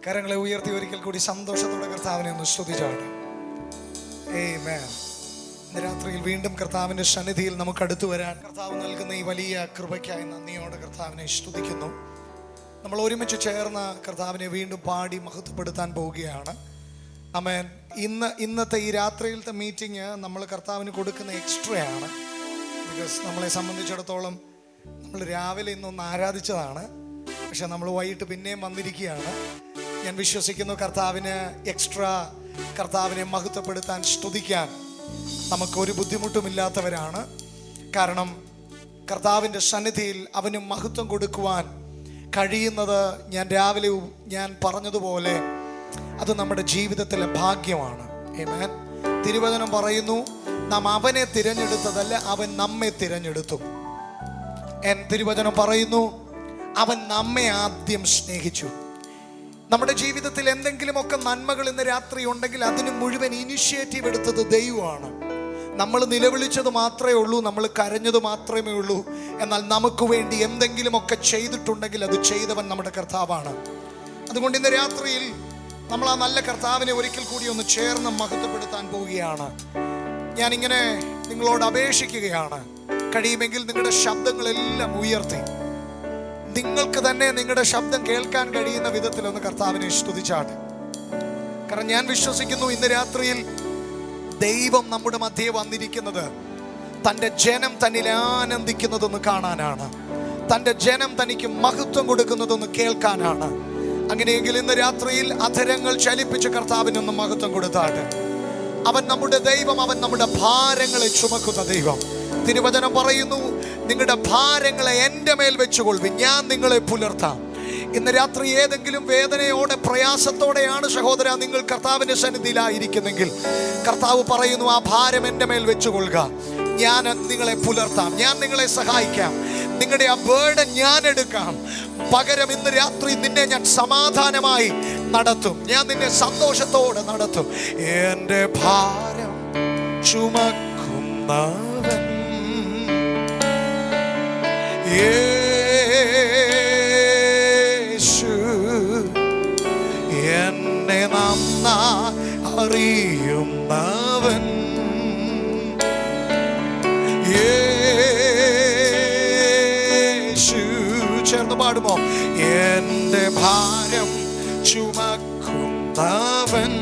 കരങ്ങളെ ഉയർത്തി ഒരിക്കൽ കൂടി സന്തോഷത്തോടെ കർത്താവിനെ ഒന്ന് സ്തുതിച്ചാട്ടെ. ആമേൻ. ഇന്ന് രാത്രിയിൽ വീണ്ടും കർത്താവിൻ്റെ സന്നിധിയിൽ നമുക്ക് അടുത്തു വരാൻ കർത്താവ് നൽകുന്ന ഈ വലിയ കൃപയ്ക്കായി നന്ദിയോടെ കർത്താവിനെ സ്തുതിക്കുന്നു. നമ്മൾ ഒരുമിച്ച് ചേർന്ന് കർത്താവിനെ വീണ്ടും പാടി മഹത്വപ്പെടുത്താൻ പോവുകയാണ്. ആമേൻ. ഇന്നത്തെ ഈ രാത്രിയിലത്തെ മീറ്റിംഗ് നമ്മൾ കർത്താവിന് കൊടുക്കുന്ന എക്സ്ട്രയാണ്. ബിക്കോസ് നമ്മളെ സംബന്ധിച്ചിടത്തോളം നമ്മൾ രാവിലെ ഇന്നൊന്ന് ആരാധിച്ചതാണ്, പക്ഷെ നമ്മൾ വൈകിട്ട് പിന്നെയും വന്നിരിക്കുകയാണ്. ഞാൻ വിശ്വസിക്കുന്നു കർത്താവിന് എക്സ്ട്രാ, കർത്താവിനെ മഹത്വപ്പെടുത്താൻ, സ്തുതിക്കാൻ നമുക്കൊരു ബുദ്ധിമുട്ടുമില്ലാത്തവരാണ്. കാരണം കർത്താവിൻ്റെ സന്നിധിയിൽ അവന് മഹത്വം കൊടുക്കുവാൻ കഴിയുന്നത് ഞാൻ പറഞ്ഞതുപോലെ അത് നമ്മുടെ ജീവിതത്തിലെ ഭാഗ്യമാണ്. ആമേൻ. തിരുവചനം പറയുന്നു, നാം അവനെ തിരഞ്ഞെടുത്തതല്ല, അവൻ നമ്മെ തിരഞ്ഞെടുത്തു. തിരുവചനം പറയുന്നു, അവൻ നമ്മെ ആദ്യം സ്നേഹിച്ചു. നമ്മുടെ ജീവിതത്തിൽ എന്തെങ്കിലുമൊക്കെ നന്മകൾ ഇന്ന് രാത്രി ഉണ്ടെങ്കിൽ അതിന് മുഴുവൻ ഇനിഷ്യേറ്റീവ് എടുത്തത് ദൈവമാണ്. നമ്മൾ നിലവിളിച്ചത് മാത്രമേ ഉള്ളൂ, നമ്മൾ കരഞ്ഞത് മാത്രമേ ഉള്ളൂ. എന്നാൽ നമുക്ക് വേണ്ടി എന്തെങ്കിലുമൊക്കെ ചെയ്തിട്ടുണ്ടെങ്കിൽ അത് ചെയ്തവൻ നമ്മുടെ കർത്താവാണ്. അതുകൊണ്ട് ഇന്ന് രാത്രിയിൽ നമ്മൾ ആ നല്ല കർത്താവിനെ ഒരിക്കൽ കൂടി ഒന്ന് ചേർന്ന് മഹത്വപ്പെടുത്താൻ പോവുകയാണ്. ഞാനിങ്ങനെ നിങ്ങളോട് അപേക്ഷിക്കുകയാണ്, കഴിയുമെങ്കിൽ നിങ്ങളുടെ ശബ്ദങ്ങളെല്ലാം ഉയർത്തി നിങ്ങൾക്ക് തന്നെ നിങ്ങളുടെ ശബ്ദം കേൾക്കാൻ കഴിയുന്ന വിധത്തിലൊന്ന് കർത്താവിനെ സ്തുതിച്ചാട്ടെ. കാരണം ഞാൻ വിശ്വസിക്കുന്നു ഇന്ന് രാത്രിയിൽ ദൈവം നമ്മുടെ മധ്യേ വന്നിരിക്കുന്നത് തൻ്റെ ജനം തന്നിൽ ആനന്ദിക്കുന്നതൊന്ന് കാണാനാണ്, തൻ്റെ ജനം തനിക്ക് മഹത്വം കൊടുക്കുന്നതൊന്ന് കേൾക്കാനാണ്. അങ്ങനെയെങ്കിൽ ഇന്ന് രാത്രിയിൽ അധരങ്ങൾ ചലിപ്പിച്ച് കർത്താവിനൊന്ന് മഹത്വം കൊടുത്താട്ടെ. അവൻ നമ്മുടെ ദൈവം, അവൻ നമ്മുടെ ഭാരങ്ങളെ ചുമക്കുന്ന ദൈവം. തിരുവചനം പറയുന്നു, നിങ്ങളുടെ ഭാരങ്ങളെ എൻ്റെ മേൽ വെച്ചുകൊള്ളുവിൻ, ഞാൻ നിങ്ങളെ പുലർത്താം. ഇന്ന് രാത്രി ഏതെങ്കിലും വേദനയോടെ, പ്രയാസത്തോടെയാണ് സഹോദര നിങ്ങൾ കർത്താവിൻ്റെ സന്നിധിയിലായിരിക്കുന്നെങ്കിൽ കർത്താവ് പറയുന്നു, ആ ഭാരം എൻ്റെ മേൽ വെച്ചുകൊള്ളുക, ഞാൻ നിങ്ങളെ പുലർത്താം, ഞാൻ നിങ്ങളെ സഹായിക്കാം, നിങ്ങളുടെ ആ ബേർഡൻ ഞാൻ എടുക്കാം. പകരം ഇന്ന് രാത്രി നിന്നെ ഞാൻ സമാധാനമായി നടത്തും, ഞാൻ നിന്നെ സന്തോഷത്തോടെ നടത്തും. എൻ്റെ ഭാരം ചുമക്കുന്നവൻ യേശു, എന്നെ നന്നായി അറിയുന്നവൻ യേശു. ചേർന്ന് പാടുമോ? എൻ്റെ ഭാരം ചുമക്കുന്നവൻ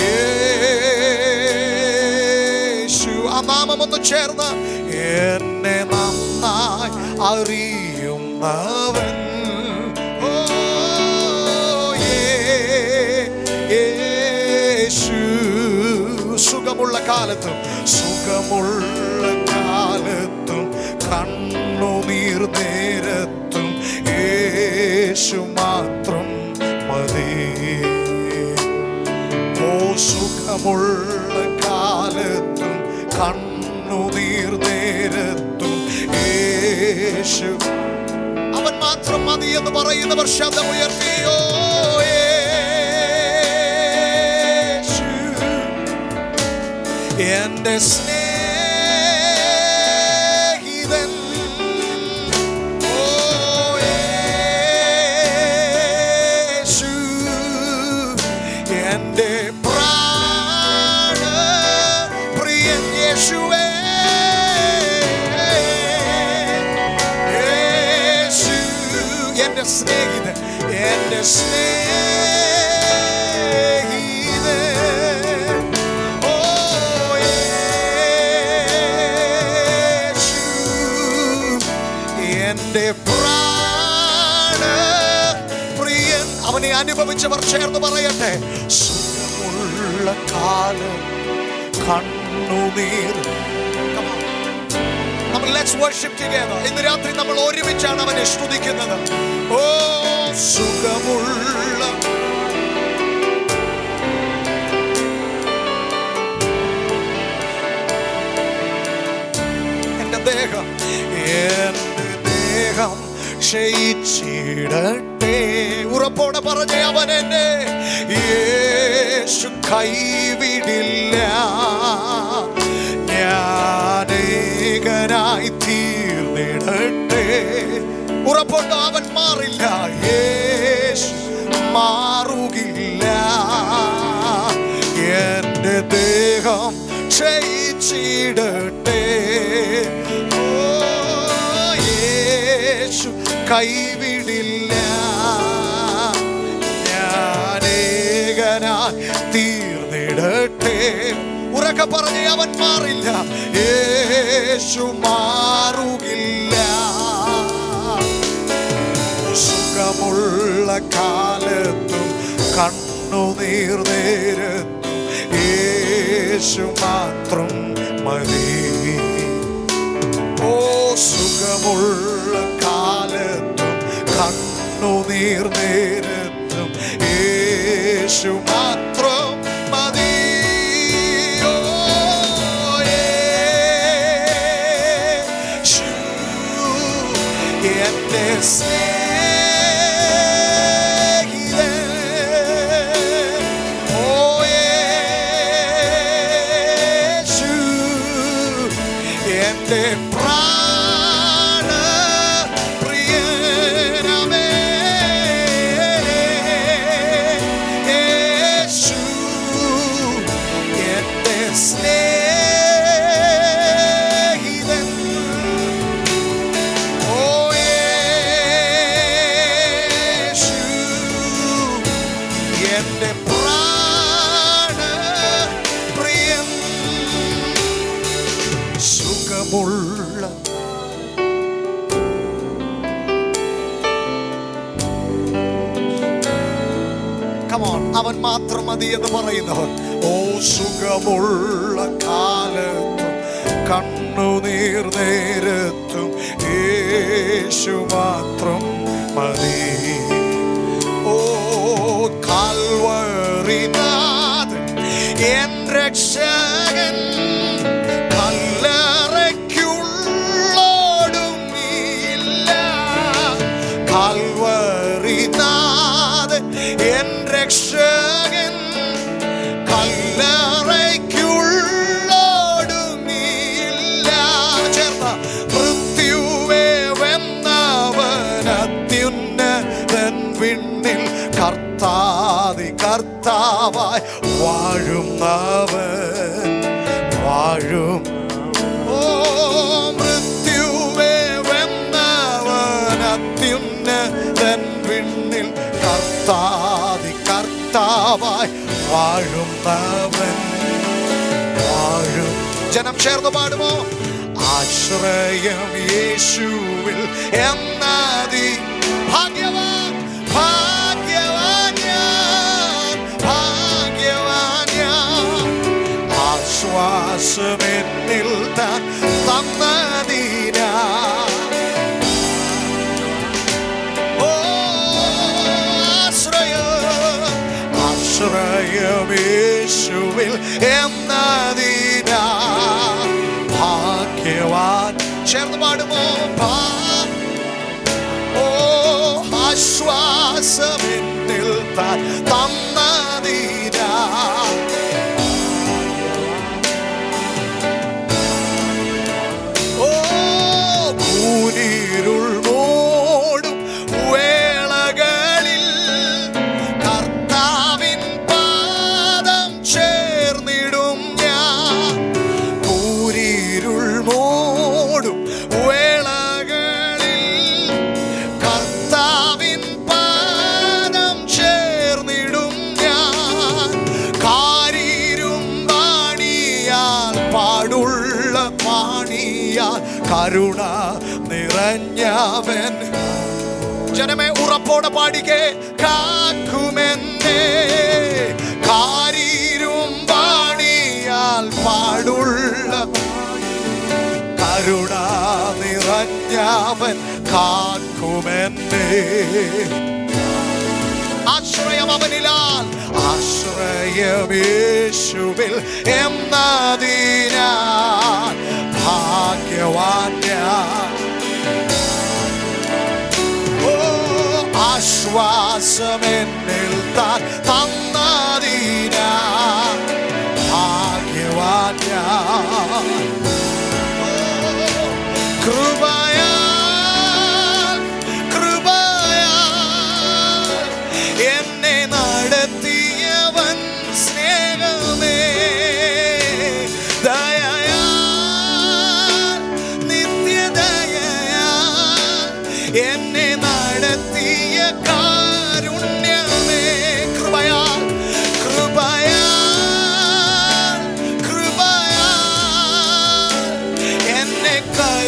യേശു. ആ നാമം ഒന്ന് ചേർന്ന്, എന്നെ നന്നായി അറിയുന്നവൻ യേശു. സുഖമുള്ള കാലത്തും കണ്ണുനീർ നേരത്തും യേശു മാത്രം മതി. ഓ സുഖമുള്ള കാലത്തും കണ്ണുനീർ നേരത്തും യേശു, അവൻ മാത്രം മതി എന്ന് പറയുന്നവർ ശബ്ദമുയർത്തിയോ. യേശു എൻ്റെ സ്നേഹിതൻ, ഓ യേശു എൻ്റെ പ്രാണപ്രിയൻ യേശുവേ. എൻ്റെ സ്നേഹിതൻ, എൻ്റെ സ്നേഹിതൻ, ഓ യേശു എൻ്റെ പ്രാണപ്രിയൻ. അവനെ അനുഭവിച്ചവർ ചേർന്ന് പറയട്ടെ, സുഖമുള്ള കാലം കണ്ണുനീർ. Let's worship together. ഇന്ന് രാത്രി നമ്മൾ ഒരുമിച്ചാണ് അവനെ സ്തുതിക്കുന്നത്. ഓ സുഖമുള്ള എൻ്റെ ദേഹം ക്ഷയിച്ചിടട്ടെ. ഉറപ്പോടെ പറഞ്ഞേ, അവൻ എന്നെ യേശു കൈവിടില്ല, ഞാനേകനായി തീർന്നിടട്ടെ. ഉറപ്പുണ്ടോ? അവൻ മാറില്ല. യേശു മാറുകില്ല. എന്റെ ദേഹം ക്ഷയിച്ചിടട്ടെ, യേശു കൈവിടില്ല. ഞാനേകനായി തീർന്നിടട്ടെ. ഉറക്കെ പറഞ്ഞേ, അവൻ മാറില്ല. യേശു മാറുകില്ല. സുഖമുള്ള കാലത്തും കണ്ണുനീർ നേരത്തും യേശു മാത്രം മതി. ഓ, സുഖമുള്ള കാലത്തും കണ്ണുനീർ നേരത്തും യേശു മാത്രം മതി. ഓ, യേശു എന്റെ സുഖമുള്ള അവൻ മാത്രം മതി എന്ന് പറയുന്നവൻ. ഓ, സുഖമുള്ള കാലത്തും കണ്ണുനീർ നേരത്തും യേശു മാത്രം മതി. ഓ, കാൽവരിനാഥൻ എൻ രക്ഷകൻ, കല്ലറയ്ക്കുള്ളോടുങ്ങിയില്ല. കാൽവരിനാഥൻ എൻ രക്ഷകൻ, കല്ലറയ്ക്കുള്ളോടുങ്ങിയില്ല. ചേർന്ന മൃത്യുവേ വെന്നവൻ അത്യുന്നതൻ വിണ്ണിൽ കർത്താവായി വാഴുന്നവൻ വാഴും. ഓ, മൃത്യുവേ വെന്നവൻ അത്യുന്നതൻ വിണ്ണിൽ കർത്താവായി വാഴുന്നവൻ വാഴും. ജനം ചേർന്ന് പാടുമോ? ആശ്രയം യേശുവിൽ എന്നതി ഭാഗ്യവാൻ, ഭാഗ്യവാൻ ഞാൻ, ഭാഗ്യവാൻ ഞാൻ. ആശ്വാസമെന്നിൽ താൻ തന്നതിനാ. ഓ, ആശ്രയം യേശുവിൽ എന്നതിനാ ഭാഗ്യവാൻ. ചേർന്ന് പാടുമോ? ഓ, ആശ്വാസമെന്നിൽ താൻ തന്നതിനാ. ഓ, കൂരിരുൾ മൂടും വേളകളിൽ കർത്താവിൻ പാദം ചേർന്നിടും ഞാൻ. കൂരിരുൾ മൂടും വേളകളിൽ കർത്താവിൻ പാദം ചേർന്നിടും ഞാൻ. കാരിരും പാണിയാൽ പാടുള്ള പാണിയാൽ കരുണ നിറഞ്ഞവൻ. ജനമേ, ഉറപ്പോടെ പാടിക്കേ, കാക്കുമെന്നേ. കാരിരും പാണിയാൽ പാടുള്ള കരുണ നിറഞ്ഞവൻ കാക്കുമെന്നേ. ആശ്രയം അവനിലാൽ, ആശ്രയം യേശുവിൽ എന്നതിനാൽ ഭാഗ്യവാൻ ഞാൻ. ഓ, ആശ്വാസമെന്നിൽ താൻ തന്നതിനാൽ ഭാഗ്യവാൻ ഞാൻ. കൃപയാൽ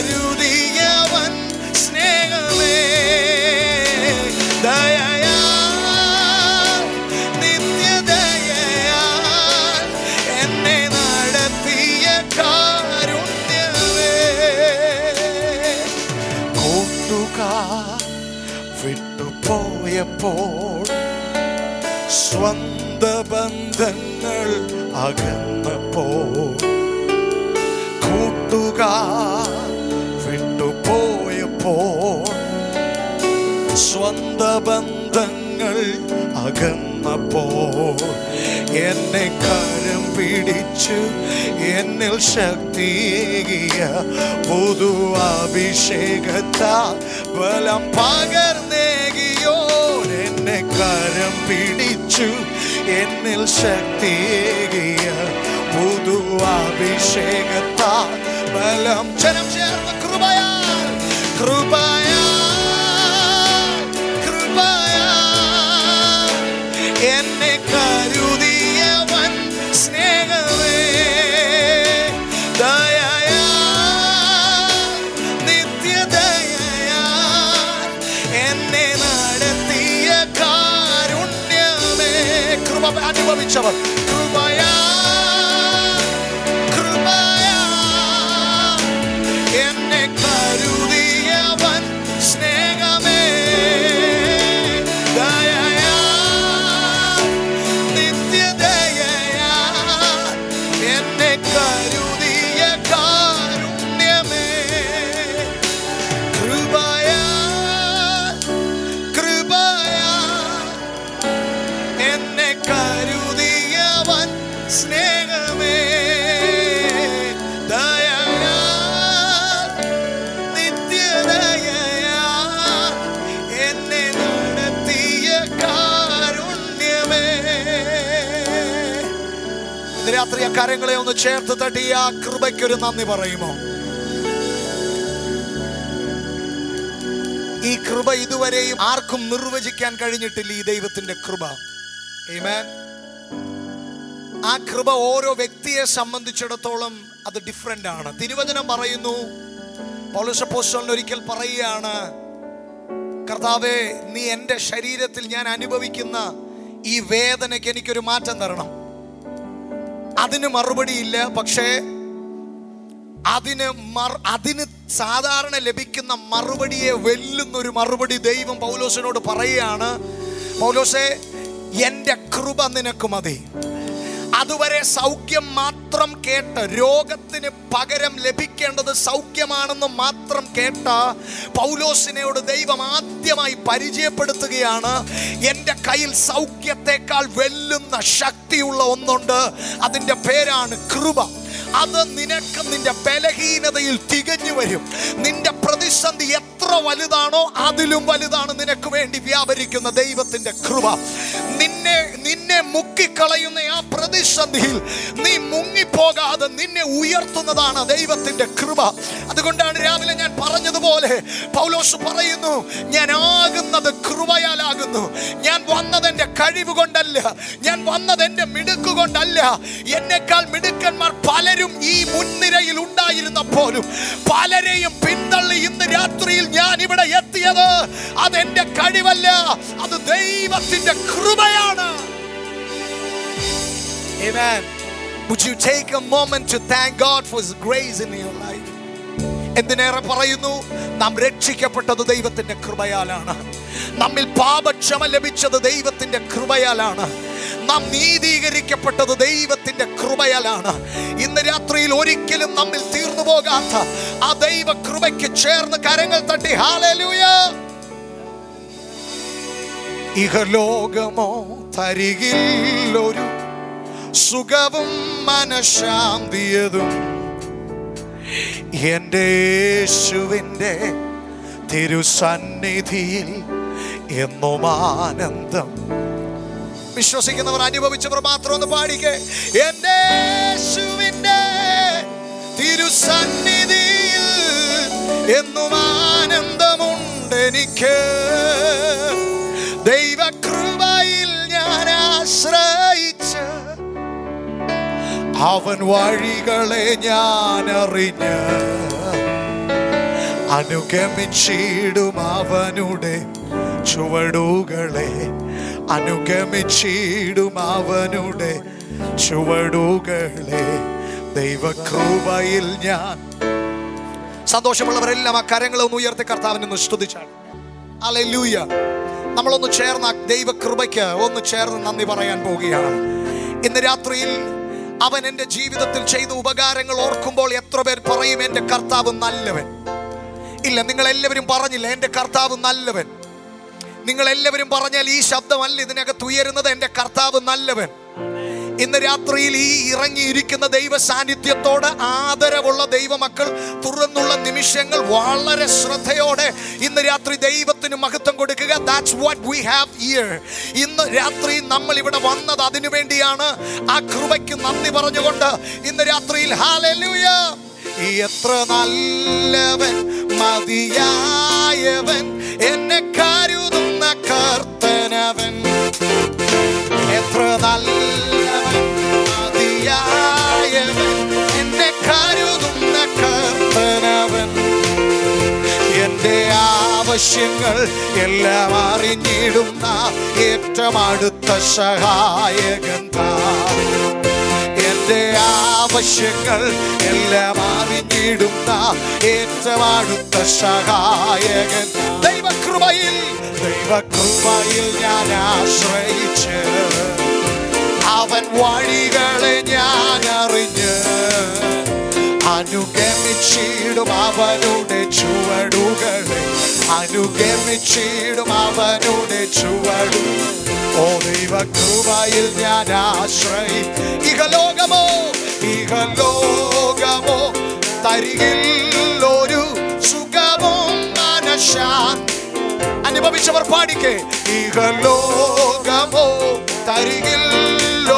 കരുതിയവൻ സ്നേഹമേ, ദയയാൽ നിത്യദയയാൽ എന്നെ നടത്തിയ കാരുണ്യമേ. കൂട്ടുകാർ വിട്ടുപോയപ്പോൾ, സ്വന്ത ബന്ധങ്ങൾ അകന്നപ്പോൾ, കൂട്ടുകാർ വിട്ടുപോയപ്പോൾ, സ്വന്ത ബന്ധങ്ങൾ അകന്നപ്പോൾ, എന്നെ കരം പിടിച്ചു എന്നിൽ ശക്തിയേകിയ പുതു അഭിഷേകത്താൽ ബലം പകർന്നേകിയോ. എന്നെ കരം പിടിച്ചു എന്നിൽ ശക്തിയേകിയ പുതു അഭിഷേകത്താൽ ബലം ജനം ചേർന്ന കൃപയാൽ, കൃപയാൽ, കൃപയാൽ എന്നെ കരുതിയവൻ സ്നേഹമേ, ദയയാൽ നിത്യദയയാൽ എന്നെ നടത്തിയ കാരുണ്യമേ. കൃപ അനുഭവിച്ചവർ കൃപയാൽ, കൃപയാൽ എന്നെ കരുതിയവൻ സ്നേഹമേ, ദയയാൽ നിത്യദയയാൽ എന്നെ കരുതിയ കാരുണ്യമേ. കൃപയാൽ, കൃപയാൽ എന്നെ കരുതിയവൻ സ്നേഹമേ, ദയയാൽ നിത്യദയയാൽ എന്നെ നടത്തിയ കാരുണ്യമേ. ഇന്ന് രാത്രി ആ കരങ്ങളെ ഒന്ന് ചേർത്ത് തട്ടി ആ കൃപയ്ക്കൊരു നന്ദി പറയുമോ? ഈ കൃപ ഇതുവരെയും ആർക്കും നിർവചിക്കാൻ കഴിഞ്ഞിട്ടില്ല, ഈ ദൈവത്തിന്റെ കൃപ. ആമേൻ. ആ കൃപ ഓരോ വ്യക്തിയെ സംബന്ധിച്ചിടത്തോളം അത് ഡിഫറെന്റ് ആണ്. തിരുവചനം പറയുന്നു, പൗലോസ് അപ്പോസ്തലൻ ഒരിക്കൽ പറയുകയാണ്, കർത്താവേ, നീ എൻ്റെ ശരീരത്തിൽ ഞാൻ അനുഭവിക്കുന്ന ഈ വേദനയ്ക്ക് എനിക്കൊരു മാറ്റം തരണം. അതിന് മറുപടിയില്ല. പക്ഷേ അതിന് സാധാരണ ലഭിക്കുന്ന മറുപടിയെ വെല്ലുന്നൊരു മറുപടി ദൈവം പൗലോസിനോട് പറയുകയാണ്, പൗലോസേ, എൻ്റെ കൃപ നിനക്ക് മതി. അതുവരെ സൗഖ്യം മാത്രം കേട്ട്, രോഗത്തിന് പകരം ലഭിക്കേണ്ടത് സൗഖ്യമാണെന്ന് മാത്രം കേട്ട പൗലോസിനോട് ദൈവം ആദ്യമായി പരിചയപ്പെടുത്തുകയാണ്, എൻ്റെ കയ്യിൽ സൗഖ്യത്തെക്കാൾ വെല്ലുന്ന ശക്തിയുള്ള ഒന്നുണ്ട്, അതിൻ്റെ പേരാണ് കൃപ. അത് നിനക്ക് നിന്റെ ബലഹീനതയിൽ തികഞ്ഞു വരും. നിന്റെ പ്രതിസന്ധി എത്ര വലുതാണോ അതിലും വലുതാണ് നിനക്ക് വേണ്ടി വ്യാപരിക്കുന്ന ദൈവത്തിന്റെ കൃപ. നിന്നെ മുക്കിക്കളയുന്ന ആ പ്രതിസന്ധിയിൽ നീ മുങ്ങിപ്പോകാതെ നിന്നെ ഉയർത്തുന്നതാണ് ദൈവത്തിന്റെ കൃപ. അതുകൊണ്ടാണ് രാവിലെ ഞാൻ പറഞ്ഞതുപോലെ പൗലോസ് പറയുന്നു, ഞാൻ ആകുന്നത് കൃപയാലാകുന്നു. ഞാൻ വന്നത് എൻ്റെ കഴിവ് കൊണ്ടല്ല, ഞാൻ വന്നത് എൻ്റെ മിടുക്ക് കൊണ്ടല്ല. എന്നെക്കാൾ മിടുക്കന്മാർ പലരും ഈ മുൻനിരയിൽ ഉണ്ടായിരുന്നപ്പോഴും പലരെയും പിന്തള്ളി ഇന്ന് രാത്രിയിൽ ഞാൻ ഇവിടെ എത്തിയത് അതെന്റെ കഴിവല്ല, അത് ദൈവത്തിന്റെ കൃപയാണ്. Amen. Would you take a moment to thank God for His grace in your life? എന്തിനേറെ പറയുന്നു, നാം രക്ഷിക്കപ്പെട്ടത് ദൈവത്തിന്റെ കൃപയാലാണ്. നമ്മിൽ പാപക്ഷമ ലഭിച്ചത് ദൈവത്തിന്റെ കൃപയാലാണ്. നാം നീതീകരിക്കപ്പെട്ടത് ദൈവത്തിന്റെ കൃപയാലാണ്. ഇന്ന് രാത്രിയിൽ ഒരിക്കലും നമ്മിൽ തീർന്നു പോകാത്ത ആ ദൈവ കൃപയ്ക്ക് ചേർന്ന് കരങ്ങൾ തട്ടി ഹല്ലേലൂയ. ഇഹലോകമോ തരികിൽ ഒരു സുഖവും മനഃശാന്തിയതും എൻ്റെ യേശുവിൻ്റെ തിരുസന്നിധിയിൽ എന്നും ആനന്ദം. വിശ്വസിക്കുന്നവർ അനുഭവിച്ചവർ മാത്രം ഒന്ന് പാടിക്കേ. എൻ്റെ യേശുവിൻ്റെ തിരുസന്നിധിയിൽ എന്നും ആനന്ദമുണ്ട് എനിക്ക്. ദൈവകൃപയിൽ ഞാൻ ആശ്രയിച്ച് അവൻ വഴികളെ ഞാൻ അറിഞ്ഞ് അനുഗമിച്ചിടും അവനുടെ ചുവടുകളെ, അനുഗമിച്ചിടും അവനുടെ ചുവടുകളെ. ദൈവകൃപയിൽ ഞാൻ. സന്തോഷമുള്ളവരെല്ലാം ആ കരങ്ങളൊന്ന് ഉയർത്തി കർത്താവിനെ സ്തുതിച്ചാണ്. ഹല്ലേലൂയ. നമ്മളൊന്ന് ചേർന്ന് ദൈവകൃപയ്ക്ക് ഒന്ന് ചേർന്ന് നന്ദി പറയാൻ പോവുകയാണ്. ഇന്ന് രാത്രിയിൽ അവൻ എൻ്റെ ജീവിതത്തിൽ ചെയ്ത ഉപകാരങ്ങൾ ഓർക്കുമ്പോൾ എത്ര പേർ പറയും എൻ്റെ കർത്താവ് നല്ലവൻ? ഇല്ല, നിങ്ങളെല്ലാവരും പറഞ്ഞില്ല എൻ്റെ കർത്താവ് നല്ലവൻ. നിങ്ങളെല്ലാവരും പറഞ്ഞാൽ ഈ ശബ്ദമല്ല ഇതിനകത്ത് ഉയരുന്നത്, എൻ്റെ കർത്താവ് നല്ലവൻ. ഇന്ന് രാത്രിയിൽ ഈ ഇറങ്ങിയിരിക്കുന്ന ദൈവ സാന്നിധ്യത്തോട് ആദരവുള്ള ദൈവമക്കൾ തുറന്നുള്ള നിമിഷങ്ങൾ വളരെ ശ്രദ്ധയോടെ ഇന്ന് രാത്രി ദൈവത്തിന് മഹത്വം കൊടുക്കുക. That's what we have here. ഇന്ന് രാത്രി നമ്മൾ ഇവിടെ വന്നത് അതിനു വേണ്ടിയാണ്. ആ കൃപയ്ക്ക് നന്ദി പറഞ്ഞുകൊണ്ട് ഇന്ന് രാത്രിയിൽ ഹല്ലേലൂയ. എത്ര നല്ലവൻ, മതിയായവൻ, എന്നെ കരുതുന്ന കർത്തനവൻ. എത്ര നല്ലവൻ, മതിയായവൻ, എന്നെ കരുതുന്ന കർത്തനവൻ. എൻ്റെ ആവശ്യങ്ങൾ എല്ലാം അറിഞ്ഞിടുന്ന ഏറ്റവും അടുത്ത സഹായകൻ താൻ. എൻ്റെ ആവശ്യങ്ങൾ എല്ലാം അറിഞ്ഞിടുന്ന ഏറ്റവും അടുത്ത സഹായകൻ. ദൈവകൃപയിൽ ഞാൻ ആശ്രയിച്ച് അവൻ വഴികളെ ഞാൻ അറിഞ്ഞ് അനുഗമിച്ചിടും അവനുടെ ചുവടുകളെ, അനുഗമിച്ചിടും അവനുടെ ചുവടുകൾ. ഓ ദൈവകൃപയിൽ ഞാൻ ആശ്രയി. ഇഹലോകമോ തരികിൽ ഒരു സുഖവും മനഃശാന്തി. അനുഭവിച്ചവർ പാടിക്കേ. ഇഹലോകമോ തരികിൽ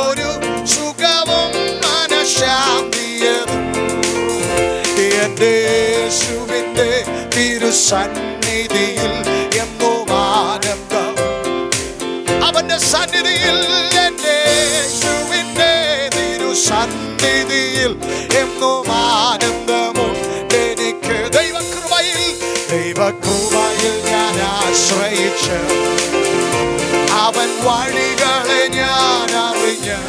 ഒരു സുഖവും മനഃശാന്തിയും എൻ്റെ യേശുവിൻ്റെ തിരുസന്നിധിയിൽ എന്നും ആനന്ദം. അവന്റെ സന്നിധിയിൽ, എൻ്റെ യേശുവിൻ്റെ തിരുസന്നിധിയിൽ എന്നും ആനന്ദമുണ്ട് എനിക്ക്. ദൈവകൃപയിൽ ഞാൻ ആശ്രയിച്ച് അവൻ വഴികളെ ഞാൻ അറിഞ്ഞ്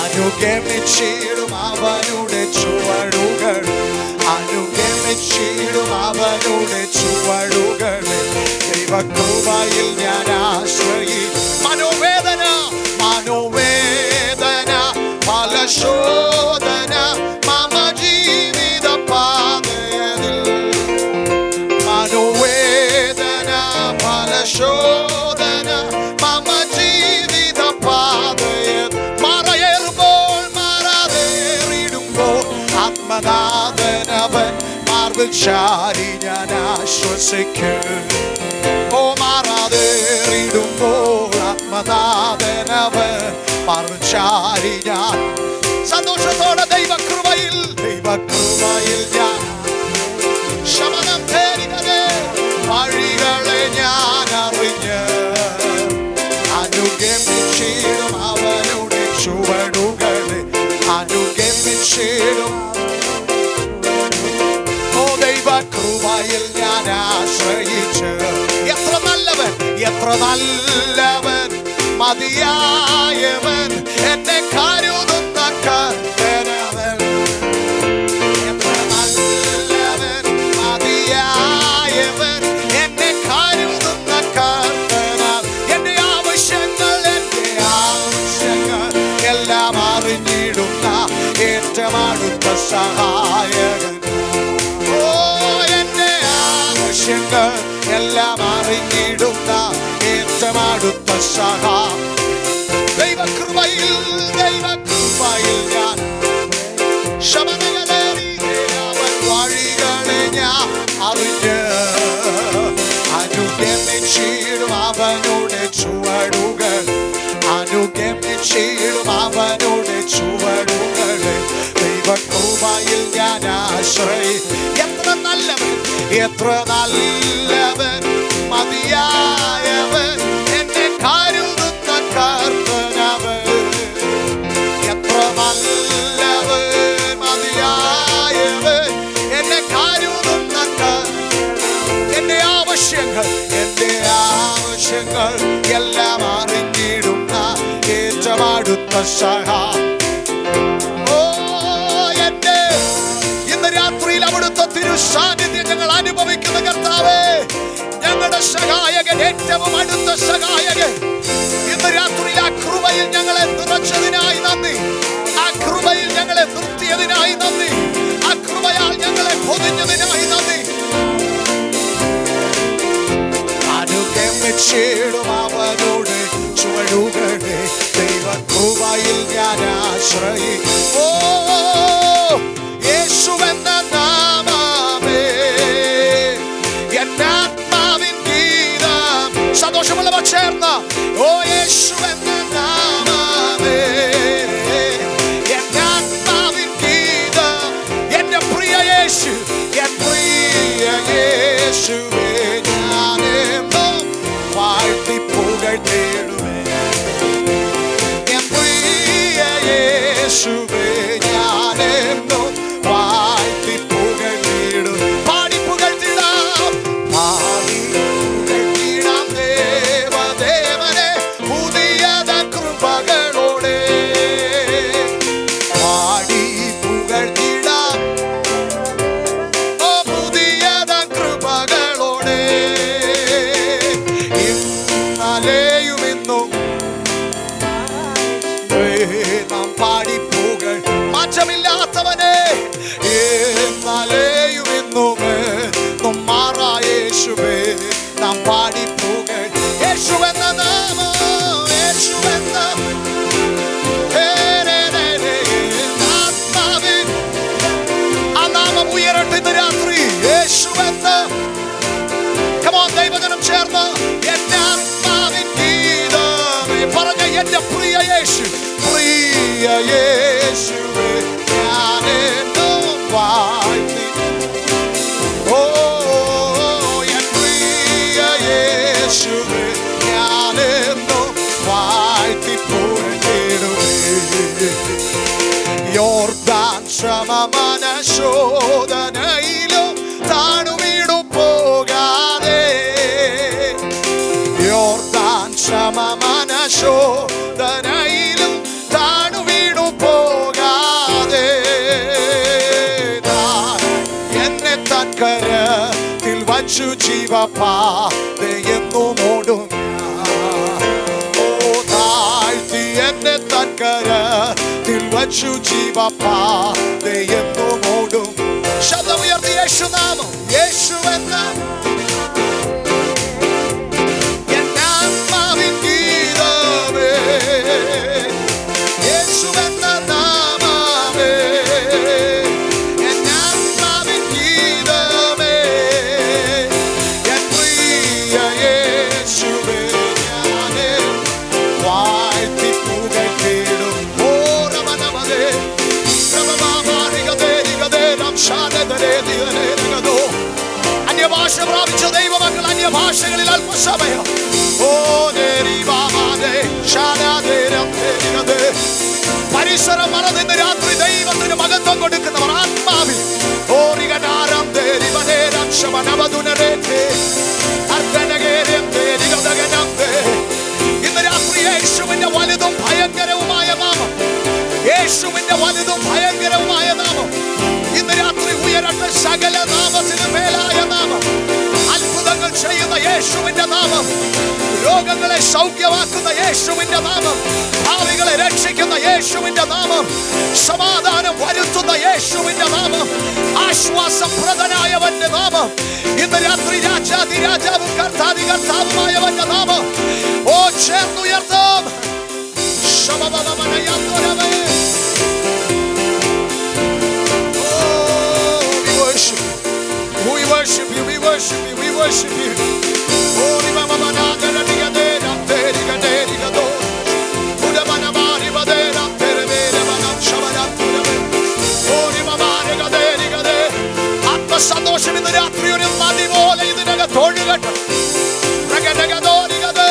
അനുഗമിച്ചിടും അവനുടെ ചുവടുകൾ, അനുഗമിച്ചിടും അവനുടെ ചുവടുകൾ. ദൈവകൃപയിൽ ഞാൻ ആശ്രയി. മനോവേദന പല ശോധന മമ ജീവിത പാതയിൽ. മനോവേദന പല ശോധന മമ ജീവിത പാതയിൽ. മാറേറുമ്പോൾ ആത്മനാഥനവൻ മാർവിൽ ചാരി ഞാൻ ആശ്വസിക്കും. ഓ മാറാതേറിടുമ്പോൾ ആത്മനാഥനവൻ മാർവിൽ ചാരി ഞാൻ സന്തോഷത്തോടെ ദൈവകൃപയിൽ ഞാൻ ശമനം തേടിയത്. വഴികളെ ഞാൻ അറിഞ്ഞ് അനുഗമിച്ചിടും അവനുടെ ചുവടുകളെ, അനുഗമിച്ചിടും. ഓ ദൈവകൃപയിൽ ഞാൻ ആശ്രയിച്ച് എത്ര നല്ലവൻ, മതിയായവൻ, എന്നെ കരുതുന്ന കർത്തനവൻ. എത്ര നല്ലവൻ, മതിയായവൻ, എന്നെ കരുതുന്ന കർത്തനവൻ. എൻ്റെ ആവശ്യങ്ങൾ എല്ലാം അറിഞ്ഞിടുന്ന ഏറ്റവും അടുത്ത സഹായകൻ. ഓ എൻ്റെ ആവശ്യങ്ങൾ എല്ലാം അറിഞ്ഞിടുന്ന ഏറ്റവും അടുത്ത സഹായം. ദൈവകൃപയിൽ ഞാൻ അവൻ വഴികളെ ഞാൻ അറിഞ്ഞ് അനുഗമിച്ചിടും അവനുടെ ചുവടുകൾ, അനുഗമിച്ചിടും അവനുടെ ചുവടുകൾ. ദൈവകൃപയിൽ ഞാൻ ആശ്രയി. എത്ര നല്ലവൻ, മതിയായവൻ, എന്നെ കരുതുന്ന കർത്തനവൻ. എത്ര നല്ലവൻ, മതിയായവൻ, എന്നെ കരുതുന്ന കാര്യങ്ങൾ എല്ലാം അറിഞ്ഞിടുന്ന ഏറ്റവും അടുത്ത സഹായം. എന്റെ ഇന്ന് രാത്രിയിൽ അവിടുത്തെ തിരുസാന്നിധ്യം ഞങ്ങൾ അനുഭവിക്കുന്ന കർത്താവേ, ഞങ്ങളുടെ സഹായകൻ, ഏറ്റവും അടുത്ത സഹായകൻ, ഇന്ന് രാത്രിയിൽ ആ കൃപയിൽ ഞങ്ങളെ നിറച്ചതിനായി നന്ദി. ആ കൃപയിൽ ഞങ്ങളെ നിർത്തിയതിനായി നന്ദി. ആ കൃപയാൽ ഞങ്ങളെ പൊതിഞ്ഞതിനായി നന്ദി. അനുഗമിച്ചിടും അവനോട് ചുവടുകളെ ദൈവ കൃപയിൽ ഞാൻ ആശ്രയിക്കും. ഓ യേശുവെന്ന നാമമേ എന്നാത്മാവിൻ ഗീതം. സന്തോഷമുള്ളവർ ചേർന്ന ഓ യേശുവെന്ന നാമമേ എന്നാത്മാവിൻ ഗീതം. എന്റെ പ്രിയ യേശു, എൻ പ്രിയ യേശുവേ, ഞാനെന്നും വാഴ്ത്തി പുകഴ്ത്തിടുമേ. എൻ പ്രിയ യേശുവേ, ഞാനെന്നും വാഴ്ത്തി പുകഴ്ത്തിടും. പാടി പുകഴ്ത്തിടാം, പാടി പുകഴ്ത്തിടാം ദേവദേവനെ പുതിയത കൃപകളോടെ. പാടി പുകഴ്ത്തിടാം ഓ പുതിയത കൃപകളോടെ. ഇന്നലെയും ഇന്നും നാം പാടി പുകൾ മാറ്റമില്ലാത്തവനെ. ഇന്നലെയും ഇന്നും മാറാ യേശുവേ, നാം പാടി പുകൾ. യേശുവെന്ന നാമം, യേശുവെന്ന ആത്മാവിൻ ആ നാമം ഉയരട്ടെ ഇന്ന് രാത്രി. യേശുവെന്ന ദൈവജനം ചേർന്ന് എന്റെ ആത്മാവിൻ ഗീതമേ പറഞ്ഞ എന്റെ പ്രിയ യേശു, പ്രിയ യേശുവേ, ഞാനെന്നും വാഴ്ത്തി. ഓ എൻ പ്രിയ യേശുവേ, ഞാനെന്നും വാഴ്ത്തി പുകഴ്ത്തിടുമേ. യോർദാൻ ശ്രമമന ശോധനയിലും താണുവീണു പോകാതെ. യോർദാൻ ശ്രമമന ശോധനയിലും താണുവീണു പോകാതെ. എന്നെ തൻ കരത്തിൽ വച്ചു ജീവപാതയെന്നും ഓടും ഞാൻ. ഓ താഴ്ത്തി എന്നെ തൻ കരത്തിൽ വച്ചു ജീവപാതയെന്നും ഓടും. ശബ്ദമുയർത്തി യേശുനാമം, യേശുവെന്ന എന്നാത്മാവിൻ ഗീതമേ. യേശുവെന്ന നാമമേ എന്നാത്മാവിൻ ഗീതമേ. എൻ പ്രിയ യേശുവേ, ഞാനെ വാഴ്ത്തി പുകഴ്ത്തിടും. ഓ രമനമതേ അന്യഭാഷ പ്രാപിച്ച ദൈവമക്കൾ അന്യഭാഷകളിൽ അല്പസമയം പരിസരം മറന്നിന്ന് രാത്രി ദൈവത്തിന് മഹത്വം കൊടുക്കുന്നവർ ആത്മാവിൽ ഇന്ന് രാത്രി യേശുവിന്റെ വലുതും ഭയങ്കരവുമായ നാമം, യേശുവിന്റെ വലുതും ഭയങ്കരവുമായ നാമം ഇന്ന് രാത്രി ഉയരട്ടെ. സകല നാമത്തിന് മേലായ നാമം, അത്ഭുതങ്ങൾ ചെയ്യുന്ന യേശുവിന്റെ നാമം, രോഗങ്ങളെ സൗഖ്യമാക്കുന്ന യേശുവിന്റെ നാമം, ഭാവികളെ രക്ഷിക്കുന്ന യേശുവിന്റെ നാമം, സമാധാനം വരുത്തുന്ന യേശുവിന്റെ നാമം, ആശ്വാസപ്രദനായവന്റെ നാമം ഇന്ന് രാത്രി രാജാതി രാജാവും കർത്താതി കർത്താവുമായവന്റെ നാമം ഓ ചേർന്നുയർത്താം. We worship you, we worship you, we worship you. Oh, Mama Managara, Nigadera, Terigaderigo. Uda Manamari, Vadera, Terevera, Manam Shavara, Oh, Mama Nigaderiga. Atma Sandoshim in the Ratrium, Madivole, in the Nagatorigat. Ragagadorigade.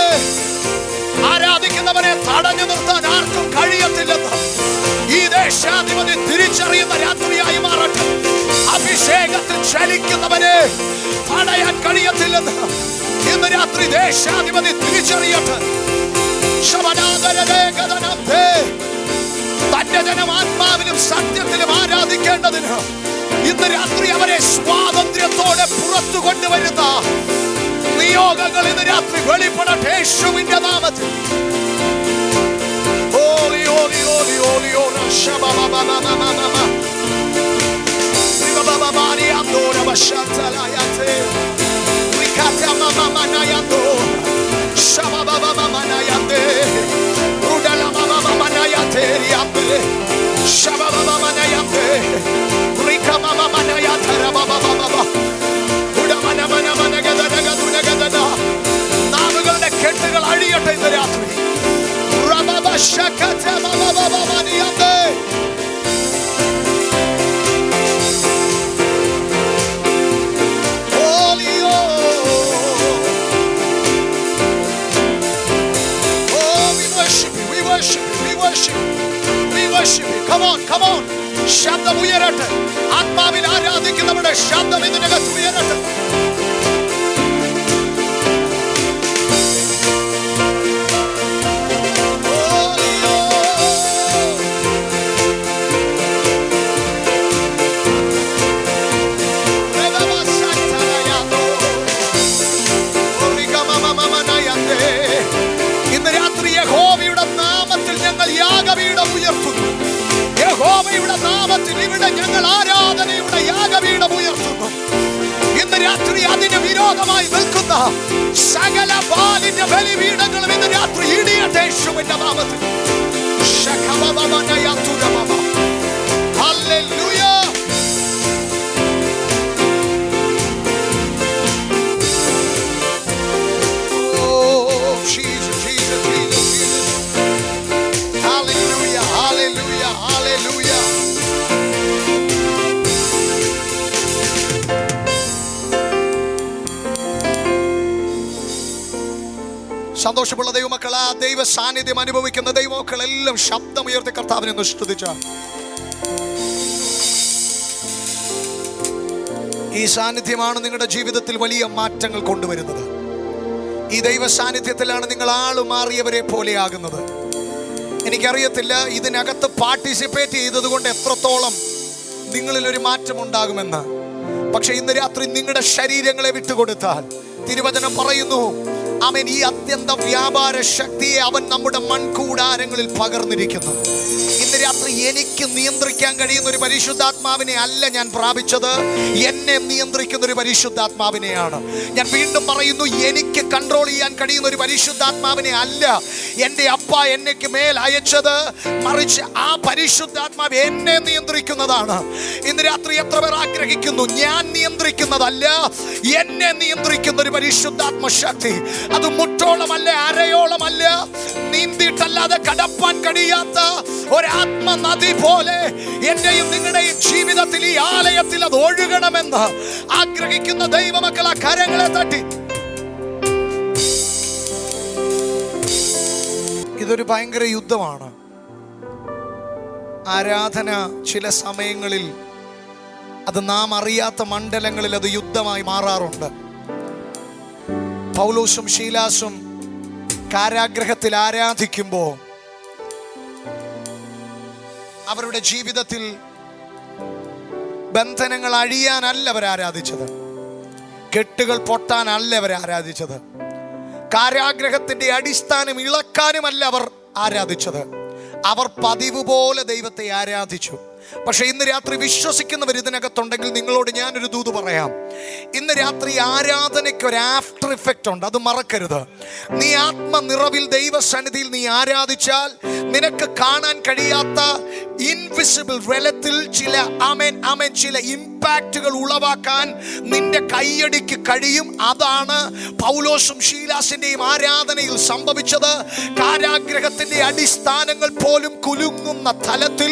ആരാധിക്കുന്നവരെ തടഞ്ഞു നിർത്താൻ ആർക്കും കഴിയത്തില്ലെന്ന് ഈ ദേശാധിപതി തിരിച്ചറിയുന്ന രാത്രിയായി മാറട്ടെ. അഭിഷേകത്തിൽ ചലിക്കുന്നവനെ തടയാൻ കഴിയത്തില്ലെന്ന് ഇന്ന് രാത്രി ദേശാധിപതി തിരിച്ചറിയട്ടെ. തന്റെ ജനം ആത്മാവിലും സത്യത്തിലും ആരാധിക്കേണ്ടതിന് ഇന്ന് രാത്രി അവരെ സ്വാതന്ത്ര്യത്തോടെ പുറത്തു കൊണ്ടുവരുന്ന നിയോഗങ്ങൾ ഇന്ന് രാത്രി വെളിപ്പെടട്ടെ യേശുവിന്റെ നാമത്തിൽ. നാവുകളുടെ കെട്ടുകൾ അഴിയട്ടെ ഇന്ന് രാത്രി. Come on. ശബ്ദം ഉയരട്ടെ. ആത്മാവിൽ ആരാധിക്കുന്നവരുടെ ശബ്ദം ഇതിനകത്ത് ഉയരട്ടെ. ഇന്ന് രാത്രി യഹോവയുടെ നാമത്തിൽ ഞങ്ങൾ യാഗപീഠം ഉയർത്തുന്നു. യഹോവയുടെ നാമത്തിൽ ഇവിടെ ഞങ്ങൾ ആരാധനയുടെ യാഗപീഠം ഉയർത്തുന്നു. ഇന്ന് രാത്രി അതിന് വിരോധമായി നിൽക്കുന്ന സകല ബാലിന്റെ ബലിപീഠങ്ങളും ഇന്ന് രാത്രി ഇടിയട്ടെ യേശുവിന്റെ നാമത്തിൽ. ഹല്ലേലൂയ. സന്തോഷമുള്ള ദൈവമക്കൾ, ആ ദൈവ സാന്നിധ്യം അനുഭവിക്കുന്ന ദൈവമക്കളെല്ലാം ശബ്ദമുയർത്തി കർത്താവിനെ ഒന്ന് സ്തുതിച്ച. ഈ സാന്നിധ്യമാണ് നിങ്ങളുടെ ജീവിതത്തിൽ വലിയ മാറ്റങ്ങൾ കൊണ്ടുവരുന്നത്. ഈ ദൈവ സാന്നിധ്യത്തിലാണ് നിങ്ങൾ ആളുമാറിയവരെ പോലെയാകുന്നത്. എനിക്കറിയത്തില്ല ഇതിനകത്ത് പാർട്ടിസിപ്പേറ്റ് ചെയ്തതുകൊണ്ട് എത്രത്തോളം നിങ്ങളിൽ ഒരു മാറ്റം ഉണ്ടാകുമെന്ന്. പക്ഷെ ഇന്ന് രാത്രി നിങ്ങളുടെ ശരീരങ്ങളെ വിട്ടുകൊടുത്താൽ തിരുവചനം പറയുന്നു, അവൻ ഈ അത്യന്ത വ്യാപാര ശക്തിയെ അവൻ നമ്മുടെ മൺകൂടാരങ്ങളിൽ പകർന്നിരിക്കുന്നു. ഇന്ന് രാത്രി എനിക്ക് നിയന്ത്രിക്കാൻ കഴിയുന്ന ഒരു പരിശുദ്ധാത്മാവിനെ അല്ല ഞാൻ പ്രാപിച്ചത്, എന്നെ നിയന്ത്രിക്കുന്ന ഒരു പരിശുദ്ധാത്മാവിനെയാണ്. ഞാൻ വീണ്ടും പറയുന്നു, എനിക്ക് കൺട്രോൾ ചെയ്യാൻ കഴിയുന്ന ഒരു പരിശുദ്ധാത്മാവിനെ അല്ല എൻ്റെ അപ്പ എനിക്ക് മേൽ അയച്ചത്, മറിച്ച് ആ പരിശുദ്ധാത്മാവ് എന്നെ നിയന്ത്രിക്കുന്നതാണ്. ഇന്ന് രാത്രി എത്ര പേർ ആഗ്രഹിക്കുന്നു, ഞാൻ നിയന്ത്രിക്കുന്നതല്ല, എന്നെ നിയന്ത്രിക്കുന്ന ഒരു പരിശുദ്ധാത്മ ശക്തി. അത് മുട്ടോളമല്ല, അരയോളമല്ല, നീന്തിയിട്ടല്ലാതെ കടപ്പാൻ കഴിയാത്ത ഒരാത്മ നദി പോലെ എന്റെയും നിങ്ങളുടെയും ജീവിതത്തിൽ ഈ ആലയത്തിൽ അത് ഒഴുകണമെന്ന് ആഗ്രഹിക്കുന്ന ദൈവമക്കൾ ആ കരങ്ങളെ തട്ടി. ഇതൊരു ഭയങ്കര യുദ്ധമാണ്. ആരാധന ചില സമയങ്ങളിൽ അത് നാം അറിയാത്ത മണ്ഡലങ്ങളിൽ അത് യുദ്ധമായി മാറാറുണ്ട്. പൗലോസും ശീലാസും കാരാഗ്രഹത്തിൽ ആരാധിക്കുമ്പോൾ അവരുടെ ജീവിതത്തിൽ ബന്ധനങ്ങൾ അഴിയാനല്ല അവർ ആരാധിച്ചത്, കെട്ടുകൾ പൊട്ടാനല്ല അവർ ആരാധിച്ചത്, കാരാഗ്രഹത്തിന്റെ അടിസ്ഥാനം ഇളക്കാനുമല്ല അവർ ആരാധിച്ചത്. അവർ പതിവ് പോലെ ദൈവത്തെ ആരാധിച്ചു. പക്ഷെ ഇന്ന് രാത്രി വിശ്വസിക്കുന്നവർ ഇതിനകത്തുണ്ടെങ്കിൽ നിങ്ങളോട് ഞാനൊരു ദൂത് പറയാം. ഇന്ന് രാത്രി ആരാധനയ്ക്ക് ഒരു ആഫ്റ്റർ ഇഫക്റ്റ് ഉണ്ട്, അത് മറക്കരുത്. നീ ആത്മനിറവിൽ ദൈവസന്നിധിയിൽ നീ ആരാധിച്ചാൽ നിനക്ക് കാണാൻ കഴിയാത്ത ഇൻവിസിബിൾ വെലത്തിൽ ചില ചില ഇമ്പാക്റ്റുകൾ ഉളവാക്കാൻ നിന്റെ കൈയടിക്ക് കഴിയും. അതാണ് പൗലോസും ശീലാസിന്റെയും ആരാധനയിൽ സംഭവിച്ചത്. കാരാഗ്രഹത്തിന്റെ അടിസ്ഥാനങ്ങൾ പോലും കുലുങ്ങുന്ന തലത്തിൽ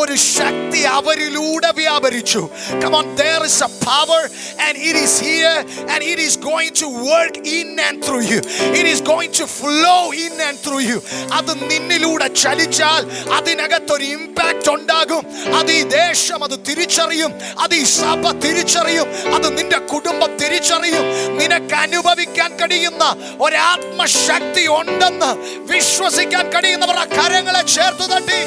ഒരു ശക്തി അവരിലൂടെ വ്യാപരിച്ചു. Come on, there is a power and it is here and it is going to work in and through you. It is going to flow in and through you. അത് നിന്നിലൂടെ ചലിച്ചാൽ അതിനകത്തൊരു ഇമ്പാക്റ്റ് ഉണ്ടാകും. അത് ഈ ദേശം അത് തിരിച്ചു തിരിച്ചറിയും, അത് ഈ സഭ തിരിച്ചറിയും, അത് നിന്റെ കുടുംബം തിരിച്ചറിയും. നിനക്ക് അനുഭവിക്കാൻ കഴിയുന്ന ഒരാത്മശക്തി ഉണ്ടെന്ന് വിശ്വസിക്കാൻ കഴിയുന്നവർ ആ കരങ്ങളെ ചേർത്ത് തട്ടി.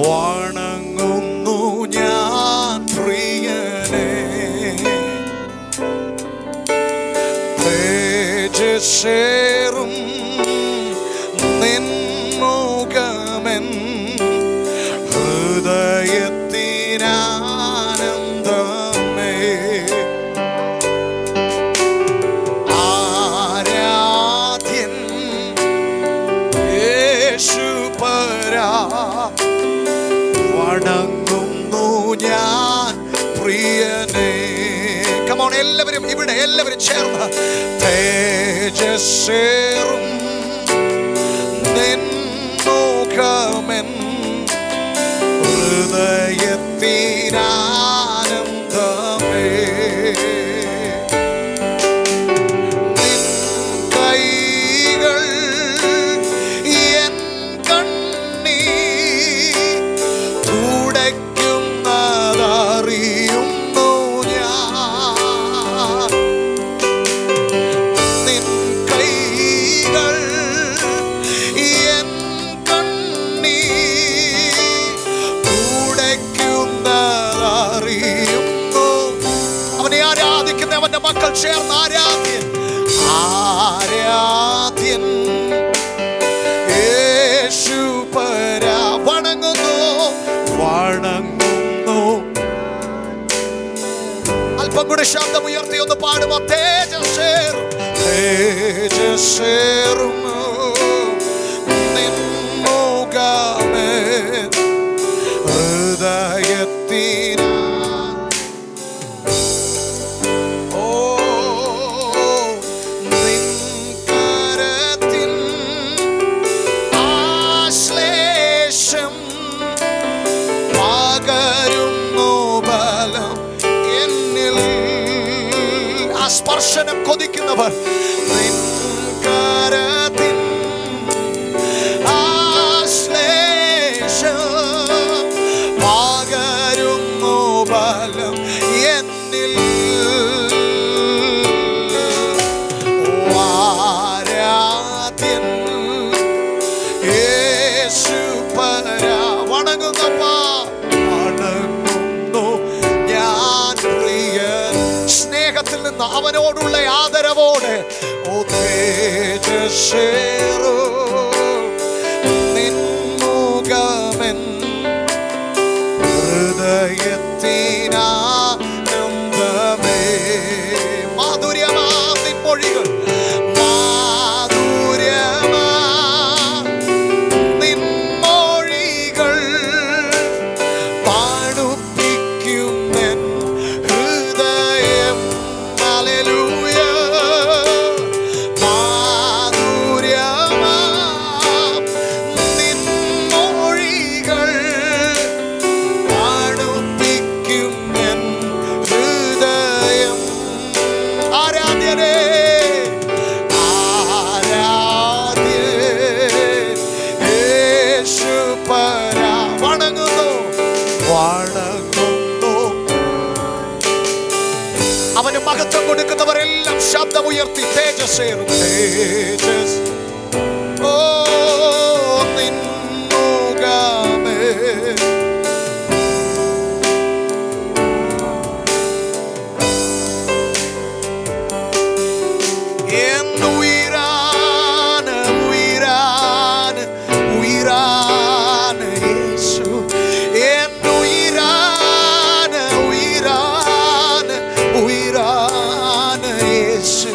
വണങ്ങുന്നു ഞാൻ പ്രിയനെ, തേജസ്സേറും നിൻമുഖമെൻ ഹൃദയത്തിനാനന്ദമേ. ആരാധ്യൻ യേശുപരാ, വണങ്ങുന്നു ഞാൻ പ്രിയനെ. Come on, എല്ലാവരും ഇവിടെ, എല്ലാവരും ചേർന്ന്. തേജസ്സേറും നിൻമുഖമെൻ ഹൃദയത്തിനാനന്ദമേ. നിൻ കൈകൾ എൻ കണ്ണീർ തുടയ്ക്കുന്നതറിയുന്നു ഞാൻ. നിൻ കൈകൾ എൻ കണ്ണീർ തുടയ്ക്കുന്നതറിയുന്നു. അവനെ ആരാധിക്കുന്ന അവന്റെ മക്കൾ ചേർന്ന് ആരാധ്യൻ, ആരാധ്യൻ യേശുപരാ, വണങ്ങുന്നു വണങ്ങുന്നു. അല്പം കൂടെ ശബ്ദം ഉയർത്തി ഒന്ന് പാടുക. തേജസ്സേറും തേജസ്സേറും നിൻമുഖമെൻ ഹൃദയത്തിനാ. ഓ നിൻ കരത്തിൻ ആശ്ലേഷം പകരുന്നു ബലം എന്നിൽ. ആ സ്പർശനം കൊതിക്കുന്നവർ, നിൻ കരത്തിൻ ആശ്ലേഷം പകരുന്നു ബലം എന്നിൽ. ആരാധ്യൻ യേശുപരാ, വണങ്ങുന്നപ്പാ, വണങ്ങുന്നു ഞാൻ പ്രിയൻ. സ്നേഹത്തിൽ നിന്ന് അവനോടുള്ള ആദരവോടെ ഓ തേജസ്സേറോ നിൻമുഖമെൻ ഹൃദയത്തിനാനന്ദമേ. മാധുര്യമാ നിൻ മൊഴികൾ, മാധുര്യമാ നിൻ മൊഴികൾ പാടുപ്പിക്കുമെൻ ഹൃദയം. ഹല്ലേലൂയ. മാധുര്യമാ നിൻ മൊഴികൾ പാടുപ്പിക്കുമെൻ ഹൃദയം. ആരാധ്യനേ, ആരാധ്യൻ യേശുപരാ, വണങ്ങുന്നു വണങ്ങുന്നു. അവന് മഹത്വം കൊടുക്കുന്നവരെല്ലാം ശബ്ദമുയർത്തി തേജസ്സേറും തേജസ്. ഓ നിൻമുഖമെൻ ഉയിരാണ് ഉയിരാണ് ഉയിരാണ് യേശു. എൻ ഉയിരാണ് ഉയിരാണ് ഉയിരാണ് യേശു.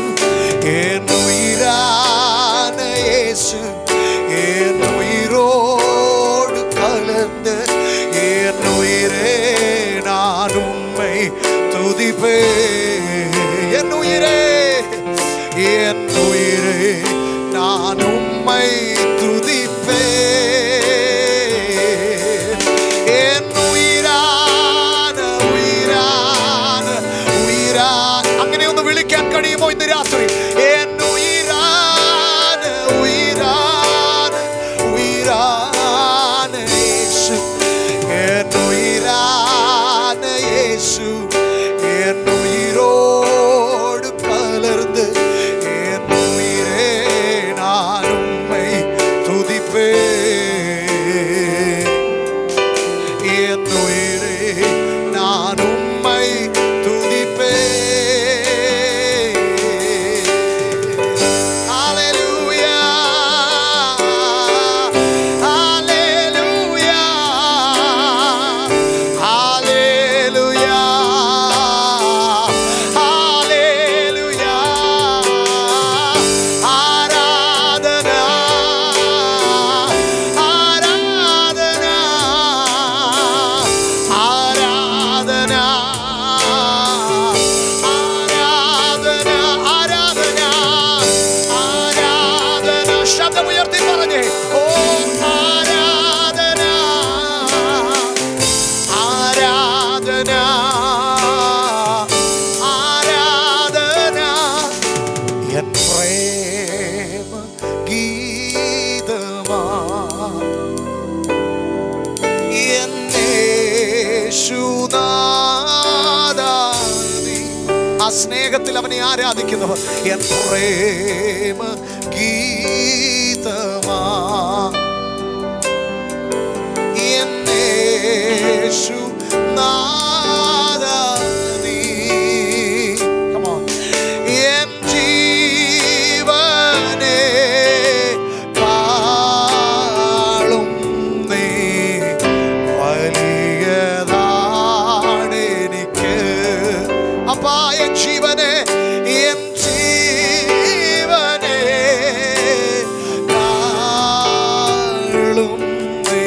എൻ ഉയിരാണ് യേശു. എൻ ഉയിരോട് കലർന്ന് എൻ ഉயிரே நான் உம்மை துதிப்பேன். என் உயிரே நான் உம்மை துதிப்பேன். என் ഉയരാന ഉയരാന ഉയരാൻ അങ്ങനെ ഒന്ന് വിളിക്കാൻ കഴിയുമോ ഇന്ന് രാത്രി? എൻ ഉയരാന ഉയരാന ഉയരാന യേശു, എൻ ഉയരാന യേശു, എൻ ഉയിരോട് കലർന്ന് എൻ ഉയിരേ நான் உம்மை துதிப்பேன். என் உயிரே நான் உம்மை துதிப்பேன். ஹல்லேலூயா, ஹல்லேலூயா, ஹல்லேலூயா, ஹல்லேலூயா. ஆராதனா, ஆராதனா, ஆராதனா, ആരാധന, ആരാധന, ആരാധന. ശബ്ദമുയർത്തി പറഞ്ഞേ, ഓ ആരാധന, ആരാധന, ആരാധന. എൻ പ്രേമ ഗീതമാ എൻ യേശുനാഥാ, ആ സ്നേഹത്തിൽ അവനെ ആരാധിക്കുന്നവർ എൻ പ്രേമ ഗീതമാ എൻ യേശുനാഥാ നീ. Come on. എൻ ജീവനെ കാളും നീ വലിയതാണെനിക്ക്. അപ്പാ എൻ ജീവനെ, എൻ ജീവനെ കാളും നീ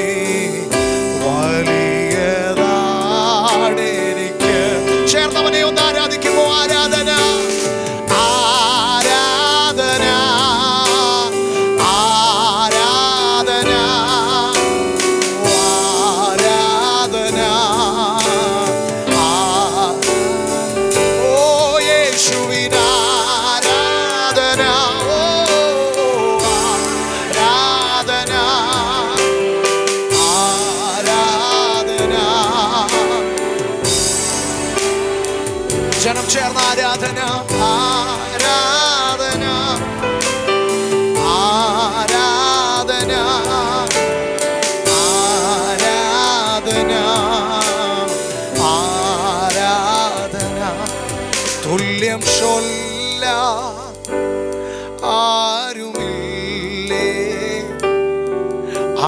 വലിയതാണെനിക്ക്. ചേർന്നവനെ ഒന്ന് ആരാധിക്കുമോ? ആരാധന, ആരാധന, ആരാധന, ആരാധന, ഓ യേശുവിന് ആരാധന, ഓ ആരാധന, ആരാധന. ജനം ചേർന്ന ആരാധന, ആരാധന, ആരാധന, ആരാധന, ആരാധന. തുല്യം ചൊല്ല ആരുമില്ലേ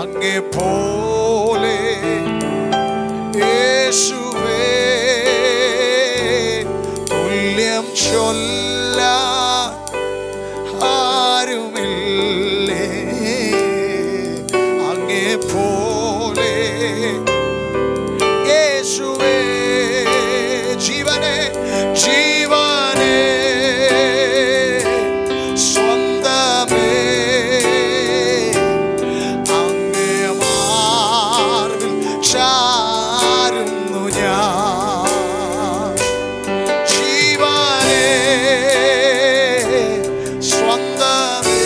അങ്ങേ പോലെ യേശുവേ. തുല്യം ചൊല്ല ആരുമില്ലേ അങ്ങേ പോലെ യേശുവേ. ജീവനെ, ജീവനെ, സ്വന്തമേ അങ്ങേ മാർവിൽ ചാരുന്നു ഞാൻ. ജീവനെ, സ്വന്തമേ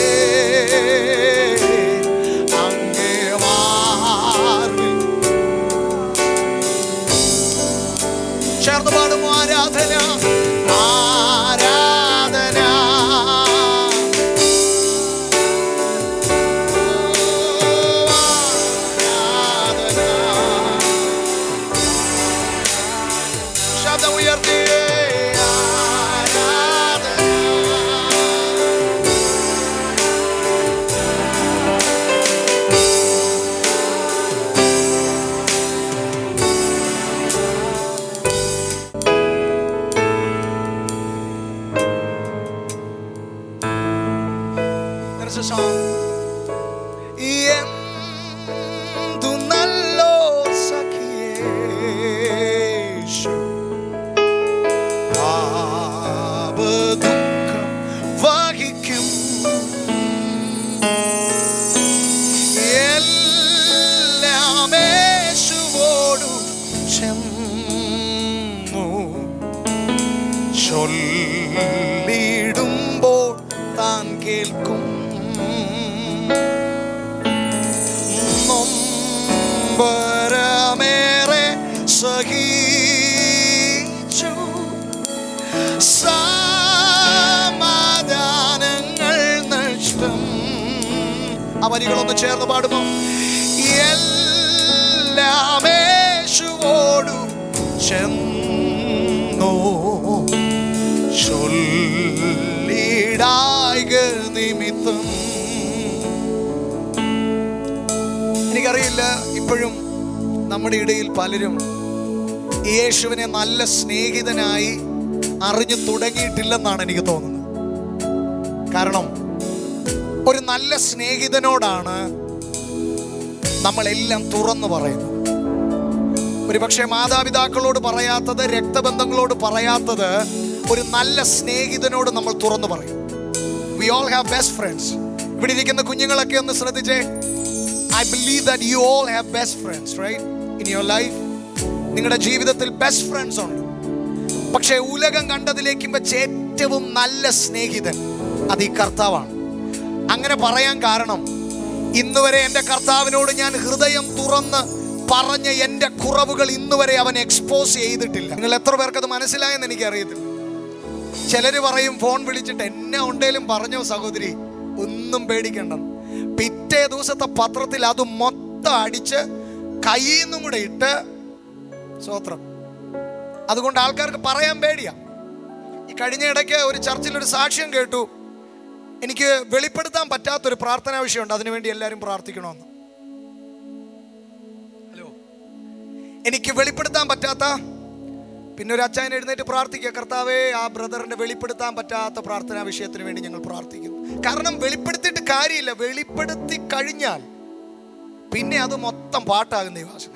അങ്ങേ മാർവിൽ. ചേർന്ന് പാടുമോ? ആരാധന, ആരാധന, ആരാധന. ശബ്ദം ഉയർത്തി ആരാധന. There's a song. എന്തു നല്ലോ സഖിയേശു പാപദുഃഖം വഹി എല്ലാം യേശുവോടു ചെന്നു ചൊല്ലിടുമ്പോൾ താൻ കേൾക്കും. നൊമ്പരമേറെ സഹിച്ചു സമാധാനങ്ങൾ നഷ്ടം. ആ വരികളൊന്ന് ചേർന്ന് പാടുമോ? എല്ലാം യേശുവോടു ചെന്നു ചൊല്ലിടായിക നിമിത്തം. എനിക്കറിയില്ല, ഇപ്പോഴും നമ്മുടെ ഇടയിൽ പലരും യേശുവിനെ നല്ല സ്നേഹിതനായി അറിഞ്ഞു തുടങ്ങിയിട്ടില്ലെന്നാണ് എനിക്ക് തോന്നുന്നത്. കാരണം ഒരു നല്ല സ്നേഹിതനോടാണ് നമ്മളെല്ലാം തുറന്നു പറയുന്നത്. ഒരുപക്ഷെ മാതാപിതാക്കളോട് പറയാത്തത്, രക്തബന്ധങ്ങളോട് പറയാത്തത് ഒരു നല്ല സ്നേഹിതനോട് നമ്മൾ തുറന്നു പറയും. We all have best friends. ഇവിടെ ഇരിക്കുന്ന കുഞ്ഞുങ്ങളൊക്കെ ഒന്ന് ശ്രദ്ധിച്ചേ. I believe that you all have best friends, right? In your life. നിങ്ങളുടെ ജീവിതത്തിൽ ബെസ്റ്റ് ഫ്രണ്ട്സ് ഉണ്ട്. പക്ഷേ ഉലകം കണ്ടതിലേക്കും വെച്ച് ഏറ്റവും നല്ല സ്നേഹിതൻ അത് ഈ കർത്താവാണ്. അങ്ങനെ പറയാൻ കാരണം, ഇന്നുവരെ എൻ്റെ കർത്താവിനോട് ഞാൻ ഹൃദയം തുറന്ന് പറഞ്ഞ എൻ്റെ കുറവുകൾ ഇന്നുവരെ അവൻ എക്സ്പോസ് ചെയ്തിട്ടില്ല. നിങ്ങൾ എത്ര പേർക്കത് മനസ്സിലായെന്ന് എനിക്കറിയത്തില്ല. ചിലർ പറയും ഫോൺ വിളിച്ചിട്ട്, എന്നെ ഉണ്ടേലും പറഞ്ഞോ സഹോദരി, ഒന്നും പേടിക്കണ്ടെന്ന്. പിറ്റേ ദിവസത്തെ പത്രത്തിൽ അത് മൊത്തം അടിച്ച് കയ്യിൽ നിന്നും കൂടെ ഇട്ട് സ്വത്രം. അതുകൊണ്ട് ആൾക്കാർക്ക് പറയാൻ പേടിയാ. ഈ കഴിഞ്ഞ ഇടയ്ക്ക് ഒരു ചർച്ചിൽ ഒരു സാക്ഷ്യം കേട്ടു. എനിക്ക് വെളിപ്പെടുത്താൻ പറ്റാത്തൊരു പ്രാർത്ഥനാ വിഷയമുണ്ട്, അതിനുവേണ്ടി എല്ലാവരും പ്രാർത്ഥിക്കണമെന്ന്. ഹലോ, എനിക്ക് വെളിപ്പെടുത്താൻ പറ്റാത്ത, പിന്നെ ഒരു അച്ചായൻ എഴുന്നേറ്റ് പ്രാർത്ഥിക്കുക, കർത്താവേ ആ ബ്രദറിന്റെ വെളിപ്പെടുത്താൻ പറ്റാത്ത പ്രാർത്ഥനാ വിഷയത്തിന് വേണ്ടി ഞങ്ങൾ പ്രാർത്ഥിക്കുന്നു. കാരണം വെളിപ്പെടുത്തിയിട്ട് കാര്യമില്ല, വെളിപ്പെടുത്തി കഴിഞ്ഞാൽ പിന്നെ അത് മൊത്തം പാട്ടാകുന്ന ഈ വാസന.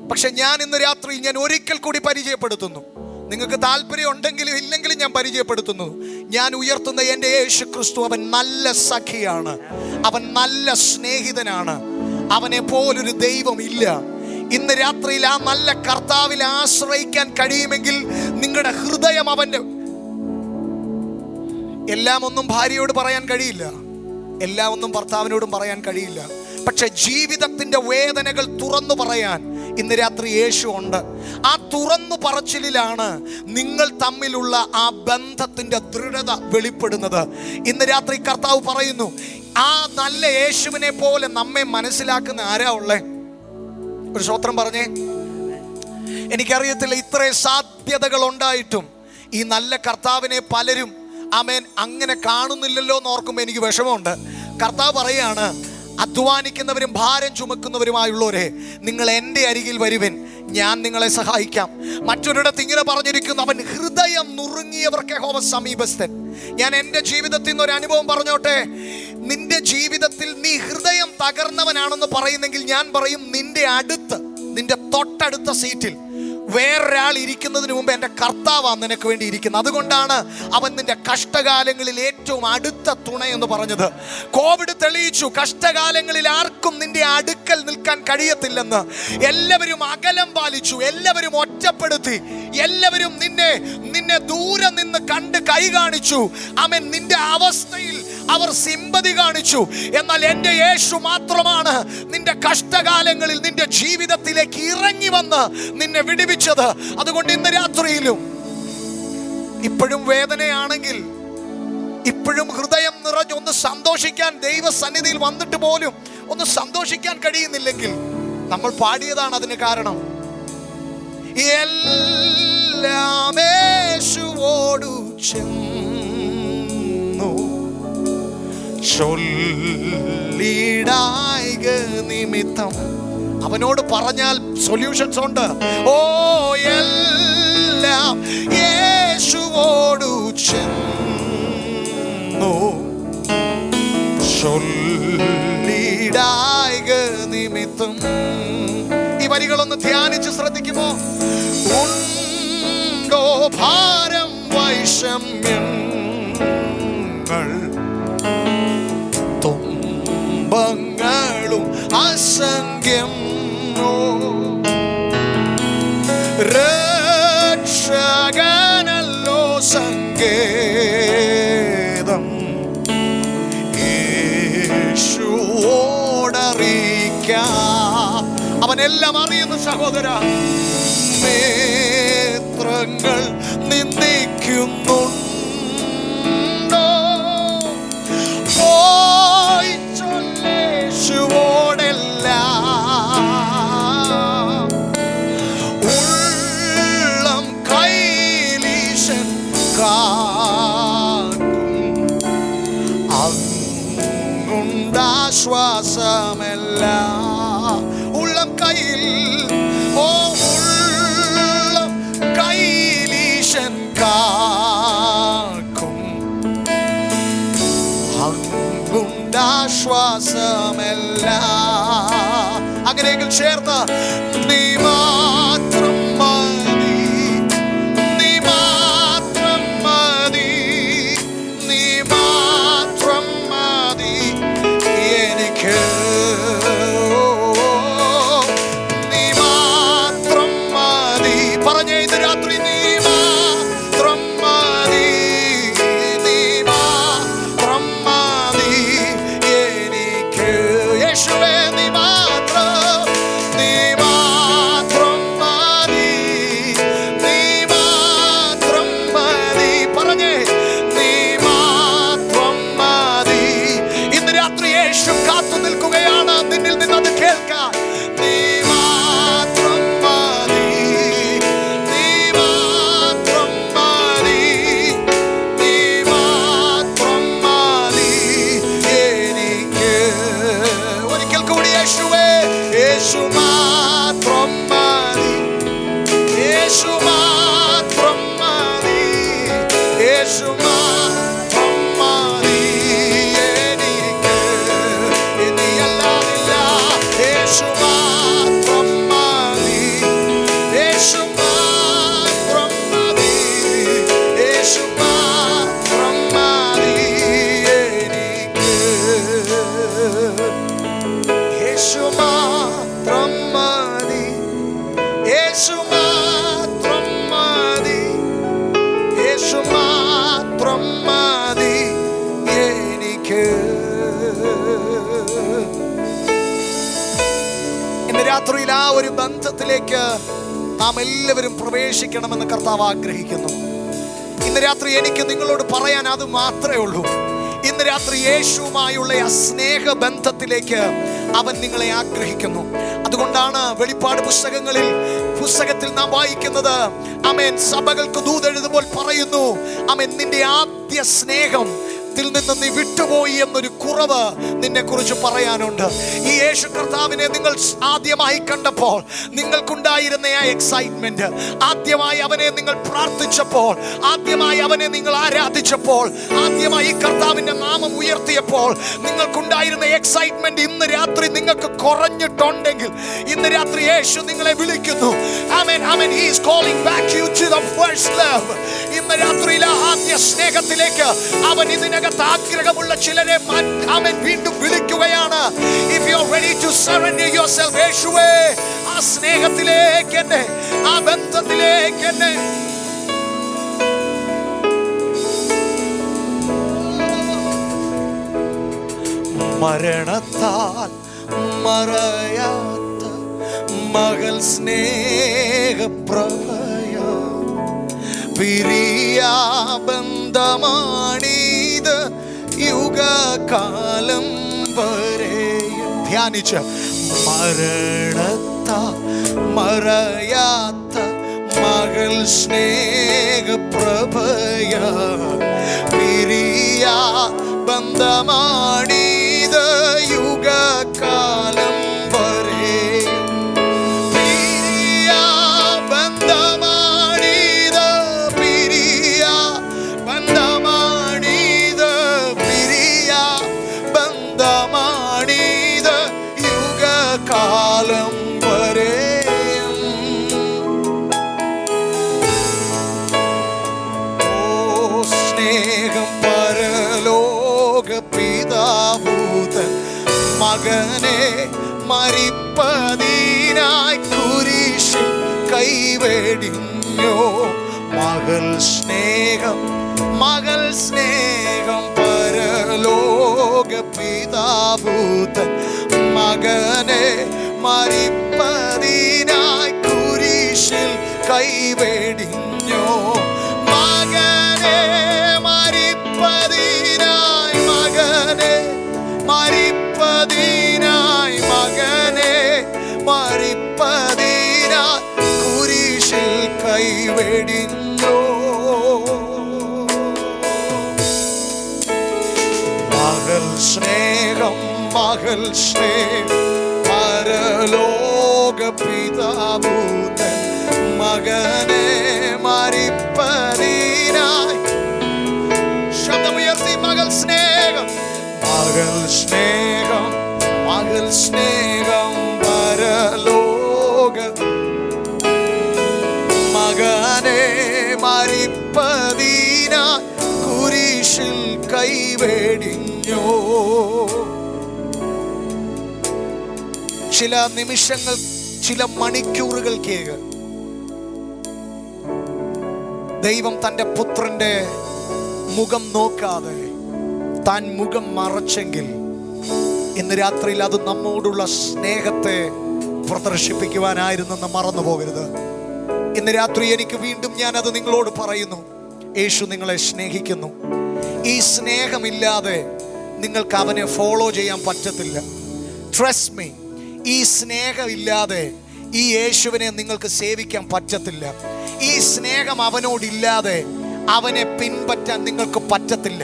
പക്ഷെ ഞാൻ ഇന്ന് രാത്രി ഞാൻ ഒരിക്കൽ കൂടി പരിചയപ്പെടുത്തുന്നു, നിങ്ങൾക്ക് താല്പര്യം ഉണ്ടെങ്കിലും ഇല്ലെങ്കിലും ഞാൻ പരിചയപ്പെടുത്തുന്നു, ഞാൻ ഉയർത്തുന്ന എൻ്റെ യേശു ക്രിസ്തു അവൻ നല്ല സഖിയാണ്, അവൻ നല്ല സ്നേഹിതനാണ്, അവനെ പോലൊരു ദൈവം ഇല്ല. ഇന്ന് രാത്രിയിൽ ആ നല്ല കർത്താവിൽ ആശ്രയിക്കാൻ കഴിയുമെങ്കിൽ നിങ്ങളുടെ ഹൃദയം അവൻ്റെ, എല്ലാം ഒന്നും ഭാര്യയോട് പറയാൻ കഴിയില്ല, എല്ലാം ഒന്നും ഭർത്താവിനോടും പറയാൻ കഴിയില്ല. പക്ഷെ ജീവിതത്തിന്റെ വേദനകൾ തുറന്നു പറയാൻ ഇന്ന് രാത്രി യേശു ഉണ്ട്. ആ തുറന്നു പറച്ചിലാണ് നിങ്ങൾ തമ്മിലുള്ള ആ ബന്ധത്തിന്റെ ദൃഢത വെളിപ്പെടുന്നത്. ഇന്ന് രാത്രി കർത്താവ് പറയുന്നു, ആ നല്ല യേശുവിനെ പോലെ നമ്മെ മനസ്സിലാക്കുന്ന ആരാ ഉള്ളേ? ഒരു സ്തോത്രം പറഞ്ഞേ. എനിക്കറിയത്തില്ല, ഇത്രയും സാധ്യതകൾ ഉണ്ടായിട്ടും ഈ നല്ല കർത്താവിനെ പലരും ആമേൻ അങ്ങനെ കാണുന്നില്ലല്ലോ എന്ന് ഓർക്കുമ്പോൾ എനിക്ക് വിഷമമുണ്ട്. കർത്താവ് പറയാണ്, അധ്വാനിക്കുന്നവരും ഭാരം ചുമക്കുന്നവരുമായുള്ളവരെ നിങ്ങൾ എൻ്റെ അരികിൽ വരുവിൻ, ഞാൻ നിങ്ങളെ സഹായിക്കാം. മറ്റൊരിടത്ത് ഇങ്ങനെ പറഞ്ഞിരിക്കുന്നു, അവൻ ഹൃദയം നുറുങ്ങിയവർക്ക് യഹോവ സമീപസ്ഥൻ. ഞാൻ എൻ്റെ ജീവിതത്തിൽ നിന്ന് ഒരു അനുഭവം പറഞ്ഞോട്ടെ. നിന്റെ ജീവിതത്തിൽ നീ ഹൃദയം തകർന്നവനാണെന്ന് പറയുന്നെങ്കിൽ ഞാൻ പറയും, നിന്റെ അടുത്ത്, നിന്റെ തൊട്ടടുത്ത സീറ്റിൽ വേറൊരാൾ ഇരിക്കുന്നതിന് മുമ്പ് എൻ്റെ കർത്താവാണ് നിനക്ക് വേണ്ടി ഇരിക്കുന്നത്. അതുകൊണ്ടാണ് അവൻ നിന്റെ കഷ്ടകാലങ്ങളിൽ ഏറ്റവും അടുത്ത തുണയെന്ന് പറഞ്ഞത്. കോവിഡ് തെളിയിച്ചു, കഷ്ടകാലങ്ങളിൽ ആർക്കും നിന്റെ അടുക്കൽ നിൽക്കാൻ കഴിയത്തില്ലെന്ന്. എല്ലാവരും അകലം പാലിച്ചു, എല്ലാവരും ഒറ്റപ്പെടുത്തി, എല്ലാവരും നിന്നെ ദൂരെ നിന്ന് കണ്ട് കൈ കാണിച്ചു. അവൻ നിന്റെ അവസ്ഥയിൽ അവർ സിമ്പതി കാണിച്ചു. എന്നാൽ എൻ്റെ യേശു മാത്രമാണ് നിന്റെ കഷ്ടകാലങ്ങളിൽ നിന്റെ ജീവിതത്തിലേക്ക് ഇറങ്ങി വന്ന് നിന്നെ വിടുവിച്ചത്. അതുകൊണ്ട് ഇന്ന് രാത്രിയിലും ഇപ്പോഴും വേദനയാണെങ്കിൽ, ഇപ്പോഴും ഹൃദയം നിറഞ്ഞൊന്ന് സന്തോഷിക്കാൻ ദൈവസന്നിധിയിൽ വന്നിട്ട് പോലും ഒന്ന് സന്തോഷിക്കാൻ കഴിയുന്നില്ലെങ്കിൽ നമ്മൾ പാടിയതാണ് അതിന് കാരണം. എല്ലാം യേശുവോടു ചെന്നു ചൊല്ലിടായിക നിമിത്തം. അവനോട് പറഞ്ഞാൽ സൊല്യൂഷൻസ് ഉണ്ട്. ഓ എല്ലാം യേശുവോടു ചെന്നു ചൊല്ലിടായിക നിമിത്തം. ഈ വരികളൊന്ന് ധ്യാനിച്ച് ശ്രദ്ധിക്കുമോ? ഉണ്ടോ ഭാരം വൈഷമ്യങ്ങൾ കുടുംബങ്ങളും അസംഖ്യം രക്ഷകനല്ലോ സങ്കേതം യേശുവോടറിയിക്കാം. അവനെല്ലാം അറിയുന്നു സഹോദര. നേത്രങ്ങൾ നിന്ദിക്കുന്നുണ്ടോ? പോയി ചൊല്ലേശുവോടെല്ലാം. ഉള്ളം കൈലീശൻ കാക്കും. അങ്ങുണ്ടാശ്വാസമെല്ലാം. ഉള്ളം കയ്യിൽ ഉള്ളം കൈലീശൻ കാക്കും. അങ്ങുണ്ടാശ്വാസമെല്ലാം. അങ്ങനെയെങ്കിൽ ചേർന്ന് നീ മാത്രം മതി, നീ മാത്രം മതി, നീ മാത്രം മതി എനിക്ക്. നീ മാത്രം മതി. പറഞ്ഞേ ഇന്ന് രാത്രി നീ മാത്രം മതി, നീ മാത്രം മതി എനിക്ക്. യേശുവേ നീ മാത്രം, നീ മാത്രം മതി, നീ മാത്രം മതി. പറഞ്ഞേ നീ മാത്രം മതി. ഇന്ന് രാത്രി യേശു കാത്തു നിൽക്കുകയാണ് നിന്നിൽ നിന്നത് കേൾക്കാൻ. നീ മാത്രം മതി, നീ മാത്രം മതി, നീ മാത്രം മതി എനിക്ക്. ഒരിക്കൽ കൂടി യേശുവേ, യേശു മാത്രം മതി, യേശു മാത്രം മതി, യേശു മാത്രം മതി എനിക്ക്. ഇനിയല്ലാതില്ല. യേശു മാത്രം മതി, യേശു മാത്രം മതി, യേശു മാത്രം മതി എനിക്ക്. യേശു മാത്രം മതി, യേശു മാത്രം മതി, യേശു മാത്രം മതി എനിക്ക്. ഇന്ന് രാത്രിയിൽ ആ ഒരു ബന്ധത്തിലേക്ക് നാം എല്ലാവരും പ്രവേശിക്കണമെന്ന് കർത്താവ് ആഗ്രഹിക്കുന്നു. ഇന്ന് രാത്രി എനിക്ക് നിങ്ങളോട് പറയാൻ അത് മാത്രമേ ഉള്ളൂ. ഇന്ന് രാത്രി യേശുവുമായുള്ള ആ സ്നേഹബന്ധത്തിലേക്ക് അവൻ നിങ്ങളെ ആഗ്രഹിക്കുന്നു. അതുകൊണ്ടാണ് വെളിപ്പാട് പുസ്തകത്തിൽ നാം വായിക്കുന്നത്, ആമേൻ, സഭകൾക്ക് ദൂതെഴുതുമ്പോൾ പറയുന്നു, ആമേൻ, നിന്റെ ആദ്യ സ്നേഹം ത്തിൽ നിന്ന് നീ വിട്ടുപോയി എന്നൊരു കുറവ് നിന്നെ കുറിച്ച് പറയാനുണ്ട്. ഈ യേശു കർത്താവിനെ നിങ്ങൾ ആദ്യമായി കണ്ടപ്പോൾ നിങ്ങൾക്കുണ്ടായിരുന്ന ആ എക്സൈറ്റ്മെന്റ്, ആദ്യമായി അവനെ നിങ്ങൾ പ്രാർത്ഥിച്ചപ്പോൾ, ആദ്യമായി അവനെ നിങ്ങൾ ആരാധിച്ചപ്പോൾ, ആദ്യമായി ഈ കർത്താവിന്റെ നാമം ഉയർത്തിയപ്പോൾ നിങ്ങൾക്കുണ്ടായിരുന്ന എക്സൈറ്റ്മെന്റ് ഇന്ന് രാത്രി നിങ്ങൾക്ക് കുറഞ്ഞിട്ടുണ്ടെങ്കിൽ ഇന്ന് രാത്രി യേശു നിങ്ങളെ വിളിക്കുന്നു. ആമേൻ, ആമേൻ. He is calling back you to the first love. ഇന്ന് രാത്രിയിലെ ആദ്യ സ്നേഹത്തിലേക്ക് അവൻ ഇതിനകത്ത് ആഗ്രഹമുള്ള ചിലരെ അവൻ വീണ്ടും വിളിക്കുകയാണ്. If you are ready to surrender yourself, യേശുവേ, ആ സ്നേഹത്തിലേക്ക് എന്നെ, ആ ബന്ധത്തിലേക്ക് എന്നെ. മരണത്താൽ മറയാത്ത മകൾ സ്നേഹപ്രഭയ പിരിയാ ബന്ധമാണിത് യുഗകാലം വരെയും. ധ്യാനിച്ച് മരണത്താൽ മറയാത്ത മകൾ സ്നേഹപ്രഭയ പിരിയാ ബന്ധമാണിത് യുഗകാലം വരെയും. പിരിയാ ബന്ധമാണിത്, പിരിയാ ബന്ധമാണിത്, പിരിയാ ബന്ധമാണിത് യുഗകാലം വരെയും. ഓ സ്നേഹം പരലോക പിതാഭൂതൻ മകനെ മരിപ്പതിനായി കുരിശിൽ കൈവെടിഞ്ഞോ. മകൾ സ്നേഹം പരലോക പിതാഭൂതൻ മകനെ മരിപ്പതിനായി കുരിശിൽ കൈവെടിഞ്ഞോ. മകനെ മരിപ്പതിനായി കുരിശിൽ കൈവെടിഞ്ഞോ. മകൾ സ്നേഹം പരലോക പിതാഭൂതൻ മകനെ മരിപ്പതിനായി. ശബ്ദമുയർത്തി മകൾ സ്നേഹം പരലോക മകനെ മരിപ്പതിനായി കുരിശിൽ കൈവെടിഞ്ഞോ. ചില നിമിഷങ്ങൾ, ചില മണിക്കൂറുകൾക്ക് ദൈവം തൻ്റെ പുത്രന്റെ മുഖം നോക്കാതെ താൻ മുഖം മറച്ചെങ്കിൽ ഇന്ന് രാത്രിയിൽ അത് നമ്മോടുള്ള സ്നേഹത്തെ പ്രദർശിപ്പിക്കുവാനായിരുന്നെന്ന് മറന്നു പോകരുത്. ഇന്ന് രാത്രി എനിക്ക് വീണ്ടും ഞാൻ അത് നിങ്ങളോട് പറയുന്നു. യേശു നിങ്ങളെ സ്നേഹിക്കുന്നു. ഈ സ്നേഹമില്ലാതെ നിങ്ങൾക്ക് അവനെ ഫോളോ ചെയ്യാൻ പറ്റത്തില്ല. ട്രസ്റ്റ് മീ, ഈ സ്നേഹമില്ലാതെ ഈ യേശുവിനെ നിങ്ങൾക്ക് സേവിക്കാൻ പറ്റത്തില്ല. ഈ സ്നേഹം അവനോടില്ലാതെ അവനെ പിൻപറ്റാൻ നിങ്ങൾക്ക് പറ്റത്തില്ല.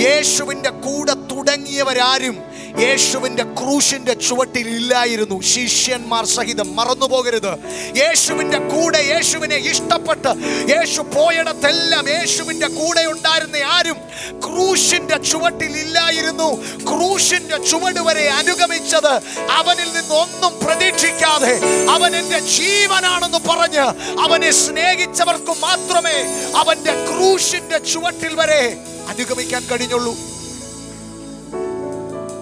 യേശുവിൻ്റെ കൂടെ തുടങ്ങിയവരാരും യേശുവിൻ്റെ ക്രൂശിൻ്റെ ചുവട്ടിൽ ഇല്ലായിരുന്നു, ശിഷ്യന്മാർ സഹിതം. മറന്നു പോകരുത്. യേശുവിൻ്റെ കൂടെ, യേശുവിനെ ഇഷ്ടപ്പെട്ട് യേശു പോയിടത്തെല്ലാം യേശുവിൻ്റെ കൂടെ ഉണ്ടായിരുന്ന ആരും ക്രൂശിൻ്റെ ചുവട്ടിൽ ഇല്ലായിരുന്നു. ക്രൂശിൻ്റെ ചുവട് വരെ അനുഗമിച്ചത് അവനിൽ നിന്നൊന്നും പ്രതീക്ഷിക്കാതെ അവൻ എൻ്റെ ജീവനാണെന്ന് പറഞ്ഞ് അവനെ സ്നേഹിച്ചവർക്ക് മാത്രമേ അവൻ്റെ ക്രൂശിൻ്റെ ചുവട്ടിൽ വരെ അനുഗമിക്കാൻ കഴിഞ്ഞുള്ളൂ.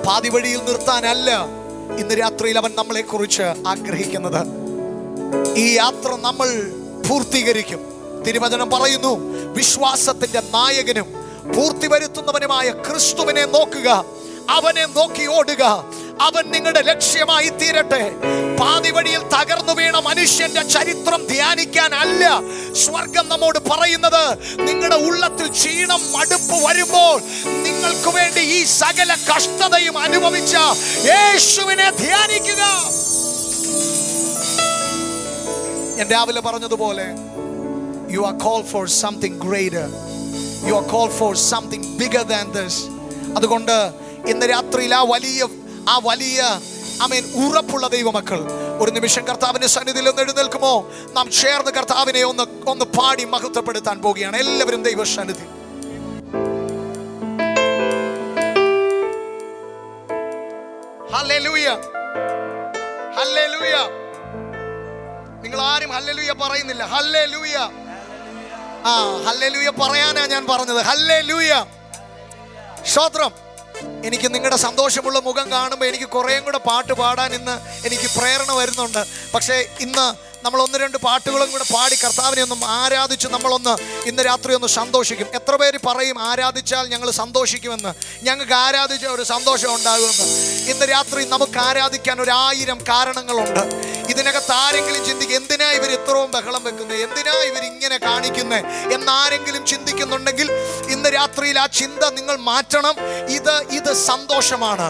പാതിവഴിയിൽ നിർത്താനല്ല ഇന്ന് രാത്രിയിൽ അവൻ നമ്മളെ കുറിച്ച് ആഗ്രഹിക്കുന്നത്. ഈ യാത്ര നമ്മൾ പൂർത്തീകരിക്കും. തിരുവചനം പറയുന്നു, വിശ്വാസത്തിന്റെ നായകനും പൂർത്തി വരുത്തുന്നവനുമായ ക്രിസ്തുവിനെ നോക്കുക, അവനെ നോക്കി ഓടുക, അവൻ നിങ്ങളുടെ ലക്ഷ്യമായി തീരട്ടെ. പാതിവഴിയിൽ തകർന്നു വീണ മനുഷ്യന്റെ ചരിത്രം ധ്യാനിക്കാൻ അല്ല സ്വർഗം നമ്മോട് പറയുന്നത്. നിങ്ങളുടെ ഉള്ളത്തിൽ ക്ഷീണം, മടുപ്പ് വരുമ്പോൾ നിങ്ങൾക്ക് വേണ്ടി ഈ സകല കഷ്ടതയും അനുഭവിച്ച യേശുവിനെ ധ്യാനിക്കുക. ഞാൻ രാവിലെ പറഞ്ഞതുപോലെ, you are called for something greater, you are called for something bigger than this. അതുകൊണ്ട് ഇന്ന് രാത്രിയിൽ ആ വലിയ ഉറപ്പുള്ള ദൈവമക്കൾ ഒരു നിമിഷം കർത്താവിന്റെ സന്നിധിയിൽ ഒന്ന് എഴുന്നേൽക്കുമോ? നാം ചേർന്ന് കർത്താവിനെ ഒന്ന് പാടി മഹത്വപ്പെടുത്താൻ പോവുകയാണ്. എല്ലാവരും ദൈവ സന്നിധി. Hallelujah, hallelujah. നിങ്ങൾ ആരും ഹല്ലേലൂയ പറയുന്നില്ല. ഹല്ലേലൂയ, ഹല്ലേലൂയ പറയാനാ ഞാൻ പറഞ്ഞത്. ഹല്ലേലൂയ, സ്തോത്രം. എനിക്ക് നിങ്ങളുടെ സന്തോഷമുള്ള മുഖം കാണുമ്പോൾ എനിക്ക് കുറേയും കൂടെ പാട്ട് പാടാൻ ഇന്ന് എനിക്ക് പ്രേരണ വരുന്നുണ്ട്. പക്ഷേ ഇന്ന് നമ്മൾ ഒന്ന് രണ്ട് പാട്ടുകളും കൂടെ പാടി കർത്താവിനെ ഒന്നും ആരാധിച്ച് നമ്മളൊന്ന് ഇന്ന് രാത്രി ഒന്ന് സന്തോഷിക്കും. എത്ര പേര് പറയും ആരാധിച്ചാൽ ഞങ്ങൾ സന്തോഷിക്കുമെന്ന്? ഞങ്ങൾക്ക് ആരാധിച്ച ഒരു സന്തോഷം ഉണ്ടാകുമെന്ന്. ഇന്ന് രാത്രി നമുക്ക് ആരാധിക്കാൻ 1000 കാരണങ്ങളുണ്ട്. ഇതിനകത്ത് ആരെങ്കിലും ചിന്തിക്കും, എന്തിനാ ഇവർ ഇത്രയും ബഹളം വെക്കുന്നത്, എന്തിനാ ഇവർ ഇങ്ങനെ കാണിക്കുന്നത് എന്നാരെങ്കിലും ചിന്തിക്കുന്നുണ്ടെങ്കിൽ ഇന്ന് രാത്രിയിൽ ആ ചിന്ത നിങ്ങൾ മാറ്റണം. ഇത് സന്തോഷമാണ്.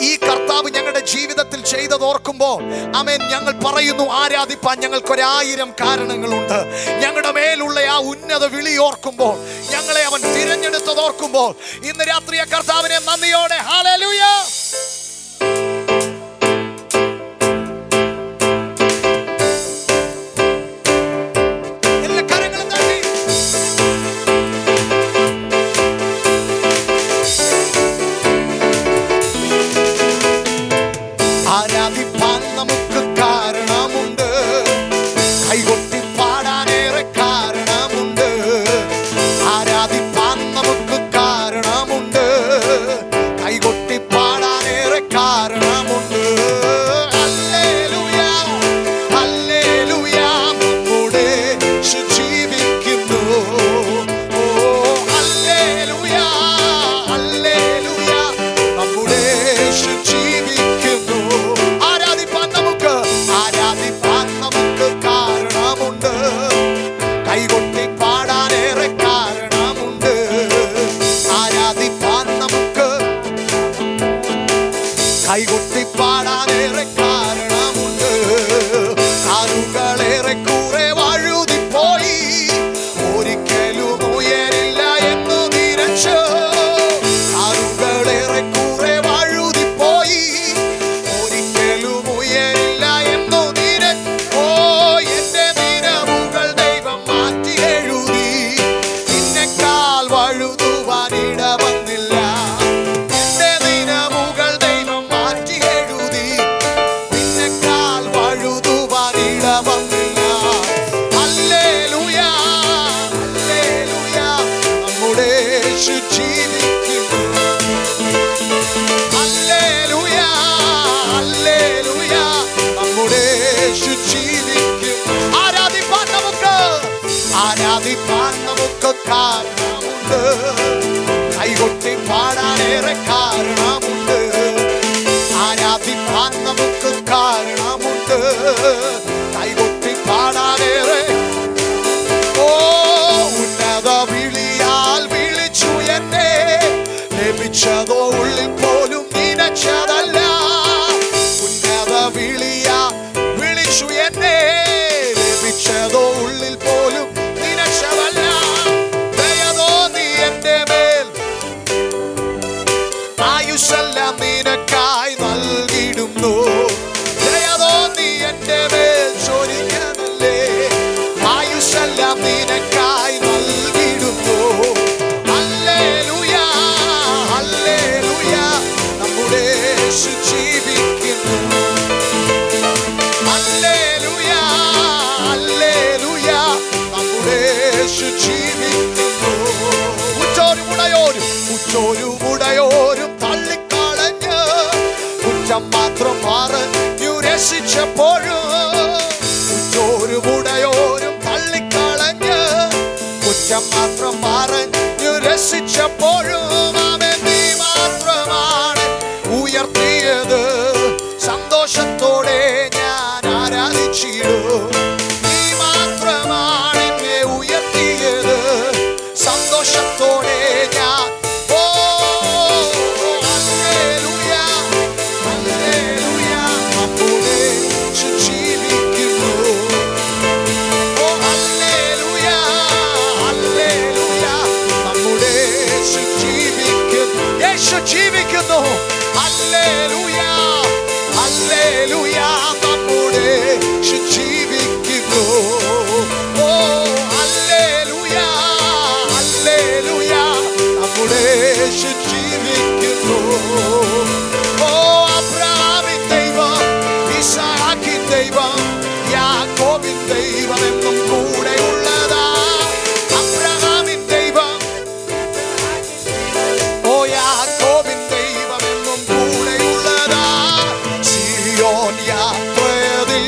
ഈ കർത്താവ് ഞങ്ങളുടെ ജീവിതത്തിൽ ചെയ്തതോർക്കുമ്പോൾ ആമേൻ ഞങ്ങൾ പറയുന്നു, ആരാധിപ്പാൻ ഞങ്ങൾക്ക് 1000 കാരണങ്ങളുണ്ട്. ഞങ്ങളുടെ മേലുള്ള ആ ഉന്നത വിളി ഓർക്കുമ്പോൾ, ഞങ്ങളെ അവൻ തിരഞ്ഞെടുത്തതോർക്കുമ്പോൾ ഇന്ന് രാത്രി ആ കർത്താവിനെ നന്ദിയോടെ ഹല്ലേലൂയ. ആരാധിപ്പാൻ നമുക്ക് കാരണമുണ്ട്, കൈകൊട്ടി പാടാനേറെ കാരണമുണ്ട്. ആരാധിപ്പാൻ നമുക്ക് കാരണമുണ്ട്, കൈകൊട്ടി കൈകൊട്ടി പാടാനേറെ കാരണമുണ്ട്. കാലുകളേറെ കുറെ വഴുതിപ്പോയി, ഒരിക്കലും ഉയരില്ല എന്നു നിരച്ച്. കാലുകളേറെ കുറെ വഴുതിപ്പോയി, ഒരിക്കലും ഉയരില്ല എന്നു ഓ എന്റെ നിരവുകൾ ദൈവം മാറ്റി എഴുതി. നിന്നെക്കാൾ വഴുതുവാനിട വന്നില്ല. എന്റെ നിരവുകൾ ദൈവം മാറ്റി എഴുതി. നിന്നെക്കാൾ വഴുതുവാനിട വന്നില്ല. ഹല്ലേലൂയ, ഹല്ലേലൂയ, നമ്മുടെ യേശു ജീവിക്കുന്നു. ഹല്ലേലൂയ, ഹല്ലേലൂയ, നമ്മുടെ യേശു ജീവിക്കും. ആരാധിപ്പാൻ നമുക്ക് കാരണമുണ്ട്. കൈകൊട്ടി പാടാനേറെ കാരണമുണ്ട്. ആരാധിപ്പാൻ നമുക്ക് കാരണമുണ്ട്. കൈകൊട്ടി പാടാനേറെ. ഓ ഉന്നത വിളിയാൽ വിളിച്ചു എന്നെ, ലഭിച്ചതോ ഉള്ളിൽ പോലും നിനച്ചതല്ല. ഉന്നത വിളിയാ വിളിച്ചു എന്നെ, ലഭിച്ചതോ ഉള്ളിൽ പോലും നിനച്ചതല്ല. ദയതോ നീ എന്റെ മേൽ, ആയുസ്സെല്ലാം നിനക്കായി നൽകിയിടുന്നു. ദയതോ നീ എന്റെ മേൽ ചൊരിഞ്ഞതല്ലേ, ആയുസ്സെല്ലാം നിനക്കായി നൽകിയിടുന്നു. ഹല്ലേലൂയ, ഹല്ലേലൂയ, നമ്മുടെ യേശു ജീവിക്കുന്നു. ഹല്ലേലൂയ, ഹല്ലേലൂയ, നമ്മുടെ യേശു ജീവിക്കുന്നു. ഉറ്റോരും തള്ളിക്കളഞ്ഞ് കുറ്റം മാത്രം പറഞ്ഞു രസിച്ചപ്പോഴും, ഉറ്റോരും തള്ളിക്കളഞ്ഞ് കുറ്റം മാത്രം പറഞ്ഞു രസിച്ചപ്പോഴും, അവൻ നീ മാത്രമാണ് ഉയർത്തിയത്. സന്തോഷത്തോടെ ഞാൻ ആരാധിച്ചിടും. നീ മാത്രമാണ് എന്നെ ഉയർത്തിയത്. സന്തോഷത്തോടെ ഞാൻ ഹല്ലേലൂയ, ഹല്ലേലൂയ, നമ്മുടെ യേശു ജീവിക്കുന്നു. ഓ ഹല്ലേലൂയ, ഹല്ലേലൂയ, നമ്മുടെ യേശു ജീവിക്കുന്നു. യേശു ജീവിക്കുന്നു. ഹല്ലേലൂയ, ഹല്ലേലൂയ, നമ്മുടെ യേശു ജീവിക്കുന്നു. ഓ ഹല്ലേലൂയ, ഹല്ലേലൂയ, നമ്മുടെ യേശു ജീവിക്കുന്നു. ഓ അബ്രഹാമിൻ ദൈവം, ഇസ്ഹാക്കിൻ ദൈവം, യാക്കോബിൻ ദൈവം എന്നും കൂടെയുള്ളതാ. അബ്രഹാമിൻ ദൈവം, ഓ യാക്കോബിൻ ദൈവം എന്നും കൂടെയുള്ളതാ. സിയോൻ യാത്രയിൽ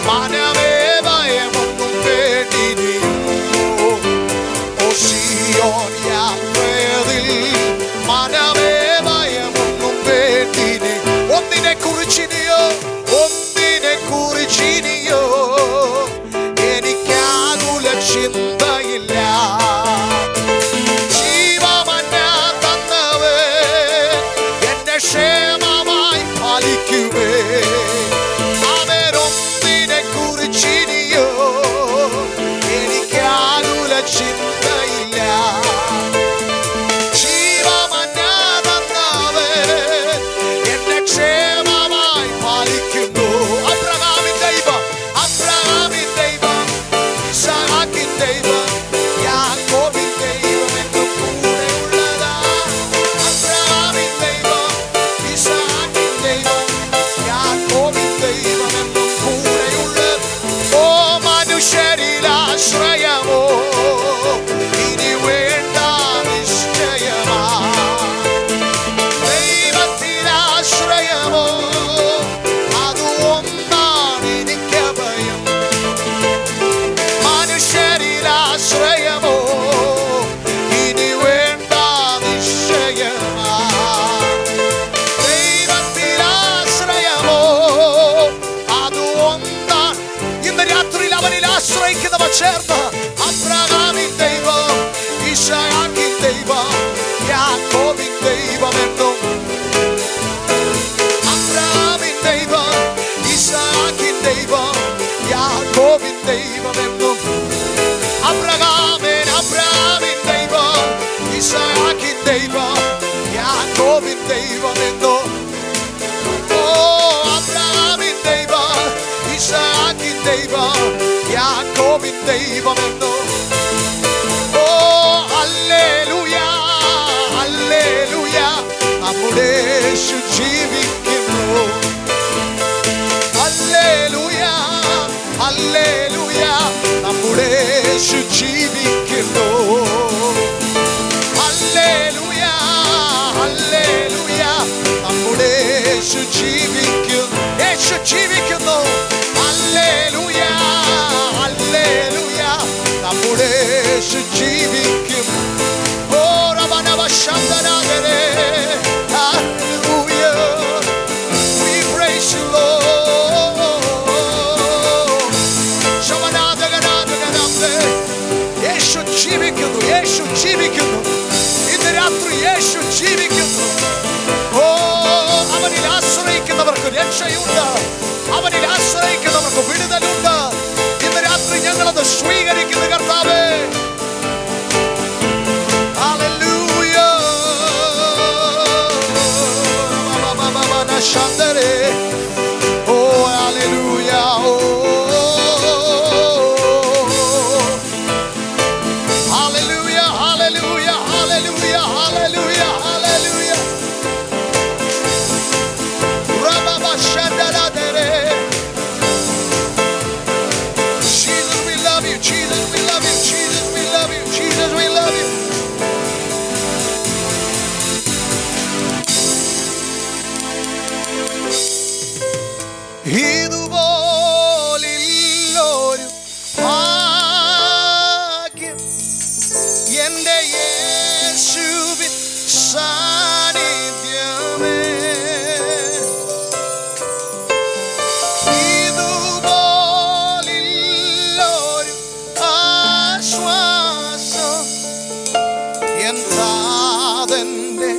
മനമേ ഭയമൊന്നും വേണ്ടിനിയുന്നു. ഓ സിയോൻ യാത്രയിൽ മനമേ ഭയമൊന്നും വേണ്ടിനി. ഒന്നിനെ കുറിച്ചിനിയോ എനിക്കാകുല ചിന്തയില്ല. ജീവമന്ന തന്നവൻ എന്നെ ക്ഷേമമായി പാലിക്കുവേ. അവരൊന്നിനെ കുറിച്ചിനിയോ എനിക്കാകുല ചിന്തയില്ല. ജീവമന്ന തന്നവൻ എന്നെ ക്ഷേമമായി പാലിക്കുന്നു. അബ്രഹാമിൻ ദൈവം, ഇസ്ഹാക്കിൻ ദൈവം, യാക്കോബിൻ ദൈവം എന്നും കൂടെയുള്ളതാ. അബ്രഹാമിൻ ദൈവം, ഇസ്ഹാക്കിൻ ദൈവം, യാക്കോബിൻ ദൈവം എന്നും കൂടെയുള്ളത്. ഓ മനുഷ്യരിലാശ്രയമോ ഇനി വേണ്ട നിശ്ചയമാ. ദൈവത്തിലാശ്രയമോ അത് ഒന്നാണ് എനിക്ക് ഭയം. മനുഷ്യരിലാശ്രയമോ ഇനി വേണ്ട നിശ്ചയമാ. ദൈവത്തിലാശ്രയമോ അത് ഒന്നാണ്. ഇന്ന് രാത്രിയിൽ അവനിൽ ആശ്രയിക്കുന്നവർ ചേർന്ന് അബ്രഹാമിൻ ദൈവം, ഇസ്ഹാക്കിൻ ദൈവം, യാക്കോബിൻ ദൈവം എന്നും ദൈവമെന്നും, അബ്രഹാമിൻ അബ്രാമിൻ ദൈവം, ഇസഹാക്കിൻ ദൈവം, യാക്കോബിൻ ദൈവമെന്നും. ഓ അബ്രഹാമിൻ ദൈവം, ഇസഹാക്കിൻ ദൈവം, യാക്കോബിൻ ദൈവമെന്നും. ഓ ഹല്ലേലൂയ, ഹല്ലേലൂയ, നമ്മുടെ യേശു ജീവിക്കുന്നു. ഹല്ലേലൂയ, ഹല്ലേലൂയ, നമ്മുടെ യേശു ജീവിക്കുന്നു. ഹല്ലേലൂയ, ഹല്ലേലൂയ, നമ്മുടെ യേശു ജീവിക്കുന്നു. യേശു ജീവിക്കുന്നു. ഹല്ലേലൂയ, ഹല്ലേലൂയ, നമ്മുടെ യേശു ജീവിക്കും. ഓ റബനവ ശബ്ദനാദരേ, hallelujah, we praise you Lord. ശമനാദഗനാദഗനാദേ, യേശു ജീവിക്കുന്നു, യേശു ജീവിക്കുന്നു. ഇന്ന് രാത്രി യേശു ജീവിക്കുന്നു. ഓ അവനിൽ ആശ്രയിക്കുന്നവർക്ക് രക്ഷയുണ്ട്, അവനിൽ ആശ്രയിക്കുന്നവർക്ക് വിടുതലുണ്ട്. ഇന്ന് രാത്രി ഞങ്ങളത് സ്വീകരിക്കുന്നു കർത്താവേ. ഹല്ലേലൂയ, ശാന്തരേ. ഓ ഹല്ലേലൂയ, ഓ ഹല്ലേലൂയ, ഹല്ലേലൂയ, ഹല്ലേലൂയ, ഹല്ലേലൂയ, ഹല്ലേലൂയ. റബബ ശാന്തരേ. Jesus, we love you. Jesus, we love you. Jesus, we love you. Jesus, we love you. ഇതുപോലില്ലൊരു ഭാഗ്യം എൻ്റെ യേശുവിൻ സാന്നിധ്യമേ. ഇതുപോലില്ലൊരു ആശ്വാസം എൻ താതന്റെ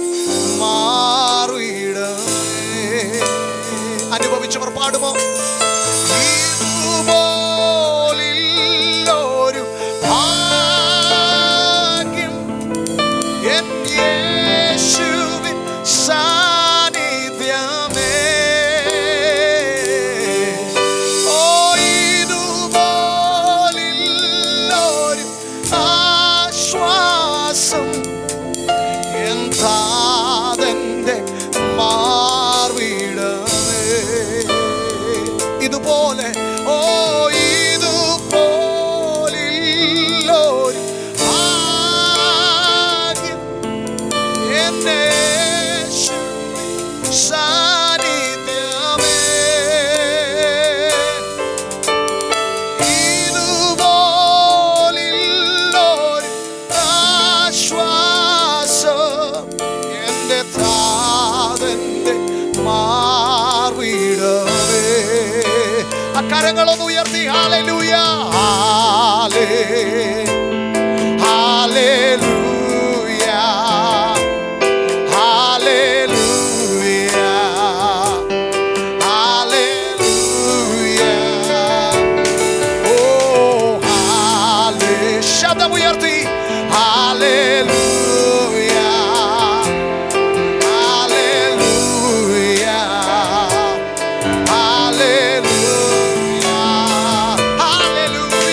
മാറിടമേ. അനുഭവിച്ചവർ പാടുമോ? ഇതുപോലില്ലൊരു ഭാഗ്യം എൻ യേശുവിൻ സാന്നിധ്യമേ. ഓ ഇതുപോലില്ലൊരു ആശ്വാസം എൻ താതന്റെ മാർവിടമേ. ഇതുപോലെ, ഓ ഇതുപോലില്ലൊരു ഭാഗ്യം എൻ്റെ യേശുവിൻ സാന്നിധ്യമേ. ഇതുപോലില്ലൊരു ആശ്വാസം എൻ്റെ താതന്റെ മാർവിടമേ. അക്കരങ്ങളൊന്ന് ഉയർത്തി ഹല്ലേലൂയ, ഹല്ലേലൂയ, ഹല്ലേലൂയ, ഹല്ലേലൂയ. ഓ ശബ്ദമുയർത്തി ഹല്ലേലൂയ, ഹല്ലേലൂയ, ഹല്ലേലൂയ, ഹല്ലേലൂയ,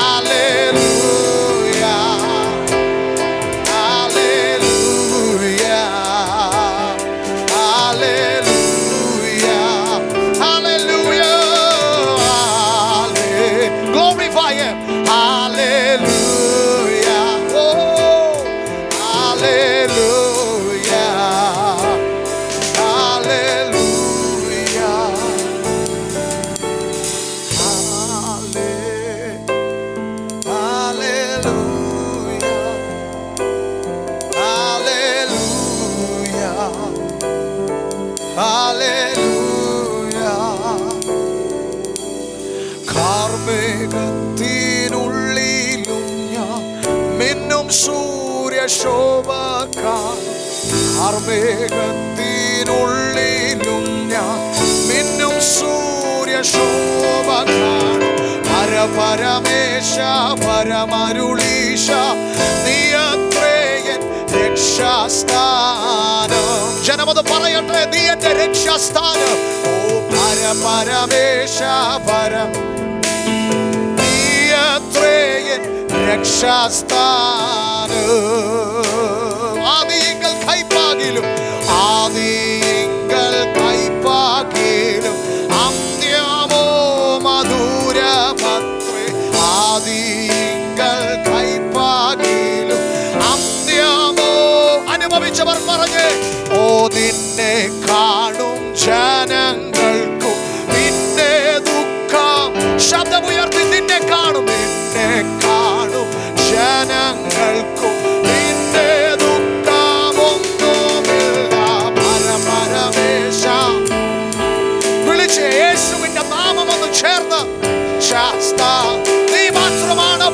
ഹല്ലേലൂയ, hallelujah, hallelujah, hallelujah. Glorify him. Hallelujah. Oh, hallelujah. Hallelujah. Hallelujah. കാർമേഘത്തിനുള്ളിലും ഞാൻ മിന്നും സൂര്യശോഭക്കാൻ. കാർമേഘത്തിനുള്ളിലും ഞാൻ മിന്നും സൂര്യശോഭ കാണും പരപരമേശ പരമരുളീശ നീയത്രേയൻ രക്ഷാസ്ഥാനം. ജനമത് പറയട്ടെ, നീ എന്റെ രക്ഷാസ്ഥാനം. ഓ പരപരമേശ പരം നീയത്രേയൻ രക്ഷാസ്ഥാനം. ആദിയിങ്കൽ കൈപ്പാകിലും ആദിയിങ്കൽ കൈപ്പാകിലും അന്ത്യമോ മധുരമത്രേ. ആദിയിങ്കൽ കൈപ്പാകിലും അന്ത്യമോ. അനുഭവിച്ചവർ പറഞ്ഞ് ഓ നിന്നെ കാണും ജനങ്ങൾക്കും നിന്നെ ദുഃഖം. ശബ്ദമുയർത്തി നിന്നെ കാണും, നിന്നെ കാണും ജനങ്ങൾക്കും നിന്നെ ദുഃഖമൊന്നുമില്ല. പരപരമേശ വിളിച്ച് യേശുവിന്റെ നാമമൊന്ന് ചേർന്ന് ശാസ്ത നീ മാത്രമാണ്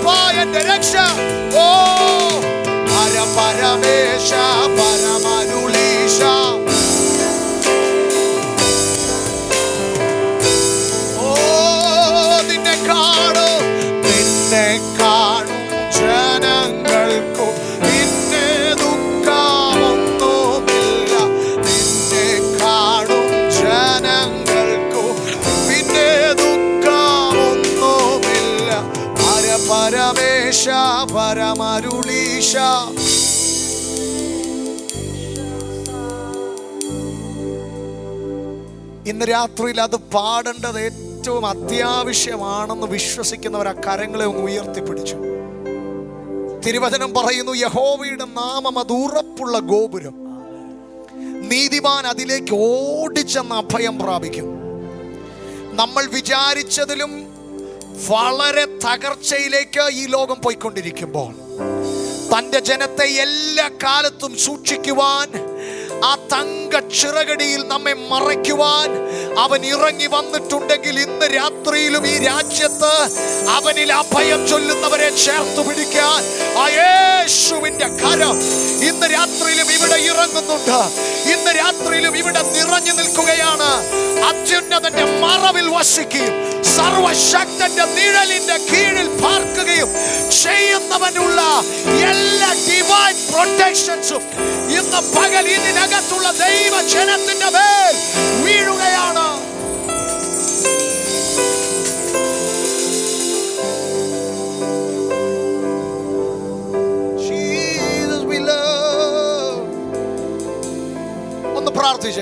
എന്റെ രക്ഷ. ഓ പരപരമേശ പരമരുളീശ ഓ നിന്നെ കാണും, നിന്നെ കാണും ജനങ്ങൾക്കും നിന്നെ ദുഃഖമൊന്നുമില്ല. നിന്നെ കാണും ജനങ്ങൾക്കും നിന്നെ ദുഃഖമൊന്നുമില്ല. പരപരമേശ പരമരുളീശ. ഇന്ന് രാത്രിയിൽ അത് പാടേണ്ടത് ഏറ്റവും അത്യാവശ്യമാണെന്ന് വിശ്വസിക്കുന്നവർ ആ കരങ്ങളെ ഒന്ന് ഉയർത്തിപ്പിടിച്ചു. തിരുവചനം പറയുന്നു, യഹോവയുടെ നാമം അത് ഉറപ്പുള്ള ഗോപുരം, നീതിമാൻ അതിലേക്ക് ഓടിച്ചെന്ന് അഭയം പ്രാപിക്കും. നമ്മൾ വിചാരിച്ചതിലും വളരെ തകർച്ചയിലേക്ക് ഈ ലോകം പോയിക്കൊണ്ടിരിക്കുമ്പോൾ തൻ്റെ ജനത്തെ എല്ലാ കാലത്തും സൂക്ഷിക്കുവാൻ, ആ തങ്ക ചിറകടിയിൽ നമ്മെ മറയ്ക്കുവാൻ അവൻ ഇറങ്ങി വന്നിട്ടുണ്ടെങ്കിൽ ഇന്ന് രാത്രിയിലും ഈ രാജ്യത്ത് അവനിൽ അഭയം ചൊല്ലുന്നവരെ ചേർത്ത് പിടിക്കാൻ ആ യേശുവിന്റെ കരം ഇന്ന് രാത്രിയിലും ഇവിടെ ഇറങ്ങുന്നുണ്ട്. ഇന്ന് രാത്രിയിലും ഇവിടെ നിറഞ്ഞു നിൽക്കുകയാണ്. അത്യുന്നതന്റെ മറവിൽ വസിക്കുകയും സർവശക്തന്റെ നിഴലിന്റെ കീഴിൽ പാർക്കുകയും ചെയ്യുന്നവനുള്ള എല്ലാ ഡിവൈൻ പ്രൊട്ടക്ഷൻസും ഇന്ന് പകൽ ഇതിനകത്തുള്ള ദൈവ ജനത്തിന്റെ മേൽ വീഴുകയാണ്.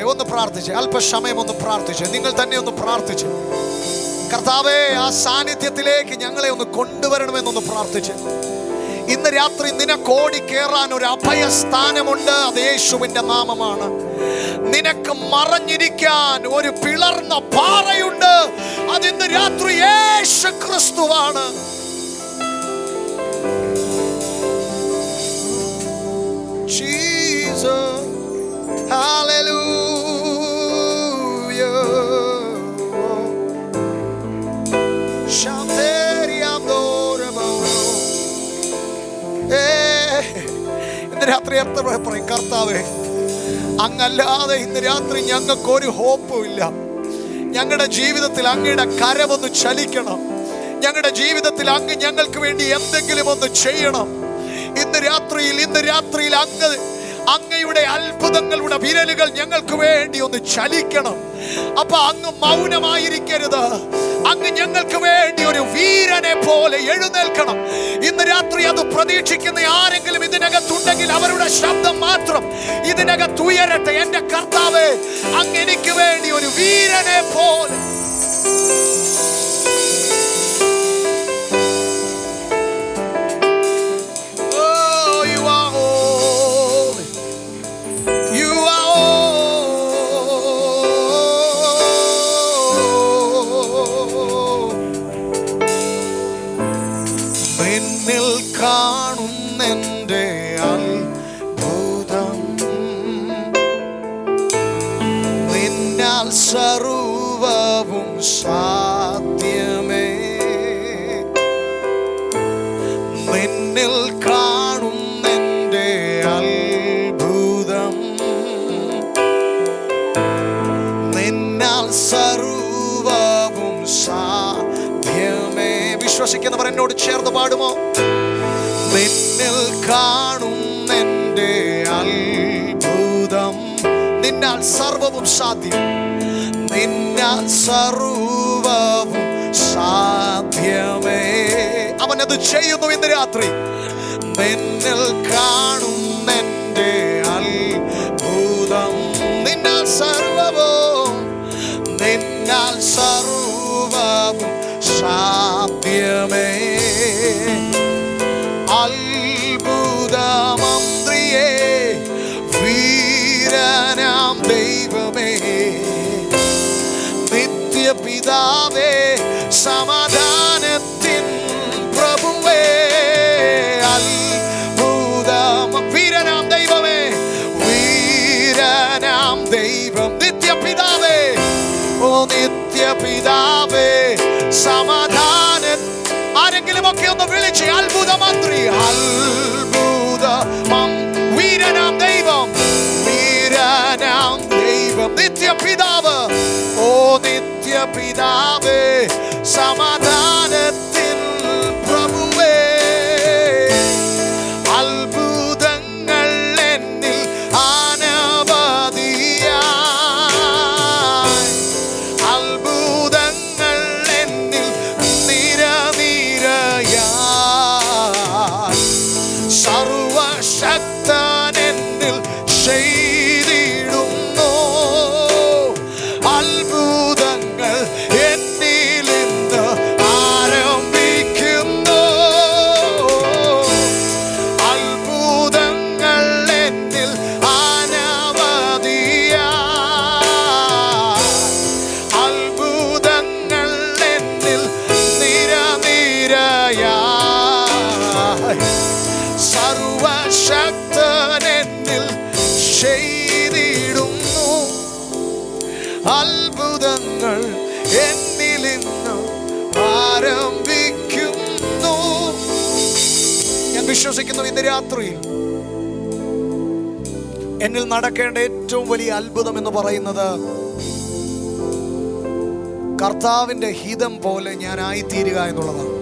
ഒന്ന് പ്രാർത്ഥിച്ചേ, അല്പസമയം ഒന്ന് പ്രാർത്ഥിച്ചേ, നിങ്ങൾ തന്നെ ഒന്ന് പ്രാർത്ഥിച്ചേ. കർത്താവേ, ആ സാന്നിധ്യത്തിലേക്ക് ഞങ്ങളെ ഒന്ന് കൊണ്ടുവരണമെന്നൊന്ന് പ്രാർത്ഥിച്ചേ. ഇന്ന് രാത്രി നിനക്കോടി കയറാൻ ഒരു അഭയസ്ഥാനമുണ്ട്, അത് യേശുവിന്റെ നാമമാണ്. നിനക്ക് മറഞ്ഞിരിക്കാൻ ഒരു പിളർന്ന പാറയുണ്ട്, അത് ഇന്ന് രാത്രി യേശു ക്രിസ്തുവാണ്. Jesus, hallelujah. ഇന്ന് രാത്രി എത്ര പറയും, കർത്താവേ അങ്ങല്ലാതെ ഇന്ന് രാത്രി ഞങ്ങൾക്ക് ഒരു ഹോപ്പും ഇല്ല. ഞങ്ങളുടെ ജീവിതത്തിൽ അങ്ങയുടെ കരമൊന്ന് ചലിക്കണം. ഞങ്ങളുടെ ജീവിതത്തിൽ അങ്ങ് ഞങ്ങൾക്ക് വേണ്ടി എന്തെങ്കിലും ഒന്ന് ചെയ്യണം. ഇന്ന് രാത്രിയിൽ അങ്ങയുടെ അത്ഭുതങ്ങളുടെ വിരലുകൾ ഞങ്ങൾക്ക് വേണ്ടി ഒന്ന് ചലിക്കണം. അപ്പൊ അങ്ങ് മൗനമായിരിക്കരുത്. അങ്ങ് ഞങ്ങൾക്ക് വേണ്ടി ഒരു വീരനെ പോലെ എഴുന്നേൽക്കണം. ഇന്ന് രാത്രി അത് പ്രതീക്ഷിക്കുന്ന ആരെങ്കിലും ഇതിനകത്തുണ്ടെങ്കിൽ അവരുടെ ശബ്ദം മാത്രം ഇതിനകത്ത് ഉയരട്ടെ. എന്റെ കർത്താവേ, അങ്ങ് എനിക്ക് വേണ്ടി ഒരു വീരനെ പോലെ കാണുന്നെന്റെ അത്ഭുതം, നിന്നാൽ സർവവും സാധ്യമേ. നിന്നിൽ കാണുന്നെന്റെ അത്ഭുതം, നിന്നാൽ വിശ്വസിക്കുന്നവർ എന്നോട് ചേർന്ന് പാടുമോ? നിന്നിൽ കാണുന്നെൻ്റെ അത്ഭുതം, നിന്നാൽ സർവവും സാധ്യം, നിന്നാൽ സർവവും സാധ്യമേ. അവനത് ചെയ്യുന്നു ഇന്ന് രാത്രി. നിന്നിൽ കാണുന്നെൻ്റെ അത്ഭുതം, നിന്നാൽ സർവവും, നിന്നാൽ സർവവും സാധ്യമേ. അത്ഭുതമന്ത്രിയേ, വീരനാം ദൈവമേ, നിത്യപിതാവേ, സമാധാനത്തിൻ പ്രഭുവേ. അത്ഭുതം, വീരനാം ദൈവമേ, വീരനാം ദൈവം, നിത്യപിതാവേ, ഓ നിത്യപിതാവേ, സമാധാന. ആരെങ്കിലും ഒക്കെ ഒന്ന് വിളിച്ച് അത്ഭുതമന്ത്രി, അത്ഭുതം, വീരനാം ദൈവം, വീരനാം ദൈവം, നിത്യപിതാവ്, ഓ നിത്യപിതാവേ, സമാധാനത്തിൻ പ്രഭുവേ. അത്ഭുതങ്ങൾ എന്നിൽ അനവധിയായി, അത്ഭുതങ്ങൾ എന്നിൽ നിരനിരയായി, സർവശക്തൻ എന്നിൽ ചെയ്തിടുന്നു. അത്ഭുതങ്ങൾ എന്നിൽ ഇന്ന് ആരംഭിക്കുന്നു. അത്ഭുതങ്ങൾ എന്നിൽ അനവധിയായി, അത്ഭുതങ്ങൾ എന്നിൽ നിരനിരയായി, സർവശക്തൻ എന്നിൽ ചെയ്തിടുന്നു. അത്ഭുതങ്ങൾ എന്നിൽ ഇന്ന് ആരംഭിക്കുന്നു. ഞാൻ വിശ്വസിക്കുന്നു ഇന്ന് രാത്രിയിൽ എന്നിൽ നടക്കേണ്ട ഏറ്റവും വലിയ അത്ഭുതം എന്ന് പറയുന്നത് കർത്താവിൻ്റെ ഹിതം പോലെ ഞാൻ ആയിത്തീരുക എന്നുള്ളതാണ്.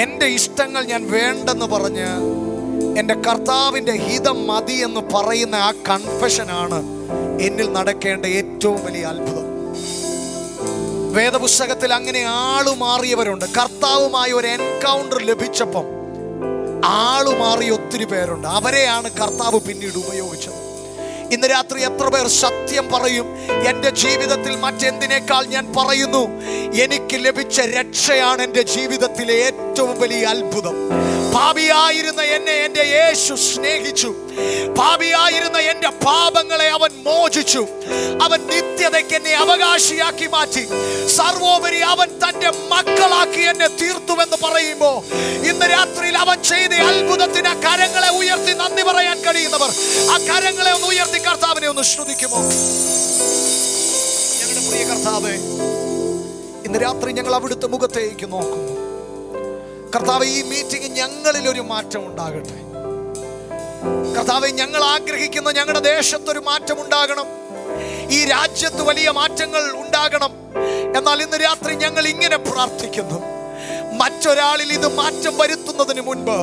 എൻ്റെ ഇഷ്ടങ്ങൾ ഞാൻ വേണ്ടെന്ന് പറഞ്ഞ് എൻ്റെ കർത്താവിൻ്റെ ഹിതം മതി എന്ന് പറയുന്ന ആ കൺഫെഷനാണ് എന്നിൽ നടക്കേണ്ട ഏറ്റവും വലിയ അത്ഭുതം. വേദപുസ്തകത്തിൽ അങ്ങനെ ആളുമാറിയവരുണ്ട്. കർത്താവുമായി ഒരു എൻകൗണ്ടർ ലഭിച്ചപ്പം ആളുമാറിയ ഒത്തിരി പേരുണ്ട്. അവരെയാണ് കർത്താവ് പിന്നീട് ഉപയോഗിച്ചത്. ഇന്ന് രാത്രി എത്ര പേർ സത്യം പറയും? എൻ്റെ ജീവിതത്തിൽ മറ്റെന്തിനേക്കാൾ ഞാൻ പറയുന്നു, എനിക്ക് ലഭിച്ച രക്ഷയാണ് എൻ്റെ ജീവിതത്തിലെ ഏറ്റവും വലിയ അത്ഭുതം. പാപിയായിരുന്ന എന്നെ എൻ്റെ യേശു സ്നേഹിച്ചു. പാപിയായിരുന്ന എൻ്റെ പാപങ്ങളെ അവൻ മോചിച്ചു. അവൻ നിത്യതയ്ക്ക് എന്നെ അവകാശിയാക്കി മാറ്റി. സർവോപരി അവൻ തൻ്റെ മക്കളാക്കി എന്നെ തീർത്തുവെന്ന് പറയുമ്പോൾ ഇന്ന് രാത്രിയിൽ അവൻ ചെയ്ത അത്ഭുതത്തിന് കരങ്ങളെ ഉയർത്തി നന്ദി പറയാൻ കഴിയുന്നവർ ആ കരങ്ങളെ ഒന്ന് ഉയർത്തി കർത്താവിനെ ഒന്ന് സ്തുതിക്കുമോ? ഞങ്ങളുടെ പ്രിയ കർത്താവേ, ഇന്ന് രാത്രി ഞങ്ങൾ അവിടുത്തെ മുഖത്തേക്ക് നോക്കുന്നു. കർത്താവേ, ഈ മീറ്റിംഗ് ഞങ്ങളിൽ ഒരു മാറ്റം ഉണ്ടാകട്ടെ. കർത്താവേ, ഞങ്ങൾ ആഗ്രഹിക്കുന്ന ഞങ്ങളുടെ ദേശത്തൊരു മാറ്റം ഉണ്ടാകണം. ഈ രാജ്യത്ത് വലിയ മാറ്റങ്ങൾ ഉണ്ടാകണം. എന്നാൽ ഇന്ന് രാത്രി ഞങ്ങൾ ഇങ്ങനെ പ്രാർത്ഥിക്കുന്നു, മറ്റൊരാളിൽ ഇത് മാറ്റം വരുത്തുന്നതിന് മുൻപ്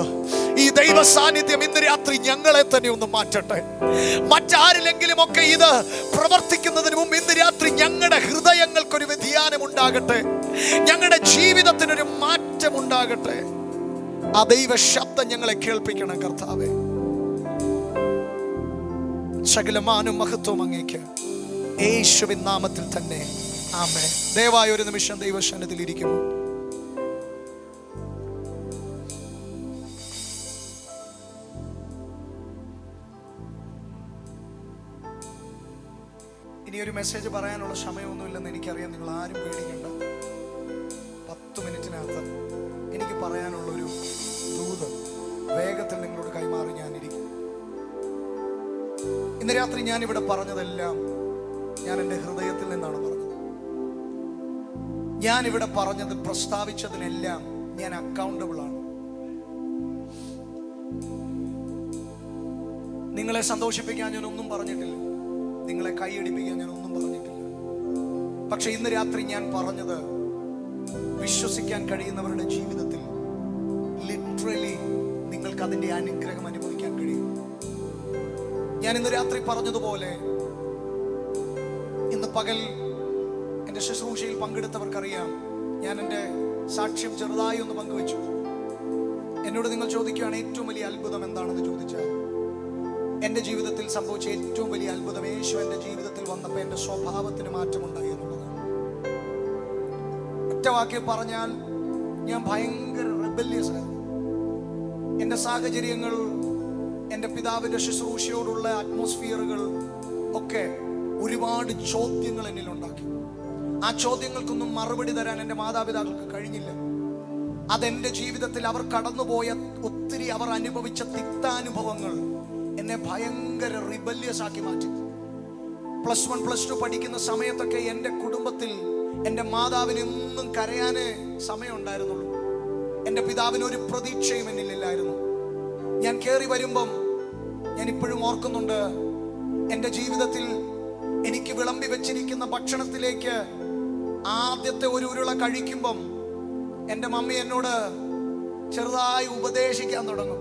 ഈ ദൈവ സാന്നിധ്യം ഇന്ന് രാത്രി ഞങ്ങളെ തന്നെ ഒന്ന് മാറ്റട്ടെ. മറ്റാരിലെങ്കിലും ഒക്കെ ഇത് പ്രവർത്തിക്കുന്നതിന് മുമ്പ് ഇന്ന് രാത്രി ഞങ്ങളുടെ ഹൃദയങ്ങൾക്കൊരു വ്യതിയാനം ഉണ്ടാകട്ടെ. ഞങ്ങളുടെ ജീവിതത്തിനൊരു മാറ്റം ഉണ്ടാകട്ടെ. ആ ദൈവ ശബ്ദം ഞങ്ങളെ കേൾപ്പിക്കണം കർത്താവേ. സകലമാനും മഹത്വം അങ്ങേക്ക്, യേശുവിൻ നാമത്തിൽ തന്നെ ആമേൻ. ദയവായി ഒരു നിമിഷം ദൈവസന്നിധിയിൽ ഇരിക്കുമോ? ഇനി ഒരു മെസ്സേജ് പറയാനുള്ള സമയമൊന്നുമില്ലെന്ന് എനിക്കറിയാം. നിങ്ങൾ ആരും പേടിക്കണ്ട. 10 മിനിറ്റിനകത്ത് എനിക്ക് പറയാനുള്ളൊരു ദൂത് വേഗത്തിൽ നിങ്ങളോട് കൈമാറി ഞാനിരിക്കും. ഇന്ന് രാത്രി ഞാനിവിടെ പറഞ്ഞതെല്ലാം ഞാൻ എൻ്റെ ഹൃദയത്തിൽ നിന്നാണ് പറഞ്ഞത്. ഞാനിവിടെ പറഞ്ഞത് പ്രസ്താവിച്ചതിനെല്ലാം ഞാൻ അക്കൗണ്ടബിൾ ആണ്. നിങ്ങളെ സന്തോഷിപ്പിക്കാൻ ഞാൻ ഒന്നും പറഞ്ഞിട്ടില്ല. നിങ്ങളെ കൈയടിപ്പിക്കാൻ ഞാൻ ഒന്നും പറഞ്ഞിട്ടില്ല. പക്ഷെ ഇന്ന് രാത്രി ഞാൻ പറഞ്ഞത് വിശ്വസിക്കാൻ കഴിയുന്നവരുടെ ജീവിതത്തിൽ ലിറ്ററലി നിങ്ങൾക്ക് അതിൻ്റെ അനുഗ്രഹം അനുഭവിക്കാൻ കഴിയും. ഞാൻ ഇന്ന് രാത്രി പറഞ്ഞതുപോലെ, ഇന്ന് പകൽ എൻ്റെ ശുശ്രൂഷയിൽ പങ്കെടുത്തവർക്കറിയാം, ഞാൻ എൻ്റെ സാക്ഷ്യം ചെറുതായി ഒന്ന് പങ്കുവച്ചു. എന്നോട് നിങ്ങൾ ചോദിക്കുകയാണ് ഏറ്റവും വലിയ അത്ഭുതം എന്താണെന്ന് ചോദിച്ചാൽ, എൻ്റെ ജീവിതത്തിൽ സംഭവിച്ച ഏറ്റവും വലിയ അത്ഭുതം യേശു എൻ്റെ ജീവിതത്തിൽ വന്നപ്പോൾ എൻ്റെ സ്വഭാവത്തിന് മാറ്റമുണ്ടായി എന്നുള്ളതാണ്. ഒറ്റ വാക്കിൽ പറഞ്ഞാൽ, ഞാൻ ഭയങ്കര റെബല്യസ് ആയിരുന്നു. എൻ്റെ സാഹചര്യങ്ങൾ, എൻ്റെ പിതാവിൻ്റെ ശുശ്രൂഷയോടുള്ള അറ്റ്മോസ്ഫിയറുകൾ ഒക്കെ ഒരുപാട് ചോദ്യങ്ങൾ എന്നിൽ ഉണ്ടാക്കി. ആ ചോദ്യങ്ങൾക്കൊന്നും മറുപടി തരാൻ എൻ്റെ മാതാപിതാക്കൾക്ക് കഴിഞ്ഞില്ല. അതെൻ്റെ ജീവിതത്തിൽ അവർ കടന്നുപോയ ഒത്തിരി, അവർ അനുഭവിച്ച തിക്താനുഭവങ്ങൾ എന്നെ ഭയങ്കര റിബല്യസ് ആക്കി മാറ്റി. +1 +2 പഠിക്കുന്ന സമയത്തൊക്കെ എൻ്റെ കുടുംബത്തിൽ എൻ്റെ മാതാവിന് എന്നും കരയാനേ സമയമുണ്ടായിരുന്നുള്ളൂ. എൻ്റെ പിതാവിന് ഒരു പ്രതീക്ഷയും എന്നിലില്ലായിരുന്നു. ഞാൻ കയറി വരുമ്പം, ഞാൻ ഇപ്പോഴും ഓർക്കുന്നുണ്ട്, എൻ്റെ ജീവിതത്തിൽ എനിക്ക് വിളമ്പി വെച്ചിരിക്കുന്ന ഭക്ഷണത്തിലേക്ക് ആദ്യത്തെ ഒരു ഉരുള കഴിക്കുമ്പം എൻ്റെ മമ്മി എന്നോട് ചെറുതായി ഉപദേശിക്കാൻ തുടങ്ങും.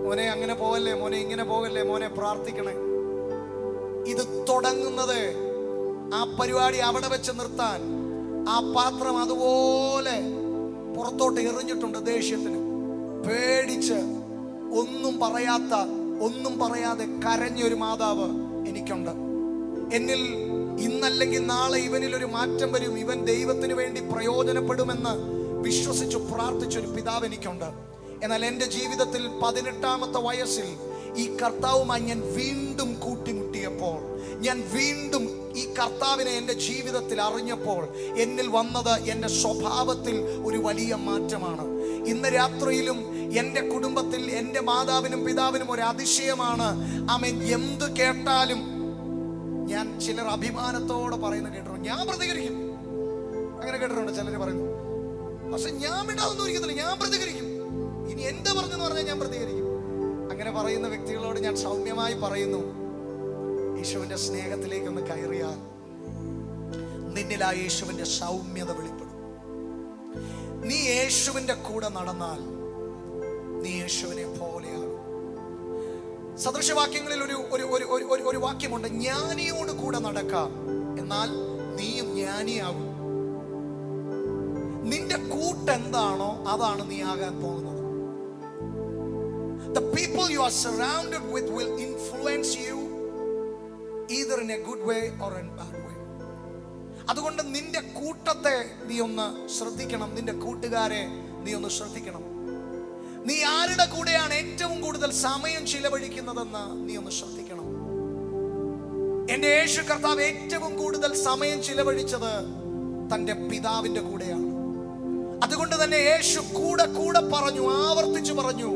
മോനെ അങ്ങനെ പോകല്ലേ, മോനെ ഇങ്ങനെ പോകല്ലേ, മോനെ പ്രാർത്ഥിക്കണേ. ഇത് തുടങ്ങുന്നത് ആ പരിപാടി അവിടെ വെച്ച് നിർത്താൻ ആ പാത്രം അതുപോലെ പുറത്തോട്ട് എറിഞ്ഞിട്ടുണ്ട് ദേഷ്യത്തിന്. പേടിച്ച് ഒന്നും പറയാതെ കരഞ്ഞൊരു മാതാവ് എനിക്കുണ്ട്. എന്നിൽ ഇന്നല്ലെങ്കിൽ നാളെ ഇവനിൽ ഒരു മാറ്റം വരും, ഇവൻ ദൈവത്തിന് വേണ്ടി പ്രയോജനപ്പെടുമെന്ന് വിശ്വസിച്ചു പ്രാർത്ഥിച്ചൊരു പിതാവ് എനിക്കുണ്ട്. എന്നാൽ എൻ്റെ ജീവിതത്തിൽ 18ാമത്തെ വയസ്സിൽ ഈ കർത്താവുമായി ഞാൻ വീണ്ടും കൂട്ടിമുട്ടിയപ്പോൾ, ഞാൻ വീണ്ടും ഈ കർത്താവിനെ എൻ്റെ ജീവിതത്തിൽ അറിഞ്ഞപ്പോൾ എന്നിൽ വന്നത് എൻ്റെ സ്വഭാവത്തിൽ ഒരു വലിയ മാറ്റമാണ്. ഇന്ന് രാത്രിയിലും എൻ്റെ കുടുംബത്തിൽ എൻ്റെ മാതാവിനും പിതാവിനും ഒരു അതിശയമാണ്. ആമേൻ. എന്ത് കേട്ടാലും ഞാൻ ചിലർ അഭിമാനത്തോടെ പറയുന്ന കേട്ടിട്ടുണ്ട്, ഞാൻ പ്രതികരിക്കും. അങ്ങനെ കേട്ടിട്ടുണ്ട് ചിലർ പറയുന്നു, പക്ഷെ ഞാൻ മിണ്ടാതൊന്നും ഇരിക്കുന്നില്ല, ഞാൻ പ്രതികരിക്കും. ഇനി എന്താ പറഞ്ഞെന്ന് പറഞ്ഞാൽ ഞാൻ പ്രതികരിക്കും. അങ്ങനെ പറയുന്ന വ്യക്തികളോട് ഞാൻ സൗമ്യമായി പറയുന്നു, യേശുവിന്റെ സ്നേഹത്തിലേക്ക് ഒന്ന് കയറിയാൽ നിന്നിൽ ആ യേശുവിന്റെ സൗമ്യത വെളിപ്പെടും. നീ യേശുവിന്റെ കൂടെ നടന്നാൽ നീ യേശുവിനെ പോലെയാകും. സദൃശവാക്യങ്ങളിൽ ഒരു വാക്യമുണ്ട്, ജ്ഞാനിയോട് കൂടെ നടക്കാം എന്നാൽ നീയും ജ്ഞാനിയാകും. നിന്റെ കൂട്ടെന്താണോ അതാണ് നീ ആകാൻ പോകുന്നത്. The people you are surrounded with will influence you either in a good way or in a bad way. അതുകൊണ്ട് നിന്റെ കൂട്ടത്തെ നീ ഒന്ന് ശ്രദ്ധിക്കണം, നിന്റെ കൂട്ടുകാരെ നീ ഒന്ന് ശ്രദ്ധിക്കണം. നീ ആരുടെ കൂടെയാണ് ഏറ്റവും കൂടുതൽ സമയം ചിലവഴിക്കുന്നതെന്ന് നീ ഒന്ന് ശ്രദ്ധിക്കണം. എൻ്റെ യേശു കർത്താവ് ഏറ്റവും കൂടുതൽ സമയം ചിലവഴിച്ചത് തൻ്റെ പിതാവിൻ്റെ കൂടെയാണ്. അതുകൊണ്ട് തന്നെ യേശു കൂടെ പറഞ്ഞു, ആവർത്തിച്ചു പറഞ്ഞു,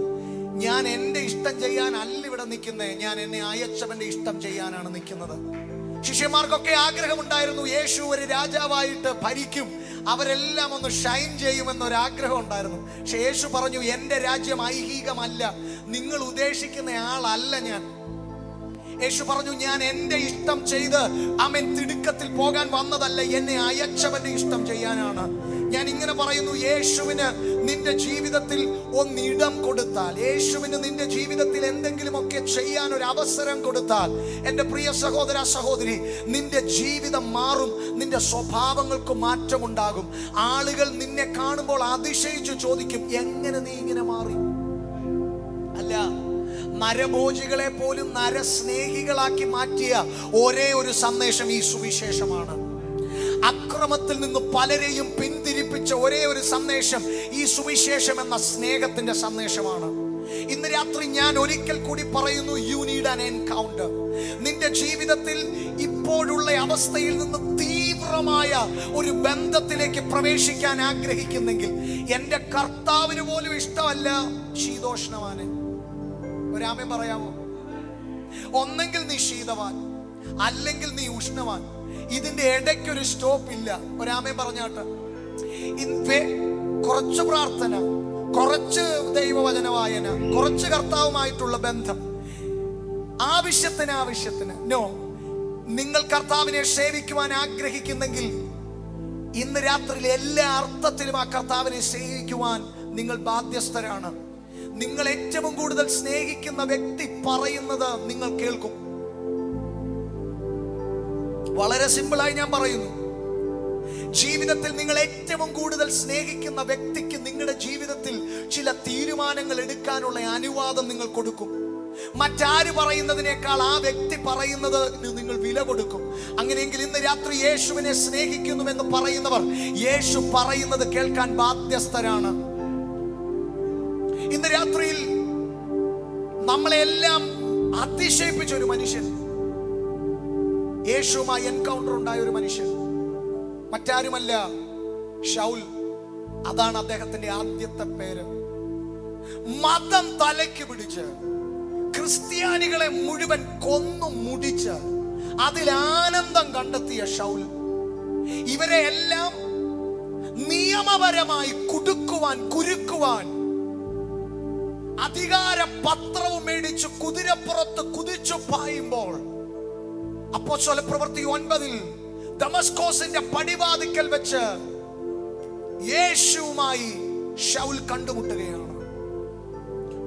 ഞാൻ എൻ്റെ ഇഷ്ടം ചെയ്യാൻ അല്ല ഇവിടെ നിൽക്കുന്നേ, ഞാൻ എന്നെ അയച്ചവന്റെ ഇഷ്ടം ചെയ്യാനാണ് നിൽക്കുന്നത്. ശിഷ്യന്മാർക്കൊക്കെ ആഗ്രഹമുണ്ടായിരുന്നു, യേശു ഒരു രാജാവായിട്ട് ഭരിക്കും, അവരെല്ലാം ഒന്ന് ഷൈൻ ചെയ്യുമെന്നൊരാഗ്രഹം ഉണ്ടായിരുന്നു. പക്ഷെ യേശു പറഞ്ഞു, എൻ്റെ രാജ്യം ഐഹികമല്ല, നിങ്ങൾ ഉദ്ദേശിക്കുന്ന ആളല്ല ഞാൻ. യേശു പറഞ്ഞു, ഞാൻ എൻ്റെ ഇഷ്ടം ചെയ്ത് ആമേൻ തിടുക്കത്തിൽ പോകാൻ വന്നതല്ല, എന്നെ അയച്ചവന്റെ ഇഷ്ടം ചെയ്യാനാണ്. ഞാൻ ഇങ്ങനെ പറയുന്നു, യേശുവിന് നിന്റെ ജീവിതത്തിൽ ഒന്നിടം കൊടുത്താൽ, യേശുവിന് നിന്റെ ജീവിതത്തിൽ എന്തെങ്കിലുമൊക്കെ ചെയ്യാൻ ഒരു അവസരം കൊടുത്താൽ, എൻ്റെ പ്രിയ സഹോദര സഹോദരി, നിന്റെ ജീവിതം മാറും, നിന്റെ സ്വഭാവങ്ങൾക്ക് മാറ്റമുണ്ടാകും. ആളുകൾ നിന്നെ കാണുമ്പോൾ അതിശയിച്ചു ചോദിക്കും, എങ്ങനെ നീ ഇങ്ങനെ മാറി? അല്ല, നരഭോജികളെ പോലും നരസ്നേഹികളാക്കി മാറ്റിയ ഒരേ ഒരു സന്ദേശം ഈ സുവിശേഷമാണ്. അക്രമത്തിൽ നിന്ന് പലരെയും പിന്തിരിപ്പിച്ച ഒരേ ഒരു സന്ദേശം ഈ സുവിശേഷം എന്ന സ്നേഹത്തിന്റെ സന്ദേശമാണ്. ഇന്ന് രാത്രി ഞാൻ ഒരിക്കൽ കൂടി പറയുന്നു, യു നീഡ് ആൻ എൻകൗണ്ടർ. നിന്റെ ജീവിതത്തിൽ ഇപ്പോഴുള്ള അവസ്ഥയിൽ നിന്ന് തീവ്രമായ ഒരു ബന്ധത്തിലേക്ക് പ്രവേശിക്കാൻ ആഗ്രഹിക്കുന്നെങ്കിൽ, എൻ്റെ കർത്താവിന് പോലും ഇഷ്ടമല്ല ശീതോഷ്ണവാന്. ഒരാമേൻ പറയാമോ? ഒന്നെങ്കിൽ നീ ശീതവാൻ, അല്ലെങ്കിൽ നീ ഉഷ്ണവാൻ. ഇതിന്റെ ഇടയ്ക്കൊരു സ്റ്റോപ്പ് ഇല്ല. ഒരാമേൻ പറഞ്ഞാട്ട്. കുറച്ച് പ്രാർത്ഥന, കുറച്ച് ദൈവവചന വായന, കുറച്ച് കർത്താവുമായിട്ടുള്ള ബന്ധം, ആവശ്യത്തിന് നോ. നിങ്ങൾ കർത്താവിനെ സേവിക്കുവാൻ ആഗ്രഹിക്കുന്നെങ്കിൽ ഇന്ന് രാത്രിയിൽ എല്ലാ അർത്ഥത്തിലും ആ കർത്താവിനെ സ്നേഹിക്കുവാൻ നിങ്ങൾ ബാധ്യസ്ഥരാണ്. നിങ്ങൾ ഏറ്റവും കൂടുതൽ സ്നേഹിക്കുന്ന വ്യക്തി പറയുന്നത് നിങ്ങൾ കേൾക്കും. വളരെ സിമ്പിളായി ഞാൻ പറയുന്നു, ജീവിതത്തിൽ നിങ്ങൾ ഏറ്റവും കൂടുതൽ സ്നേഹിക്കുന്ന വ്യക്തിക്ക് നിങ്ങളുടെ ജീവിതത്തിൽ ചില തീരുമാനങ്ങൾ എടുക്കാനുള്ള അനുവാദം നിങ്ങൾ കൊടുക്കും. മറ്റാര് പറയുന്നതിനേക്കാൾ ആ വ്യക്തി പറയുന്നത് നിങ്ങൾ വില കൊടുക്കും. അങ്ങനെയെങ്കിൽ ഇന്ന് രാത്രി യേശുവിനെ സ്നേഹിക്കുന്നുവെന്ന് പറയുന്നവർ യേശു പറയുന്നത് കേൾക്കാൻ ബാധ്യസ്ഥരാണ്. ഇന്ന് രാത്രിയിൽ നമ്മളെല്ലാം അതിശയിപ്പിച്ച ഒരു മനുഷ്യൻ, യേശുവുമായി എൻകൗണ്ടർ ഉണ്ടായ ഒരു മനുഷ്യൻ, മറ്റാരുമല്ല, ശൗൽ. അതാണ് അദ്ദേഹത്തിന്റെ ആദ്യത്തെ പേര്. മതം തലയ്ക്ക് പിടിച്ച് ക്രിസ്ത്യാനികളെ മുഴുവൻ കൊന്നു മുടിച്ച് അതിൽ ആനന്ദം കണ്ടെത്തിയ ശൗൽ ഇവരെ എല്ലാം നിയമപരമായി കുരുക്കുവാൻ അധികാര പത്രവും മേടിച്ച് കുതിരപ്പുറത്ത് കുതിച്ചു പായുമ്പോൾ അപ്പോസ്തലപ്രവൃത്തി 9 ദമസ്കോസിന്റെ പടിവാതിക്കൽ വെച്ച് യേശുവുമായി ശൗൽ കണ്ടുമുട്ടുകയാണ്.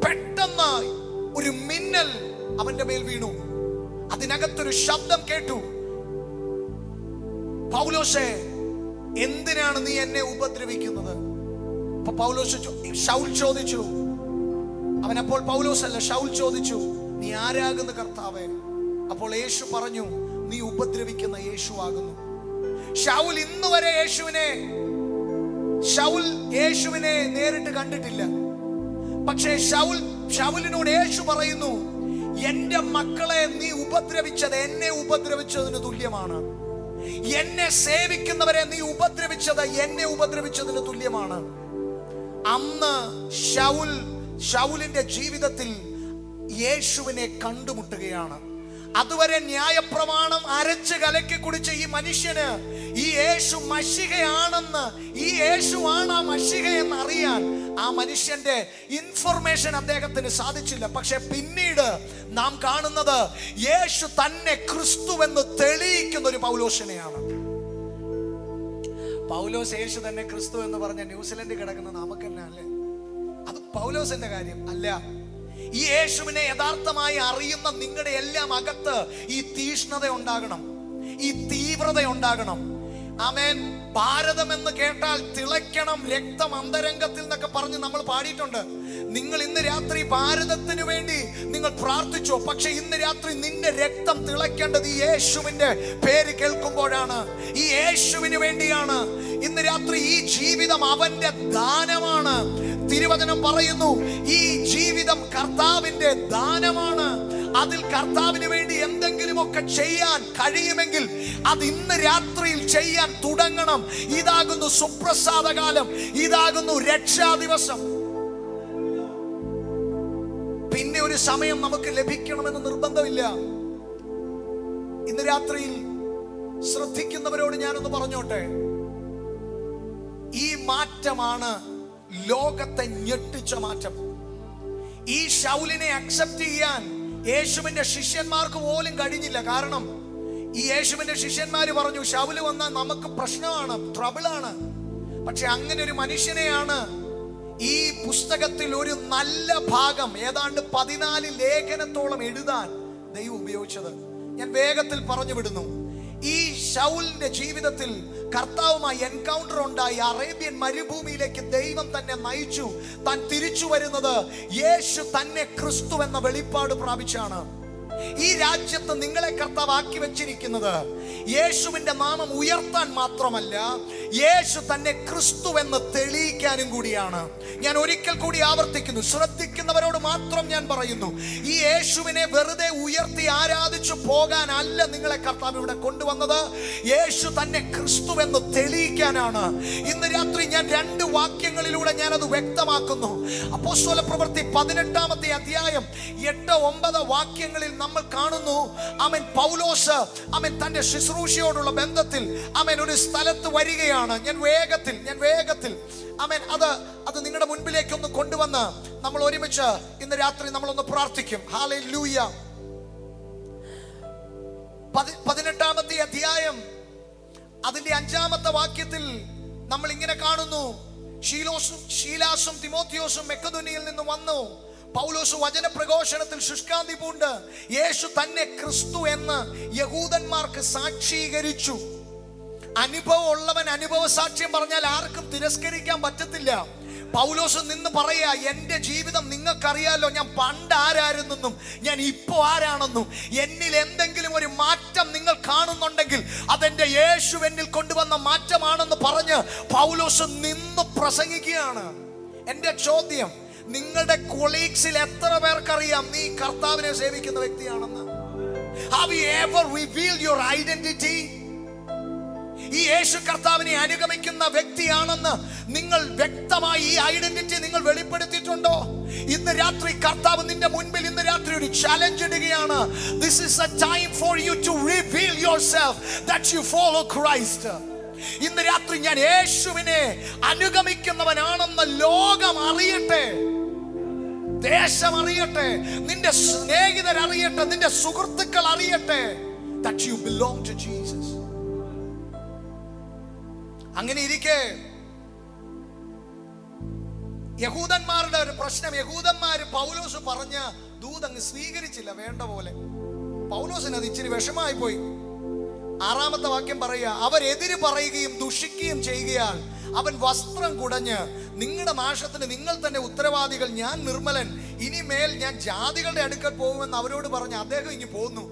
പെട്ടെന്ന് ഒരു മിന്നൽ അവന്റെ മേൽ വീണു. അതിനകത്തൊരു ശബ്ദം കേട്ടു, പൗലോസേ, എന്തിനാണ് നീ എന്നെ ഉപദ്രവിക്കുന്നത്? ശൗൽ ചോദിച്ചു, അവനപ്പോൾ പൗലോസ് അല്ല, ശൗൽ ചോദിച്ചു, നീ ആരാകുന്നു കർത്താവേ? അപ്പോൾ യേശു പറഞ്ഞു, നീ ഉപദ്രവിക്കുന്ന യേശു ആകുന്നു. ശൗൽ ഇന്ന് വരെ യേശുവിനെ നേരിട്ട് കണ്ടിട്ടില്ല. പക്ഷേ ശൗലിനോട് യേശു പറയുന്നു, എന്റെ മക്കളെ നീ ഉപദ്രവിച്ചത് എന്നെ ഉപദ്രവിച്ചതിന് തുല്യമാണ്. എന്നെ സേവിക്കുന്നവരെ നീ ഉപദ്രവിച്ചത് എന്നെ ഉപദ്രവിച്ചതിന് തുല്യമാണ്. അന്ന് ശൗലിന്റെ ജീവിതത്തിൽ യേശുവിനെ കണ്ടുമുട്ടുകയാണ്. അതുവരെ ന്യായപ്രമാണം അരച്ച് കലക്കി കുടിച്ച ഈ മനുഷ്യന് ഈ യേശു മശിഹയാണെന്ന്, ഈ യേശുവാണ് ആ മശിഹയെന്ന് അറിയാൻ ആ മനുഷ്യന്റെ ഇൻഫർമേഷൻ അദ്ദേഹത്തിന് സാധിച്ചില്ല. പക്ഷെ പിന്നീട് നാം കാണുന്നത് യേശു തന്നെ ക്രിസ്തുവെന്ന് തെളിയിക്കുന്ന ഒരു പൗലോസിനെയാണ്. പൗലോസ് യേശു തന്നെ ക്രിസ്തു എന്ന് പറഞ്ഞ ന്യൂസിലൻഡ് കിടക്കുന്ന നമുക്ക് തന്നെ അല്ലേ? അത് പൗലോസിന്റെ കാര്യം അല്ല. ഈ യേശുവിനെ യഥാർത്ഥമായി അറിയുന്ന നിങ്ങളുടെ എല്ലാം അകത്ത് ഈ തീഷ്ണത ഉണ്ടാകണം, ഈ തീവ്രത ഉണ്ടാകണം. ആമേൻ. ഭാരതം എന്ന് കേട്ടാൽ തിളയ്ക്കണം രക്തം അന്തരംഗത്തിൽ എന്നൊക്കെ പറഞ്ഞ് നമ്മൾ പാടിയിട്ടുണ്ട്. നിങ്ങൾ ഇന്ന് രാത്രി ഭാരതത്തിന് വേണ്ടി നിങ്ങൾ പ്രാർത്ഥിച്ചോ? പക്ഷെ ഇന്ന് രാത്രി നിന്റെ രക്തം തിളയ്ക്കേണ്ടത് ഈ യേശുവിന്റെ പേര് കേൾക്കുമ്പോഴാണ്. ഈ യേശുവിന് വേണ്ടിയാണ്. ഇന്ന് രാത്രി ഈ ജീവിതം അവന്റെ ദാനമാണ്. തിരുവചനം പറയുന്നു, ഈ ജീവിതം കർത്താവിന്റെ ദാനമാണ്. അതിൽ കർത്താവിന് വേണ്ടി എന്തെങ്കിലുമൊക്കെ ചെയ്യാൻ കഴിയുമെങ്കിൽ അത് ഇന്ന് രാത്രിയിൽ ചെയ്യാൻ തുടങ്ങണം. ഇതാകുന്നു സുപ്രസാദകാലം, ഇതാകുന്നു രക്ഷാ ദിവസം. പിന്നെ ഒരു സമയം നമുക്ക് ലഭിക്കണമെന്ന് നിർബന്ധമില്ല. ഇന്ന് രാത്രിയിൽ ശ്രദ്ധിക്കുന്നവരോട് ഞാനൊന്ന് പറഞ്ഞോട്ടെ, ഈ മാറ്റമാണ് ലോകത്തെ ഞെട്ടിച്ച മാറ്റം. ഈ ശൗലിനെ അക്സെപ്റ്റ് ചെയ്യാൻ യേശുവിന്റെ ശിഷ്യന്മാർക്ക് പോലും കഴിഞ്ഞില്ല. കാരണം ഈ യേശുവിന്റെ ശിഷ്യന്മാര് പറഞ്ഞു, ശൗല് വന്നാൽ നമുക്ക് പ്രശ്നമാണ്, ട്രബിളാണ്. പക്ഷെ അങ്ങനെ ഒരു മനുഷ്യനെയാണ് ഈ പുസ്തകത്തിൽ ഒരു നല്ല ഭാഗം, ഏതാണ്ട് 14 ലേഖനത്തോളം എഴുതാൻ ദൈവം ഉപയോഗിച്ചത്. ഞാൻ വേഗത്തിൽ പറഞ്ഞു വിടുന്നു. ഈ ശൗലിന്റെ ജീവിതത്തിൽ കർത്താവുമായി എൻകൗണ്ടർ ഉണ്ടായി. അറേബ്യൻ മരുഭൂമിയിലേക്ക് ദൈവം തന്നെ നയിച്ചു. താൻ തിരിച്ചു വരുന്നത് യേശു തന്നെ ക്രിസ്തു എന്ന വെളിപ്പാട് പ്രാപിച്ചാണ്. ഈ രാജ്യത്ത് നിങ്ങളെ കർത്താവ് ആക്കി വെച്ചിരിക്കുന്നത് യേശുവിന്റെ നാമം ഉയർത്താൻ മാത്രമല്ല, യേശു തന്നെ ക്രിസ്തു എന്ന് തെളിയിക്കാനും കൂടിയാണ്. ഞാൻ ഒരിക്കൽ കൂടി ആവർത്തിക്കുന്നു, ശ്രദ്ധിക്കുന്നവരോട് മാത്രം ഞാൻ പറയുന്നു, ഈ യേശുവിനെ വെറുതെ ഉയർത്തി ആരാധിച്ചു പോകാനല്ല നിങ്ങളെ കർത്താവ് ഇവിടെ കൊണ്ടുവന്നത്. യേശു തന്നെ ക്രിസ്തു എന്ന് തെളിയിക്കാനാണ്. ഇന്ന് രാത്രി ഞാൻ 2 വാക്യങ്ങളിലൂടെ ഞാനത് വ്യക്തമാക്കുന്നു. അപ്പോസ്തലപ്രവൃത്തി 18-ാമത്തെ അധ്യായം 8-9 വാക്യങ്ങളിൽ നമ്മൾ കാണുന്നു, അവൻ പൗലോസ് തന്റെ ശുശ്രൂഷയോടുള്ള ബന്ധത്തിൽ ഒരു സ്ഥലത്ത് വരികയാണ്. ഞാൻ വേഗത്തിൽ അത് നിങ്ങളുടെ മുൻപിലേക്ക് ഒന്ന് കൊണ്ടുവന്ന് നമ്മൾ ഒരുമിച്ച് ഇന്ന് രാത്രി നമ്മളൊന്ന് പ്രാർത്ഥിക്കും. ഹല്ലേലൂയ. 18-ാമത്തെ അധ്യായം അതിന്റെ 5-ാമത്തെ വാക്യത്തിൽ നമ്മൾ ഇങ്ങനെ കാണുന്നു, ശീലാസും തിമോത്തിയോസും മക്കെദോന്യയിൽ നിന്ന് വന്നു. പൗലോസ് വചന പ്രഘോഷണത്തിൽ ശുഷ്കാന്തി പൂണ്ട് യേശു തന്നെ ക്രിസ്തു എന്ന് യഹൂദന്മാർക്ക് സാക്ഷീകരിച്ചു. അനുഭവം ഉള്ളവൻ അനുഭവ സാക്ഷ്യം പറഞ്ഞാൽ ആർക്കും തിരസ്കരിക്കാൻ പറ്റത്തില്ല. പൗലോസ് നിന്ന് പറയാ, എൻ്റെ ജീവിതം നിങ്ങൾക്കറിയാലോ, ഞാൻ പണ്ട് ആരായിരുന്നെന്നും ഞാൻ ഇപ്പോ ആരാണെന്നും. എന്നിൽ എന്തെങ്കിലും ഒരു മാറ്റം നിങ്ങൾ കാണുന്നുണ്ടെങ്കിൽ അതെന്റെ യേശു എന്നിൽ കൊണ്ടുവന്ന മാറ്റമാണെന്ന് പറഞ്ഞ് പൗലോസ് നിന്ന് പ്രസംഗിക്കുകയാണ്. എൻ്റെ ചോദ്യം, നിങ്ങളുടെ കൊളീഗ്സിൽ എത്ര പേർക്കറിയാം നീ കർത്താവിനെ സേവിക്കുന്ന വ്യക്തിയാണെന്ന്? Have you ever revealed your identity? ഈ യേശു കർത്താവിനെ അനുഗമിക്കുന്ന വ്യക്തിയാണെന്ന് നിങ്ങൾ വ്യക്തമായി ഈ ഐഡന്റിറ്റി നിങ്ങൾ വെളിപ്പെടുത്തിയിട്ടുണ്ടോ? ഇന്ന് രാത്രി കർത്താവ് നിന്റെ മുൻപിൽ ഇന്ന് രാത്രി ഒരു ചാലഞ്ച് ഇടുകയാണ്. This is a time for you to reveal yourself that you follow Christ. ഇന്ന് രാത്രി ഞാൻ യേശുവിനെ അനുഗമിക്കുന്നവനാണെന്ന് ലോകം അറിയട്ടെ, ദേശം അറിയട്ടെ, നിന്റെ സ്നേഹിതർ അറിയട്ടെ, നിന്റെ സുഹൃത്തുക്കൾ അറിയട്ടെ that you belong to Jesus. അങ്ങനെ ഇരിക്കെ യഹൂദന്മാരുടെ ഒരു പ്രശ്നം, യഹൂദന്മാര് പൗലോസ് പറഞ്ഞ ദൂതങ്ങ് സ്വീകരിച്ചില്ല വേണ്ട പോലെ. പൗലോസിന് അത് ഇച്ചിരി വിഷമായി പോയി. 6-ാമത്തെ വാക്യം പറയുക, അവരെതിര് പറയുകയും ദുഷിക്കുകയും ചെയ്യുകയാൽ അവൻ വസ്ത്രം കുടഞ്ഞ്, നിങ്ങളുടെ നാശത്തിന് നിങ്ങൾ തന്നെ ഉത്തരവാദികൾ, ഞാൻ നിർമ്മലൻ, ഇനിമേൽ ഞാൻ ജാതികളുടെ അടുക്കൽ പോകുമെന്ന് അവരോട് പറഞ്ഞ് അദ്ദേഹം ഇങ്ങ് പോന്നു.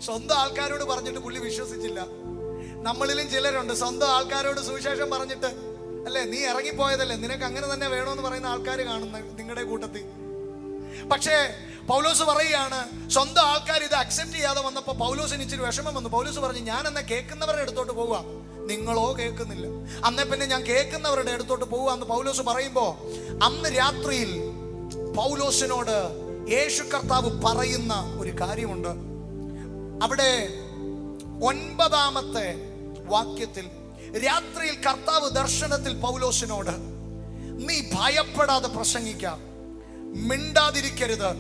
സ്വന്തം ആൾക്കാരോട് പറഞ്ഞിട്ട് പുള്ളി വിശ്വസിച്ചില്ല. നമ്മളിലും ചിലരുണ്ട് സ്വന്തം ആൾക്കാരോട് സുവിശേഷം പറഞ്ഞിട്ട്, അല്ലേ നീ ഇറങ്ങിപ്പോയതല്ലേ, നിനക്ക് അങ്ങനെ തന്നെ വേണമെന്ന് പറയുന്ന ആൾക്കാർ കാണുന്ന നിങ്ങളുടെ കൂട്ടത്തിൽ. പക്ഷേ പൗലോസ് പറയുകയാണ്, സ്വന്തം ആൾക്കാർ ഇത് അക്സെപ്റ്റ് ചെയ്യാതെ വന്നപ്പോൾ പൗലോസിന് ഇച്ചിരി വിഷമം വന്നു. പൗലോസ് പറഞ്ഞു, ഞാൻ എന്നാ കേൾക്കുന്നവരുടെ അടുത്തോട്ട് പോവുക, നിങ്ങളോ കേൾക്കുന്നില്ല. അന്നേ പിന്നെ ഞാൻ കേൾക്കുന്നവരുടെ അടുത്തോട്ട് പോവാന്ന് പൗലോസ് പറയുമ്പോ, അന്ന് രാത്രിയിൽ പൗലോസിനോട് യേശു കർത്താവ് പറയുന്ന ഒരു കാര്യമുണ്ട്. അവിടെ 9-ാമത്തെ വാക്യത്തിൽ രാത്രിയിൽ കർത്താവ് ദർശനത്തിൽ പൗലോസിനോട്, നീ ഭയപ്പെടാതെ പ്രസംഗിക്കാം, മിണ്ടാതിരിക്കരുത്,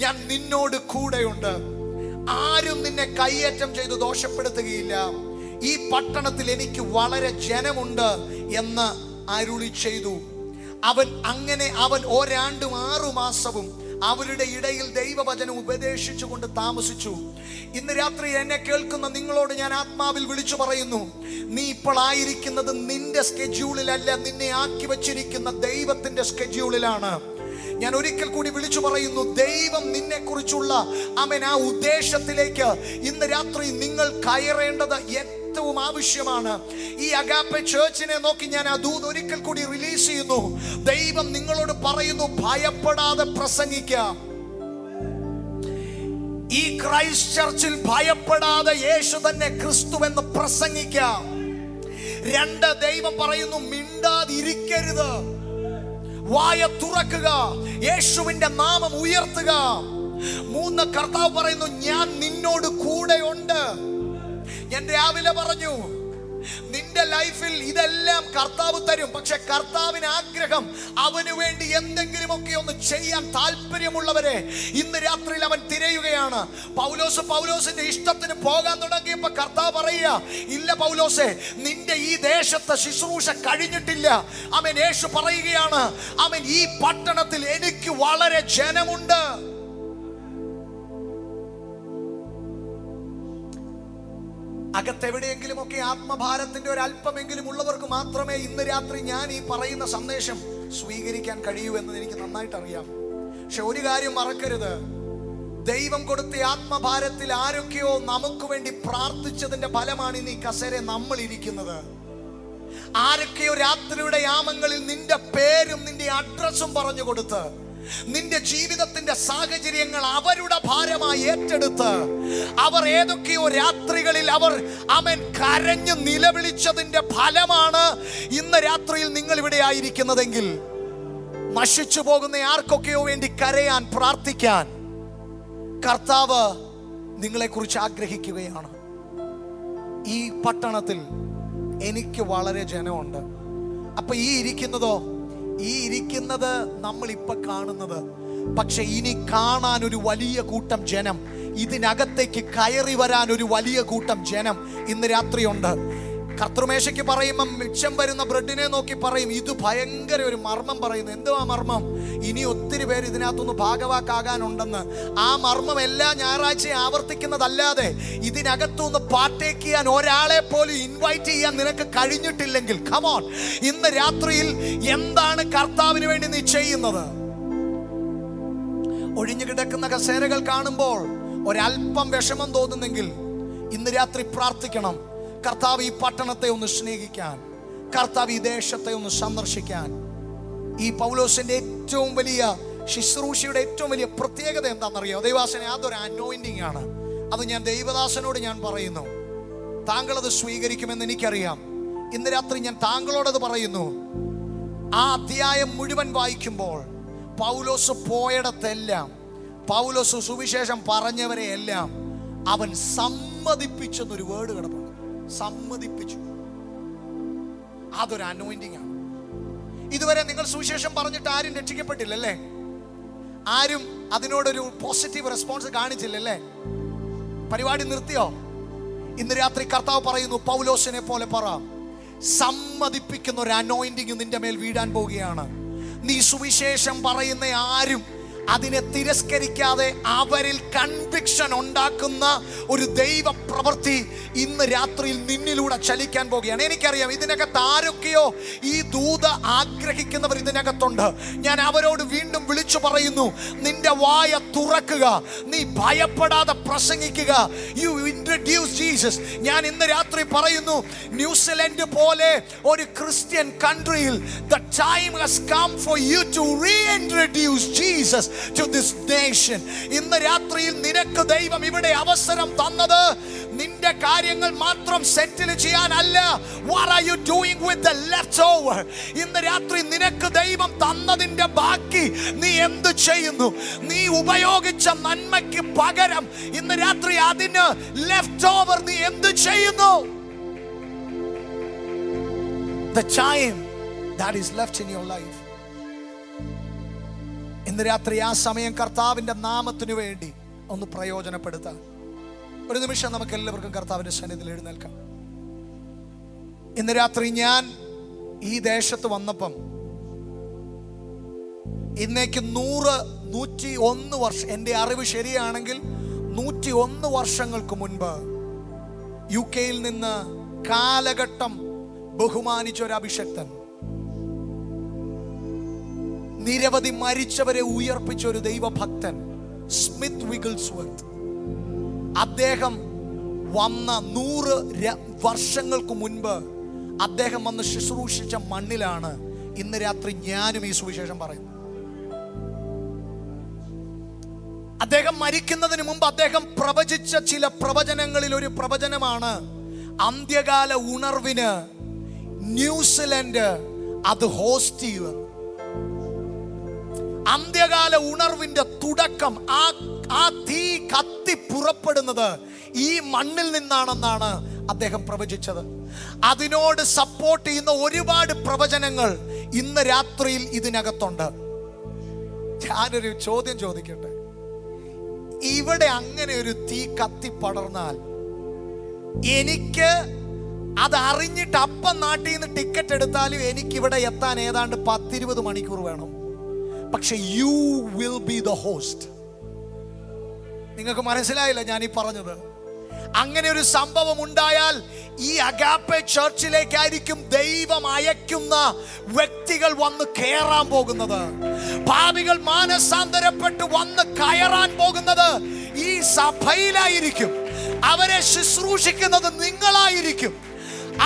ഞാൻ നിന്നോട് കൂടെയുണ്ട്, ആരും നിന്നെ കയ്യേറ്റം ചെയ്ത് ദോഷപ്പെടുത്തുകയില്ല, ഈ പട്ടണത്തിൽ എനിക്ക് വളരെ ജനമുണ്ട് എന്ന് അരുളി ചെയ്തു. അവൻ ഒരാണ്ടും 6 മാസവും അവരുടെ ഇടയിൽ ദൈവവചനം ഉപദേശിച്ചുകൊണ്ട് താമസിച്ചു. ഇന്ന് രാത്രി എന്നെ കേൾക്കുന്ന നിങ്ങളോട് ഞാൻ ആത്മാവിൽ വിളിച്ചു പറയുന്നു, നീ ഇപ്പോൾ ആയിരിക്കുന്നത് നിന്റെ സ്കെഡ്യൂളിലല്ല, നിന്നെ ആക്കി വച്ചിരിക്കുന്ന ദൈവത്തിന്റെ സ്കെഡ്യൂളിലാണ്. ഞാൻ ഒരിക്കൽ കൂടി വിളിച്ചു പറയുന്നു, ദൈവം നിന്നെ കുറിച്ചുള്ള ആ ഉദ്ദേശത്തിലേക്ക് ഇന്ന് രാത്രി നിങ്ങൾ കയറേണ്ടത് ഏറ്റവും ആവശ്യമാണ്. ഈ അഗാപ്പെ ചേർച്ചിനെ നോക്കി ഞാൻ ആ ദൂത് ഒരിക്കൽ കൂടി റിലീസ് ചെയ്യുന്നു. ദൈവം നിങ്ങളോട് പറയുന്നു, ഭയപ്പെടാതെ പ്രസംഗിക്കാം. ഈ ക്രൈസ്റ്റ് ചർച്ചിൽ ഭയപ്പെടാതെ യേശു തന്നെ ക്രിസ്തുവെന്ന് പ്രസംഗിക്കാം. 2, ദൈവം പറയുന്നു, മിണ്ടാതിരിക്കരുത്, വായ തുറക്കുക, യേശുവിന്റെ നാമം ഉയർത്തുക. 3, കർത്താവ് പറയുന്നു, ഞാൻ നിന്നോട് കൂടെയുണ്ട്. ഞാൻ രാവിലെ പറഞ്ഞു, നിന്റെ ലൈഫിൽ ഇതെല്ലാം കർത്താവ് തരും. പക്ഷെ കർത്താവിന് ആഗ്രഹം, അവന് വേണ്ടി എന്തെങ്കിലുമൊക്കെ ഒന്ന് ചെയ്യാൻ താല്പര്യമുള്ളവരെ ഇന്ന് രാത്രിയിൽ അവൻ തിരയുകയാണ്. പൗലോസിന്റെ ഇഷ്ടത്തിന് പോകാൻ തുടങ്ങിയപ്പോ കർത്താവ് പറയുക, ഇല്ല പൗലോസേ, നിന്റെ ഈ ദേശത്തെ ശുശ്രൂഷ കഴിഞ്ഞിട്ടില്ല. അവൻ യേശു പറയുകയാണ്, അവൻ ഈ പട്ടണത്തിൽ എനിക്ക് വളരെ ജനമുണ്ട്. അകത്തെവിടെയെങ്കിലുമൊക്കെ ആത്മഭാരത്തിന്റെ ഒരു അല്പമെങ്കിലും ഉള്ളവർക്ക് മാത്രമേ ഇന്ന് രാത്രി ഞാൻ ഈ പറയുന്ന സന്ദേശം സ്വീകരിക്കാൻ കഴിയൂ എന്ന് എനിക്ക് നന്നായിട്ട് അറിയാം. പക്ഷെ ഒരു കാര്യം മറക്കരുത്, ദൈവം കൊടുത്ത ആത്മഭാരത്തിൽ ആരൊക്കെയോ നമുക്ക് വേണ്ടി പ്രാർത്ഥിച്ചതിന്റെ ഫലമാണ് ഇന്ന് ഈ കസേര നമ്മൾ ഇരിക്കുന്നത്. ആരൊക്കെയോ രാത്രിയുടെ യാമങ്ങളിൽ നിന്റെ പേരും നിന്റെ അഡ്രസ്സും പറഞ്ഞു കൊടുത്ത് നിന്റെ ജീവിതത്തിന്റെ സാഹചര്യങ്ങൾ അവരുടെ ഭാരമായി ഏറ്റെടുത്ത് അവർ ഏതൊക്കെയോ രാത്രികളിൽ അവൻ കരഞ്ഞു നിലവിളിച്ചതിന്റെ ഫലമാണ് ഇന്ന് രാത്രിയിൽ നിങ്ങൾ ഇവിടെ ആയിരിക്കുന്നതെങ്കിൽ, നശിച്ചു പോകുന്ന ആർക്കൊക്കെയോ വേണ്ടി കരയാൻ പ്രാർത്ഥിക്കാൻ കർത്താവ് നിങ്ങളെക്കുറിച്ച് ആഗ്രഹിക്കുകയാണ്. ഈ പട്ടണത്തിൽ എനിക്ക് വളരെ ജനമുണ്ട്. അപ്പൊ ഈ ഇരിക്കുന്നത് നമ്മൾ ഇപ്പൊ കാണുന്നത്, പക്ഷെ ഇനി കാണാൻ ഒരു വലിയ കൂട്ടം ജനം ഇതിനകത്തേക്ക് കയറി വരാൻ ഒരു വലിയ കൂട്ടം ജനം ഇന്ന് രാത്രിയുണ്ട്. കർത്തൃമേശയ്ക്ക് പറയുമ്പം മിച്ചം വരുന്ന ബ്രെഡിനെ നോക്കി പറയും, ഇത് ഭയങ്കര ഒരു മർമ്മം പറയുന്നു. എന്തുവാ മർമ്മം? ഇനി ഒത്തിരി പേര് ഇതിനകത്തൊന്ന് ഭാഗവാക്കാകാനുണ്ടെന്ന്. ആ മർമ്മം എല്ലാ ഞായറാഴ്ചയും ആവർത്തിക്കുന്നതല്ലാതെ ഇതിനകത്തുനിന്ന് പാർട്ടേക്ക് ചെയ്യാൻ ഒരാളെ പോലും ഇൻവൈറ്റ് ചെയ്യാൻ നിനക്ക് കഴിഞ്ഞിട്ടില്ലെങ്കിൽ, കമോൺ, ഇന്ന് രാത്രിയിൽ എന്താണ് കർത്താവിന് വേണ്ടി നീ ചെയ്യുന്നത്? ഒഴിഞ്ഞു കിടക്കുന്ന കസേരകൾ കാണുമ്പോൾ ഒരല്പം വിഷമം തോന്നുന്നെങ്കിൽ ഇന്ന് രാത്രി പ്രാർത്ഥിക്കണം. കർത്താവ് ഈ പട്ടണത്തെ ഒന്ന് സ്നേഹിക്കാൻ, കർത്താവ് ഈ ദേശത്തെ ഒന്ന് സന്ദർശിക്കാൻ. ഈ പൗലോസിന്റെ ഏറ്റവും വലിയ ശുശ്രൂഷയുടെ ഏറ്റവും വലിയ പ്രത്യേകത എന്താണെന്നറിയോ ദൈവദാസനെ? അതൊരു അനോയിന്റിംഗ് ആണ്. അത് ഞാൻ ദൈവദാസനോട് ഞാൻ പറയുന്നു. താങ്കൾ അത് സ്വീകരിക്കുമെന്ന് എനിക്കറിയാം. ഇന്ന് രാത്രി ഞാൻ താങ്കളോടത് പറയുന്നു. ആ അധ്യായം മുഴുവൻ വായിക്കുമ്പോൾ പൗലോസ് പോയിടത്തെല്ലാം, പൗലോസ് സുവിശേഷം പറഞ്ഞവരെ എല്ലാം അവൻ സമ്മതിപ്പിച്ചെന്നൊരു വേർഡ് കിടപ്പുണ്ട്. സമ്മതിപ്പിച്ചു. അതൊരു അനോയിന്റിംഗ് ആണ്. ഇതുവരെ നിങ്ങൾ സുവിശേഷം പറഞ്ഞിട്ട് ആരും രക്ഷിക്കപ്പെട്ടില്ലല്ലേ? ആരും അതിനോടൊരു പോസിറ്റീവ് റെസ്പോൺസ് കാണിച്ചില്ലല്ലേ? പരിപാടി നിർത്തിയോ? ഇന്ന് രാത്രി കർത്താവ് പറയുന്നു, പൗലോസിനെ പോലെ പറ, സമ്മതിപ്പിക്കുന്ന ഒരു അനോയിന്റിംഗ് നിന്റെ മേൽ വീഴാൻ പോവുകയാണ്. നീ സുവിശേഷം പറയുന്ന ആരും അതിനെ തിരസ്കരിക്കാതെ അവരിൽ കൺവിക്ഷൻ ഉണ്ടാക്കുന്ന ഒരു ദൈവ പ്രവൃത്തി ഇന്ന് രാത്രിയിൽ നിന്നിലൂടെ ചലിക്കാൻ പോകുകയാണ്. എനിക്കറിയാം ഇതിനകത്ത് ആരൊക്കെയോ ഈ ദൂത ആഗ്രഹിക്കുന്നവർ ഇതിനകത്തുണ്ട്. ഞാൻ അവരോട് വീണ്ടും വിളിച്ചു പറയുന്നു, നിന്റെ വായ തുറക്കുക, നീ ഭയപ്പെടാതെ പ്രസംഗിക്കുക. U introduce Jesus. ഞാൻ ഇന്ന് രാത്രി പറയുന്നു, ന്യൂസിലൻഡ് പോലെ ഒരു Christian കൺട്രിയിൽ the time has come for you to reintroduce Jesus to this nation. ഇന്ന് രാത്രിയിൽ നിനക്ക് ദൈവം ഇവിടെ അവസരം തന്നത് നിന്റെ കാര്യങ്ങൾ മാത്രം സെറ്റിൽ ചെയ്യാനല്ല. What are you doing with the leftover? ഇന്ന് രാത്രി നിനക്ക് ദൈവം തന്നതിന്റെ ബാക്കി നീ എന്ത് ചെയ്യുന്നു? നീ ഉപയോഗിച്ച നന്മയ്ക്ക് പകരം ഇന്ന് രാത്രി അതിന് ലെഫ്റ്റ് ഓവർ നീ എന്ത് ചെയ്യുന്നു? The time that is left in your life. ഇന്ന് രാത്രി ആ സമയം കർത്താവിന്റെ നാമത്തിനു വേണ്ടി ഒന്ന് പ്രയോജനപ്പെടുത്താൻ ഒരു നിമിഷം നമുക്ക് എല്ലാവർക്കും കർത്താവിന്റെ സന്നിധിയിൽ എഴുന്നേൽക്കാം. ഇന്ന് രാത്രി ഞാൻ ഈ ദേശത്ത് വന്നപ്പം ഇന്നേക്ക് 101 വർഷം, എൻ്റെ അറിവ് ശരിയാണെങ്കിൽ 101 വർഷങ്ങൾക്ക് മുൻപ് UK നിന്ന് കാലഘട്ടം ബഹുമാനിച്ച ഒരു അഭിഷക്തൻ, നിരവധി മരിച്ചവരെ ഉയർപ്പിച്ച ഒരു ദൈവഭക്തൻ, സ്മിത്ത് വിഗിൾസ്വർത്ത്, അദ്ദേഹം വന്ന 100 വർഷങ്ങൾക്ക് മുൻപ് അദ്ദേഹം വന്ന് ശുശ്രൂഷിച്ച മണ്ണിലാണ് ഇന്ന് രാത്രി ഞാനും ഈ സുവിശേഷം പറയുന്നത്. അദ്ദേഹം മരിക്കുന്നതിന് മുമ്പ് അദ്ദേഹം പ്രവചിച്ച ചില പ്രവചനങ്ങളിൽ ഒരു പ്രവചനമാണ് അന്ത്യകാല ഉണർവിന് ന്യൂസിലൻഡ് അത് ഹോസ്റ്റ് ചെയ്യുക. അന്ത്യകാല ഉണർവിന്റെ തുടക്കം, ആ തീ കത്തി പുറപ്പെടുന്നത് ഈ മണ്ണിൽ നിന്നാണെന്നാണ് അദ്ദേഹം പ്രവചിച്ചത്. അതിനോട് സപ്പോർട്ട് ചെയ്യുന്ന ഒരുപാട് പ്രവചനങ്ങൾ ഇന്ന് രാത്രിയിൽ ഇതിനകത്തുണ്ട്. ഞാനൊരു ചോദ്യം ചോദിക്കട്ടെ, ഇവിടെ അങ്ങനെ ഒരു തീ കത്തി പടർന്നാൽ എനിക്ക് അത് അറിഞ്ഞിട്ട് അപ്പം നാട്ടിൽ നിന്ന് ടിക്കറ്റ് എടുത്താലും എനിക്കിവിടെ എത്താൻ ഏതാണ്ട് 10-20 മണിക്കൂർ വേണം. പക്ഷെ you will be the host. നിങ്ങൾക്ക് മനസ്സിലായില്ല ഞാൻ ഈ പറഞ്ഞത്? അങ്ങനെ ഒരു സംഭവം ഉണ്ടായാൽ ഈ അഗാപ്പെ ചർച്ചിലേക്കായിരിക്കും ദൈവം അയക്കുന്ന വ്യക്തികൾ വന്ന് കയറാൻ പോകുന്നത്. പാപികൾ മാനസാന്തരപ്പെട്ട് വന്ന് കയറാൻ പോകുന്നത് ഈ സഭയിലായിരിക്കും. അവരെ ശുശ്രൂഷിക്കുന്നത് നിങ്ങളായിരിക്കും.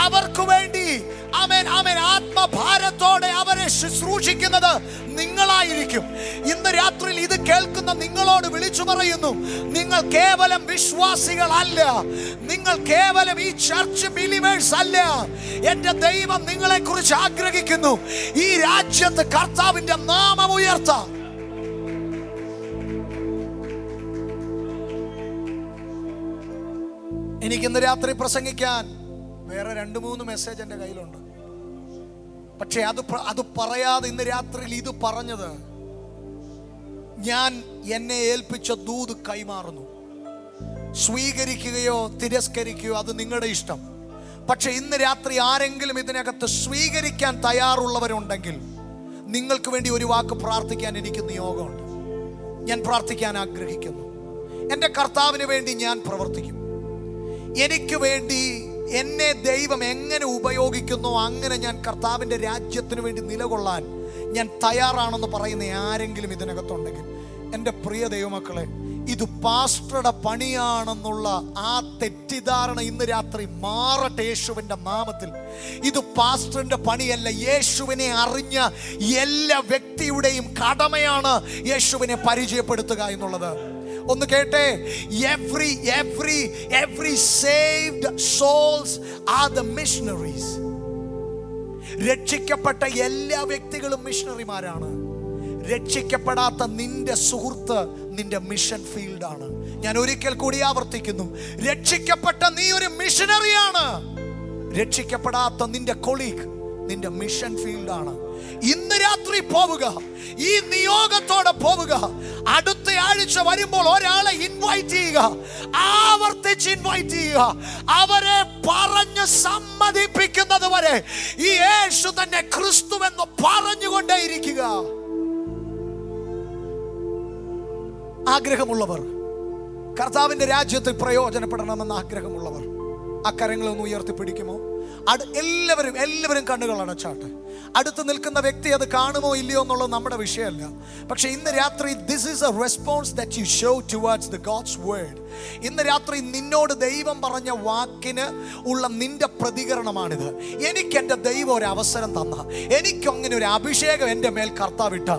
അവർക്ക് വേണ്ടി ആമേൻ ആമേൻ ആത്മഭാരത്തോടെ അവരെ ശുശ്രൂഷിക്കുന്നത് നിങ്ങളായിരിക്കും. ഇന്ന് രാത്രിയിൽ ഇത് കേൾക്കുന്ന നിങ്ങളോട് വിളിച്ചു പറയുന്നു, നിങ്ങൾ കേവലം വിശ്വാസികളല്ല, നിങ്ങൾ കേവലം ഈ ചർച്ച് ബിലീവേഴ്സ് അല്ല. എൻ്റെ ദൈവം നിങ്ങളെ കുറിച്ച് ആഗ്രഹിക്കുന്നു ഈ രാജ്യത്ത് കർത്താവിന്റെ നാമം ഉയർത്താൻ. എനിക്കിന്ന് രാത്രി പ്രസംഗിക്കാൻ വേറെ 2-3 മെസ്സേജ് എൻ്റെ കയ്യിലുണ്ട്. പക്ഷെ അത് പറയാതെ ഇന്ന് രാത്രിയിൽ ഇത് പറഞ്ഞത്, ഞാൻ എന്നെ ഏൽപ്പിച്ച ദൂത് കൈമാറുന്നു. സ്വീകരിക്കുകയോ തിരസ്കരിക്കുകയോ അത് നിങ്ങളുടെ ഇഷ്ടം. പക്ഷെ ഇന്ന് രാത്രി ആരെങ്കിലും ഇതിനകത്ത് സ്വീകരിക്കാൻ തയ്യാറുള്ളവരുണ്ടെങ്കിൽ നിങ്ങൾക്ക് വേണ്ടി ഒരു വാക്ക് പ്രാർത്ഥിക്കാൻ എനിക്ക് നിയോഗമുണ്ട്. ഞാൻ പ്രാർത്ഥിക്കാൻ ആഗ്രഹിക്കുന്നു. എൻ്റെ കർത്താവിന് വേണ്ടി ഞാൻ പ്രവർത്തിക്കും. എനിക്ക് വേണ്ടി എന്നെ ദൈവം എങ്ങനെ ഉപയോഗിക്കുന്നോ അങ്ങനെ ഞാൻ കർത്താവിൻ്റെ രാജ്യത്തിന് വേണ്ടി നിലകൊള്ളാൻ ഞാൻ തയ്യാറാണെന്ന് പറയുന്ന ആരെങ്കിലും ഇതിനകത്തുണ്ടെങ്കിൽ, എൻ്റെ പ്രിയ ദൈവമക്കളെ, ഇത് പാസ്റ്ററുടെ പണിയാണെന്നുള്ള ആ തെറ്റിദ്ധാരണ ഇന്ന് രാത്രി മാറട്ടെ യേശുവിൻ്റെ നാമത്തിൽ. ഇത് പാസ്റ്ററിൻ്റെ പണിയല്ല, യേശുവിനെ അറിഞ്ഞ എല്ലാ വ്യക്തിയുടെയും കടമയാണ് യേശുവിനെ പരിചയപ്പെടുത്തുക എന്നുള്ളത്. ഒന്ന് കേട്ടെ, every saved souls are the missionaries. രക്ഷിക്കപ്പെട്ട എല്ലാ വ്യക്തികളും മിഷണറിമാരാണ്. രക്ഷിക്കപ്പെടാത്ത നിന്റെ സുഹൃത്ത് നിന്റെ മിഷൻ ഫീൽഡാണ്. ഞാൻ ഒരിക്കൽ കൂടി ആവർത്തിക്കുന്നു, രക്ഷിക്കപ്പെട്ട നീ ഒരു മിഷനറിയാണ്. രക്ഷിക്കപ്പെടാത്ത നിന്റെ കൊളീഗ് നിന്റെ മിഷൻ ഫീൽഡാണ്. ഇന്ന് രാത്രി പോവുക, ഈ നിയോഗത്തോടെ പോവുക. അടുത്ത ആഴ്ച വരുമ്പോൾ ഒരാളെ ഇൻവൈറ്റ് ചെയ്യുക, ആവർത്തിച്ച് ഇൻവൈറ്റ് ചെയ്യുക. അവരെ പറഞ്ഞ് സമ്മതിപ്പിക്കുന്നത് വരെ ഈ യേശു തന്നെ ക്രിസ്തുവെന്ന് പറഞ്ഞുകൊണ്ടേയിരിക്കുക. ആഗ്രഹമുള്ളവർ, കർത്താവിൻ്റെ രാജ്യത്തിൽ പ്രയോജനപ്പെടണമെന്ന് ആഗ്രഹമുള്ളവർ ആ കരങ്ങളൊന്ന് ഉയർത്തിപ്പിടിക്കുമോ? എല്ലാവരും കണ്ണുകൾ അടച്ചാട്ടെ. അടുത്ത് നിൽക്കുന്ന വ്യക്തി അത് കാണുമോ ഇല്ലയോ എന്നുള്ളത് നമ്മുടെ വിഷയമല്ല. പക്ഷെ ഇന്ന് രാത്രി this is a response that you show towards the God's word. ഇന്ന് രാത്രി നിന്നോട് ദൈവം പറഞ്ഞ വാക്കിന് ഉള്ള നിന്റെ പ്രതികരണമാണിത്. എനിക്ക് എൻ്റെ ദൈവം ഒരു അവസരം തന്ന, എനിക്കങ്ങനെ ഒരു അഭിഷേകം എൻ്റെ മേൽ കർത്താവിട്ട,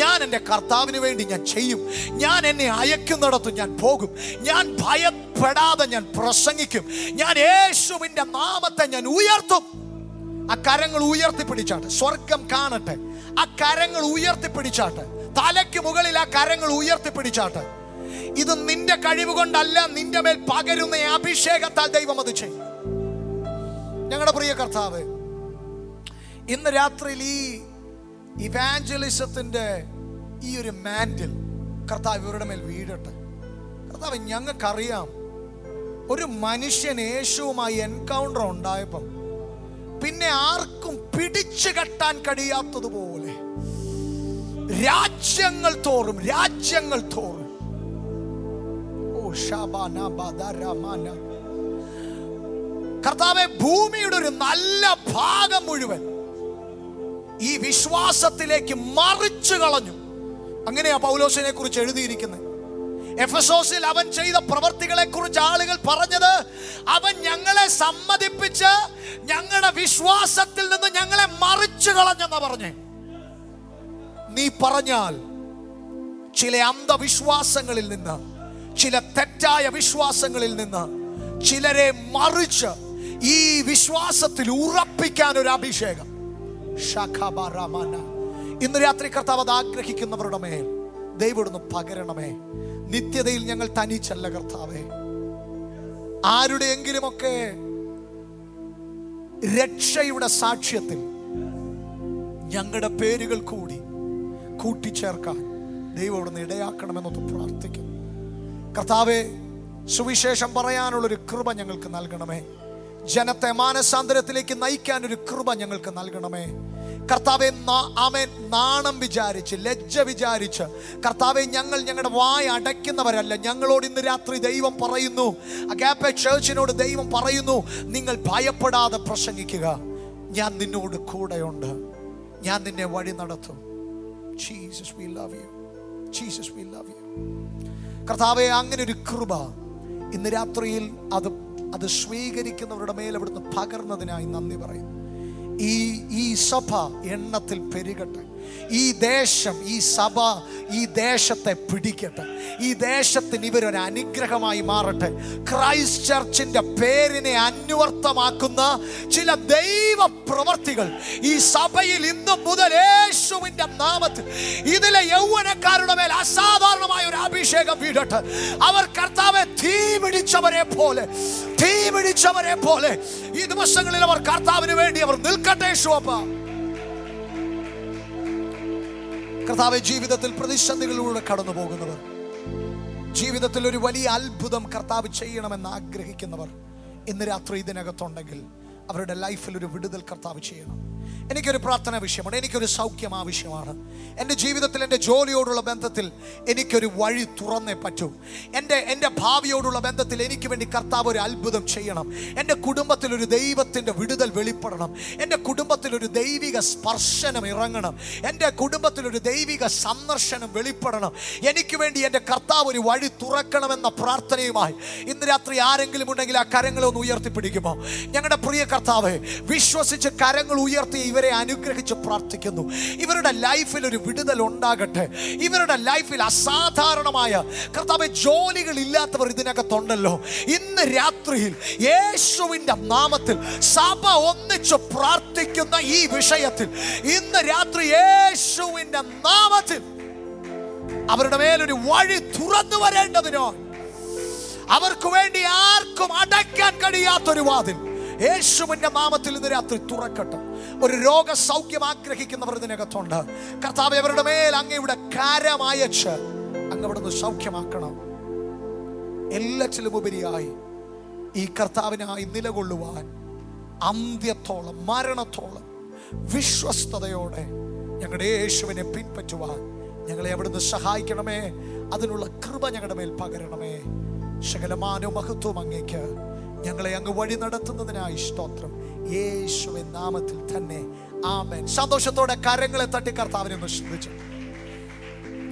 ഞാൻ എൻ്റെ കർത്താവിന് വേണ്ടി ഞാൻ ചെയ്യും. ഞാൻ എന്നെ അയക്കുന്നിടത്ത് ഞാൻ പോകും. ഞാൻ ഭയപ്പെടാതെ ഞാൻ പ്രസംഗിക്കും. ഞാൻ യേശുവിൻ്റെ നാമത്തെ ഞാൻ ഉയർത്തും. ആ കരങ്ങൾ ഉയർത്തിപ്പിടിച്ചാട്ടെ, സ്വർഗം കാണട്ടെ. ആ കരങ്ങൾ ഉയർത്തിപ്പിടിച്ചാട്ടെ, തലയ്ക്ക് മുകളിൽ ആ കരങ്ങൾ ഉയർത്തിപ്പിടിച്ചാട്ടെ. ഇത് നിന്റെ കഴിവ് കൊണ്ടല്ല, നിന്റെ മേൽ പകരുന്ന അഭിഷേകത്താൽ ദൈവം അത് ചെയ്യും. ഞങ്ങളുടെ പ്രിയ കർത്താവ്, ഇന്ന് രാത്രിയിൽ ഈ ഇവാഞ്ചലിസത്തിന്റെ ഈ ഒരു മാൻഡിൽ കർത്താവ് ഇവരുടെ മേൽ വീഴട്ടെ. കർത്താവ്, ഞങ്ങൾക്കറിയാം ഒരു മനുഷ്യൻ യേശുവുമായി എൻകൗണ്ടർ ഉണ്ടായപ്പം പിന്നെ ആർക്കും പിടിച്ചു കെട്ടാൻ കഴിയാത്തതുപോലെ രാജ്യങ്ങൾ തോറും കർത്താവെ, ഭൂമിയുടെ ഒരു നല്ല ഭാഗം മുഴുവൻ ഈ വിശ്വാസത്തിലേക്ക് മറിച്ചു കളഞ്ഞു. അങ്ങനെയാ പൗലോസിനെ കുറിച്ച് എഴുതിയിരിക്കുന്നത്. എഫെസോസിൽ അവൻ ചെയ്ത പ്രവർത്തികളെ കുറിച്ച് ആളുകൾ പറഞ്ഞത്, അവൻ ഞങ്ങളെ സമ്മതിപ്പിച്ച് ഞങ്ങളുടെ വിശ്വാസത്തിൽ നിന്ന് ഞങ്ങളെ മറിച്ചു കളഞ്ഞെന്ന് പറഞ്ഞേ. നീ പറഞ്ഞാൽ ചില അന്ധവിശ്വാസങ്ങളിൽ നിന്ന്, ചില തെറ്റായ വിശ്വാസങ്ങളിൽ നിന്ന് ചിലരെ മറിച്ച് ഈ വിശ്വാസത്തിൽ ഉറപ്പിക്കാൻ ഒരു അഭിഷേകം ഇന്ന് രാത്രി കർത്താവ് അത് ആഗ്രഹിക്കുന്നവരുടെ മേൽ ദൈവം പകരണമേ. നിത്യതയിൽ ഞങ്ങൾ തനിച്ചല്ല കർത്താവേ, ആരുടെയെങ്കിലുമൊക്കെ രക്ഷയുടെ സാക്ഷ്യത്തിൽ ഞങ്ങളുടെ പേരുകൾ കൂട്ടിച്ചേർക്കാൻ ദൈവം അവിടുന്ന് ഇടയാക്കണമെന്നൊന്ന് പ്രാർത്ഥിക്കും. കർത്താവേ, സുവിശേഷം പറയാനുള്ളൊരു കൃപ ഞങ്ങൾക്ക് നൽകണമേ. ജനത്തെ മാനസാന്തരത്തിലേക്ക് നയിക്കാൻ ഒരു കൃപ ഞങ്ങൾക്ക് നൽകണമേ. കർത്താവെ, നാണം വിചാരിച്ച്, ലജ്ജ വിചാരിച്ച് കർത്താവെ, ഞങ്ങളുടെ വായ അടയ്ക്കുന്നവരല്ല. ഞങ്ങളോട് ഇന്ന് രാത്രി ദൈവം പറയുന്നു, അഗാപ്പെ ചർച്ചിനോട് ദൈവം പറയുന്നു, നിങ്ങൾ ഭയപ്പെടാതെ പ്രസംഗിക്കുക. ഞാൻ നിന്നോട് കൂടെയുണ്ട്, ഞാൻ നിന്നെ വഴി നടത്തും. Jesus we love you, Jesus we love you. കർത്താവെ, അങ്ങനെ ഒരു കൃപ ഇന്ന് രാത്രിയിൽ അത് സ്വീകരിക്കുന്നവരുടെ മേൽ അവിടുന്ന് പകർന്നതിനായി നന്ദി പറയുന്നു. ഈ സഭ എണ്ണത്തിൽ പെരുകട്ടെ. ഈ ദേശം, ഈ സഭ ഈ ദേശത്തെ പിടിക്കട്ടെ. ഈ ദേശത്തിന് ഇവരൊരു അനുഗ്രഹമായി മാറട്ടെ. ക്രൈസ്റ്റ് ചർച്ചിന്റെ പേരിനെ അന്വർത്ഥമാക്കുന്ന ചില ദൈവ പ്രവർത്തികൾ ഈ സഭയിൽ ഇന്നു മുതൽ യേശുവിന്റെ നാമത്തിൽ ഇതിലെ യൗവനക്കാരുടെ മേൽ അസാധാരണമായ ഒരു അഭിഷേകം വീഴട്ടെ. അവർ കർത്താവെ തീ പിടിച്ചവരെ പോലെ ഈ ദിവസങ്ങളിൽ അവർ കർത്താവിന് വേണ്ടി അവർ നിൽക്കട്ടെ. യേശുവപ്പ, കർത്താവെ, ജീവിതത്തിൽ പ്രതിസന്ധികളിലൂടെ കടന്നു പോകുന്നവർ, ജീവിതത്തിൽ ഒരു വലിയ അത്ഭുതം കർത്താവ് ചെയ്യണമെന്ന് ആഗ്രഹിക്കുന്നവർ ഇന്ന് രാത്രി ഇതിനകത്തുണ്ടെങ്കിൽ അവരുടെ ലൈഫിൽ ഒരു വിടുതൽ കർത്താവ് ചെയ്യണം. എനിക്കൊരു പ്രാർത്ഥന വിഷയമാണ്, എനിക്കൊരു സൗഖ്യം ആവശ്യമാണ്. എൻ്റെ ജീവിതത്തിൽ, എൻ്റെ ജോലിയോടുള്ള ബന്ധത്തിൽ എനിക്കൊരു വഴി തുറന്നേ പറ്റൂ. എൻ്റെ ഭാവിയോടുള്ള ബന്ധത്തിൽ എനിക്ക് വേണ്ടി കർത്താവ് ഒരു അത്ഭുതം ചെയ്യണം. എൻ്റെ കുടുംബത്തിൽ ഒരു ദൈവത്തിൻ്റെ വിടുതൽ വെളിപ്പെടണം. എൻ്റെ കുടുംബത്തിൽ ഒരു ദൈവിക സ്പർശനം ഇറങ്ങണം. എൻ്റെ കുടുംബത്തിൽ ഒരു ദൈവിക സന്ദർശനം വെളിപ്പെടണം. എനിക്ക് വേണ്ടി എൻ്റെ കർത്താവ് ഒരു വഴി തുറക്കണമെന്ന പ്രാർത്ഥനയുമായി ഇന്ന് രാത്രി ആരെങ്കിലും ഉണ്ടെങ്കിൽ ആ കരങ്ങളെ ഒന്ന് ഉയർത്തിപ്പിടിക്കുമോ? ഞങ്ങളുടെ പ്രിയ കർത്താവേ, വിശ്വസിച്ച് കരങ്ങൾ ഉയർത്തി ഇവരെ അനുഗ്രഹിച്ച് പ്രാർത്ഥിക്കുന്നു. ഇവരുടെ ലൈഫിൽ ഒരു വിടുതൽ ഉണ്ടാകട്ടെ. ഇവരുടെ ലൈഫിൽ അസാധാരണമായ കർത്താവേ ജോലികൾ ഇല്ലാത്തവർ ഇതിനകത്തുണ്ടല്ലോ. ഇന്ന് രാത്രിയിൽ യേശുവിൻ്റെ നാമത്തിൽ സഭ ഒന്നിച്ച് പ്രാർത്ഥിക്കുന്ന ഈ വിഷയത്തിൽ ഇന്ന് രാത്രി യേശുവിൻ്റെ നാമത്തിൽ അവരുടെ മേലൊരു വഴി തുറന്നു വരേണ്ടതിനോ അവർക്ക് വേണ്ടി ആർക്കും അടയ്ക്കാൻ കഴിയാത്തൊരു വാതിൽ യേശുവിൻ്റെ നാമത്തിൽ ഇന്ന് രാത്രി തുറക്കട്ടെ. ഒരു രോഗസൗഖ്യം ആഗ്രഹിക്കുന്നവർ ഇതിനകത്തുണ്ട്. കർത്താവ് അവരുടെ മേൽ അങ്ങയുടെ കരമയച്ച് അങ്ങ് സൗഖ്യമാക്കണം. എല്ലാറ്റിലും ഉപരിയായി ഈ കർത്താവിനായി നിലകൊള്ളുവാൻ അന്ത്യത്തോളം, മരണത്തോളം വിശ്വസ്തയോടെ ഞങ്ങളുടെ യേശുവിനെ പിൻപറ്റുവാൻ ഞങ്ങളെ അവിടുന്ന് സഹായിക്കണമേ. അതിനുള്ള കൃപ ഞങ്ങളുടെ മേൽ പകരണമേ. സകലമാനവും മഹത്വവും അങ്ങേക്ക്. ഞങ്ങളെ അങ്ങ് വഴി നടത്തുന്നതിനായി സ്തോത്രം. യേശുവിൻ നാമത്തിൽ തന്നെ ആമേൻ. സന്തോഷത്തോടെ കരങ്ങളെ തട്ടി കർത്താവിനെ ഒന്ന് ശ്രദ്ധിച്ചു.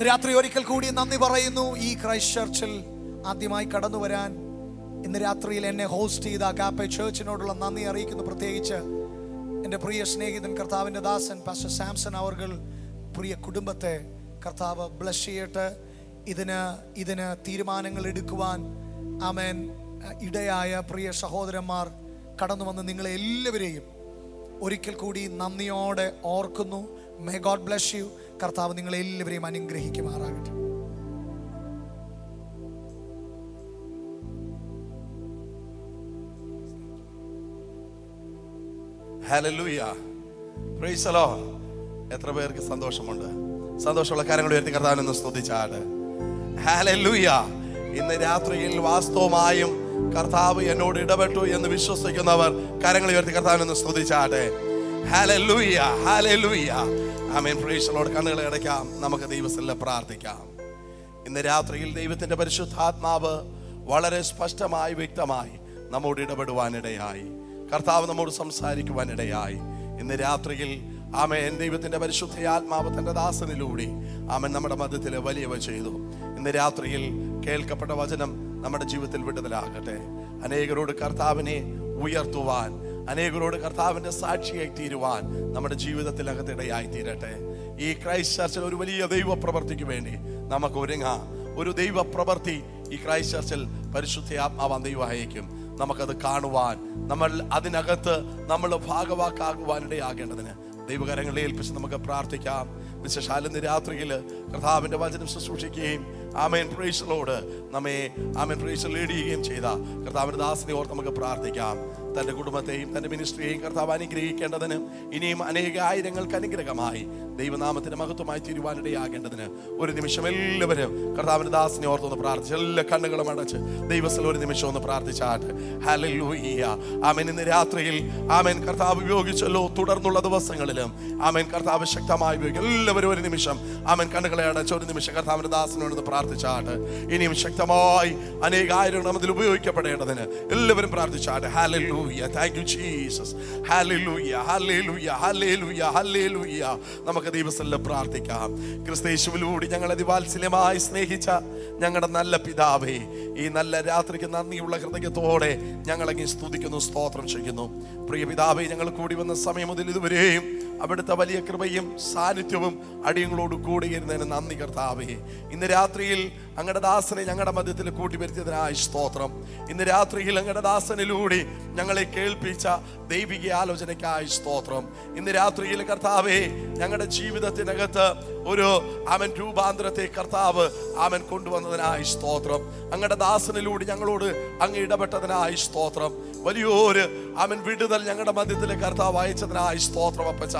രാത്രി ഒരിക്കൽ കൂടി നന്ദി പറയുന്നു. ഈ ക്രൈസ്റ്റ് ചർച്ചിൽ ആദ്യമായി കടന്നു വരാൻ ഇന്ന് രാത്രിയിൽ എന്നെ ഹോസ്റ്റ് ചെയ്ത അഗാപ്പെ ചർച്ചിനോടുള്ള നന്ദി അറിയിക്കുന്നു. പ്രത്യേകിച്ച് എൻ്റെ പ്രിയ സ്നേഹിതൻ കർത്താവിൻ്റെ ദാസൻ പാസ്റ്റർ സാംസൺ അവർകൾ പ്രിയ കുടുംബത്തെ കർത്താവ് ബ്ലസ് ചെയ്യട്ടെ. ഇതിന് തീരുമാനങ്ങൾ എടുക്കുവാൻ ആമേൻ ഇടയായ പ്രിയ സഹോദരന്മാർ കടന്നു വന്ന് നിങ്ങളെ എല്ലാവരെയും ഒരിക്കൽ കൂടി നന്ദിയോടെ ഓർക്കുന്നു. May God bless you. കർത്താവ് നിങ്ങളെ എല്ലാവരെയും അനുഗ്രഹിക്കുമാറാകട്ടെ. Hallelujah, price the Lord. എത്ര പേർക്ക് സന്തോഷമുണ്ട്? സന്തോഷമുള്ള കാര്യങ്ങൾ ഉയർത്തി കർത്താവിനെ സ്തുതിച്ചാട്. ഹല്ലേലൂയ. ഇന്ന് രാത്രിയിൽ വാസ്തവമായും കർത്താവ് എന്നോട് ഇടപെട്ടു എന്ന് വിശ്വസിക്കുന്നവർ കരങ്ങൾ ഉയർത്തി കർത്താവിനെ സ്തുതിച്ചാട്ടെ. ഹല്ലേലൂയ, ഹല്ലേലൂയ, ആമേൻ. Praise the lord. കണ്ണുകളെ അടയ്ക്കാം, നമുക്ക് ദൈവസന്നിധിയിൽ പ്രാർത്ഥിക്കാം. ഇന്ന് രാത്രിയിൽ ദൈവത്തിന്റെ പരിശുദ്ധാത്മാവ് വളരെ സ്പഷ്ടമായി, വ്യക്തമായി നമ്മോട് ഇടപെടുവാനിടയായി. കർത്താവ് നമ്മോട് സംസാരിക്കുവാനിടയായി. ഇന്ന് രാത്രിയിൽ ആമേൻ ദൈവത്തിന്റെ പരിശുദ്ധ ആത്മാവ് തന്റെ ദാസനിലൂടെ ആമേൻ നമ്മുടെ മധ്യത്തിൽ വലിയവ ചെയ്തു. ഇന്ന് രാത്രിയിൽ കേൾക്കപ്പെട്ട വചനം നമ്മുടെ ജീവിതത്തിൽ വിടുതലാകട്ടെ. അനേകരോട് കർത്താവിനെ ഉയർത്തുവാൻ, അനേകരോട് കർത്താവിന്റെ സാക്ഷിയായി തീരുവാൻ നമ്മുടെ ജീവിതത്തിൽ അകത്തിടയായി തീരട്ടെ. ഈ ക്രൈസ്റ്റ് ചർച്ചിൽ ഒരു വലിയ ദൈവ പ്രവൃത്തിക്ക് വേണ്ടി നമുക്ക് ഒരുങ്ങാം. ഒരു ദൈവ പ്രവൃത്തി ഈ ക്രൈസ്റ്റ് ചർച്ചിൽ പരിശുദ്ധ ആത്മാവാൻ ദൈവം അയക്കും. നമുക്കത് കാണുവാൻ, നമ്മൾ അതിനകത്ത് നമ്മൾ ഭാഗവാക്കാകുവാനിടയാകേണ്ടതിന് ദൈവകരങ്ങളെ ഏൽപ്പിച്ച് നമുക്ക് പ്രാർത്ഥിക്കാം. വിശേഷാൽ ഇന്ന് രാത്രിയിൽ കർത്താവിന്റെ വചനം ശുശ്രൂഷിക്കുകയും ആമേൻ പ്രൈസ് ദി ലോർഡ് നമ്മെ ആമേൻ പ്രൈസ് ലീഡ് ചെയ്യുകയും ചെയ്ത കർത്താവിന്റെ ദാസനെ ഓർത്ത് നമുക്ക് പ്രാർത്ഥിക്കാം. തൻ്റെ കുടുംബത്തെയും തൻ്റെ മിനിസ്ട്രിയെയും കർത്താവ് അനുഗ്രഹിക്കേണ്ടതിന്, ഇനിയും അനേക ആയിരങ്ങൾക്ക് അനുഗ്രഹമായി ദൈവനാമത്തിന് മഹത്വമായി തീരുവാനിടയാകേണ്ടതിന് ഒരു നിമിഷം എല്ലാവരും കർത്താവിന്റെ ദാസനെ ഓർത്തൊന്ന് പ്രാർത്ഥിച്ച് എല്ലാ കണ്ണുകളും അടച്ച് ദൈവത്തിൽ ഒരു നിമിഷം ഒന്ന് പ്രാർത്ഥിച്ചാട്ട്. ഹല്ലേലൂയ, ആമേൻ. ഇന്ന് രാത്രിയിൽ ആമേൻ കർത്താവ് ഉപയോഗിച്ചല്ലോ. തുടർന്നുള്ള ദിവസങ്ങളിലും ആമേൻ കർത്താവ് ശക്തമായി ഉപയോഗിക്കും. എല്ലാവരും ഒരു നിമിഷം ആമേൻ കണ്ണുകളെ അടച്ച് ഒരു നിമിഷം കർത്താവിന്റെ ദാസനോട് പ്രാർത്ഥിച്ചാട്ട്. ഇനിയും ശക്തമായി അനേകായിരം നമ്മതിൽ ഉപയോഗിക്കപ്പെടേണ്ടതിന് എല്ലാവരും പ്രാർത്ഥിച്ചാട്ട്. ഹല്ലേലൂയ, താങ്ക് യു ജീസസ്. ഹല്ലേലൂയ, ഹല്ലേലൂയ, ഹല്ലേലൂയ, ഹല്ലേലൂയ. നമുക്ക് ദൈവസന്നിധിയിൽ പ്രാർത്ഥിക്കാം. ക്രിസ്തുയേശുവിലൂടെ ഞങ്ങളെ അതിവാത്സല്യമായി സ്നേഹിച്ച ഞങ്ങളുടെ നല്ല പിതാവേ, ഈ നല്ല രാത്രിക്ക് നന്ദിയുള്ള ഹൃദയത്തോടെ ഞങ്ങളങ്ങ് സ്തുതിക്കുന്നു, സ്തോത്രം ചെയ്യുന്നു. പ്രിയ പിതാവേ, ഞങ്ങൾ കൂടി വന്ന സമയം മുതൽ ഇതുവരെയും അവിടുത്തെ വലിയ കൃപയും സാന്നിധ്യവും അടിയങ്ങളോട് കൂടി ഇരുന്നതിന് നന്ദി കർത്താവേ. ഇന്ന് രാത്രിയിൽ അങ്ങയുടെ ദാസനെ ഞങ്ങളുടെ മധ്യത്തിൽ കൂട്ടിവരുത്തിയതിനായി സ്തോത്രം. ഇന്ന് രാത്രിയിൽ അങ്ങയുടെ ദാസനിലൂടെ ഞങ്ങളെ കേൾപ്പിച്ച ദൈവിക ആലോചനയ്ക്കായി സ്തോത്രം. ഇന്ന് രാത്രിയിൽ കർത്താവേ, ഞങ്ങളുടെ ജീവിതത്തിനകത്ത് ഒരു ആമൻ രൂപാന്തരത്തെ കർത്താവ് ആമൻ കൊണ്ടുവന്നതിനായി സ്തോത്രം. അങ്ങയുടെ ദാസനിലൂടെ ഞങ്ങളോട് അങ്ങ് ഇടപെട്ടതിനായി സ്തോത്രം. വലിയൊരു ആമൻ വിടുതൽ ഞങ്ങളുടെ മധ്യത്തിലെ കർത്താവ് അയച്ചതിനായി സ്തോത്രം അപ്പച്ച.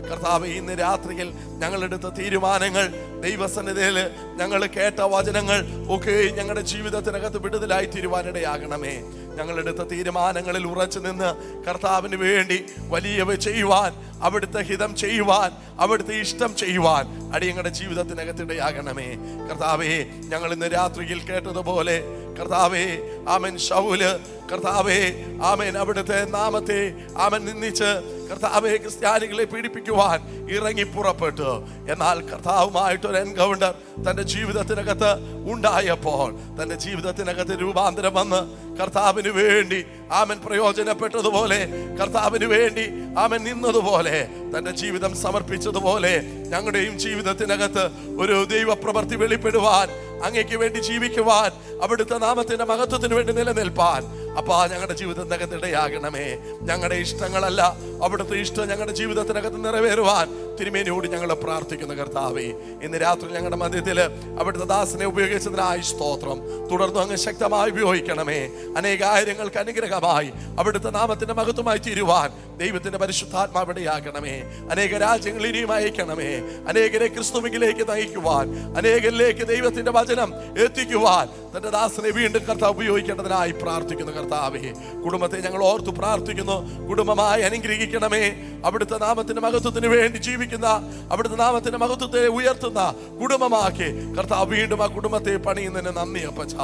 കർത്താവേ, ഇന്ന് രാത്രിയിൽ ഞങ്ങളെടുത്ത തീരുമാനങ്ങൾ, ദൈവസന്നിധിയിൽ ഞങ്ങൾ കേട്ട വചനങ്ങൾ ഒക്കെ ഞങ്ങളുടെ ജീവിതത്തിനകത്ത് വിടുതലായി തീരുവാനിടയാകണമേ. ഞങ്ങളെടുത്ത തീരുമാനങ്ങളിൽ ഉറച്ചു നിന്ന് കർത്താവിന് വേണ്ടി വലിയവ ചെയ്യുവാൻ, അവിടുത്തെ ഹിതം ചെയ്യുവാൻ, അവിടുത്തെ ഇഷ്ടം ചെയ്യുവാൻ അടിയങ്ങളുടെ ജീവിതത്തിനകത്തിടയാകണമേ. കർത്താവേ, ഞങ്ങൾ ഇന്ന് രാത്രിയിൽ കേട്ടതുപോലെ കർത്താവേ, ആമേൻ, ശൗല് കർത്താവേ, ആമേൻ, അവിടുത്തെ നാമത്തെ ആമേൻ നിന്ദിച്ച് കർത്താവേ ക്രിസ്ത്യാനികളെ പീഡിപ്പിക്കുവാൻ ഇറങ്ങി പുറപ്പെട്ടു. എന്നാൽ കർത്താവുമായിട്ടൊരു എൻകൗണ്ടർ തൻ്റെ ജീവിതത്തിനകത്ത് ഉണ്ടായപ്പോൾ തൻ്റെ ജീവിതത്തിനകത്ത് രൂപാന്തരം വന്ന് കർത്താവിന് വേണ്ടി ആമൻ പ്രയോജനപ്പെട്ടതുപോലെ, കർത്താവിന് വേണ്ടി ആമൻ നിന്നതുപോലെ, തൻ്റെ ജീവിതം സമർപ്പിച്ചതുപോലെ ഞങ്ങളുടെയും ജീവിതത്തിനകത്ത് ഒരു ദൈവപ്രവൃത്തി വെളിപ്പെടുവാൻ, അങ്ങയ്ക്ക് വേണ്ടി ജീവിക്കുവാൻ, അവിടുത്തെ നാമത്തിന്റെ മഹത്വത്തിന് വേണ്ടി നിലനിൽപ്പാൻ അപ്പാ ഞങ്ങളുടെ ജീവിതത്തിനകത്ത് ഇടയാകണമേ. ഞങ്ങളുടെ ഇഷ്ടങ്ങളല്ല, അവിടുത്തെ ഇഷ്ടം ഞങ്ങളുടെ ജീവിതത്തിനകത്ത് നിറവേറുവാൻ തിരുമേനിയോട് ഞങ്ങൾ പ്രാർത്ഥിക്കുന്നു. കർത്താവേ, ഇന്ന് രാത്രി ഞങ്ങളുടെ മധ്യത്തിൽ അവിടുത്തെ ദാസനെ ഉപയോഗിച്ചതിനായി സ്തോത്രം. തുടർന്ന് അങ്ങ് ശക്തമായി ഉപയോഗിക്കണമേ. അനേകായിരങ്ങൾക്ക് അനുഗ്രഹമായി അവിടുത്തെ നാമത്തിന്റെ മഹത്വമായി തീരുവാൻ ദൈവത്തിന്റെ പരിശുദ്ധാത്മാവ് ഇടയാക്കണമേ. അനേക രാജ്യങ്ങൾ ഇനിയും അയക്കണമേ. അനേകരെ ക്രിസ്തുവിലേക്ക് നയിക്കുവാൻ, അനേകരിലേക്ക് ദൈവത്തിന്റെ വചനം എത്തിക്കുവാൻ തന്റെ ദാസനെ വീണ്ടും കർത്താവ് ഉപയോഗിക്കേണ്ടതിനായി പ്രാർത്ഥിക്കുന്നു. കർത്താവേ, കുടുംബത്തെ ഞങ്ങൾ ഓർത്തു പ്രാർത്ഥിക്കുന്നു. കുടുംബമായി അനുഗ്രഹിക്കണമേ. അവിടുത്തെ നാമത്തിന്റെ മഹത്വത്തിന് വേണ്ടി ജീവിക്കുന്ന, അവിടുത്തെ നാമത്തിന്റെ മഹത്വത്തെ ഉയർത്തുന്ന കുടുംബമാക്കി കർത്താവ് വീണ്ടും ആ കുടുംബത്തെ പണിയുന്നതിന് നന്ദി അപ്പച്ച.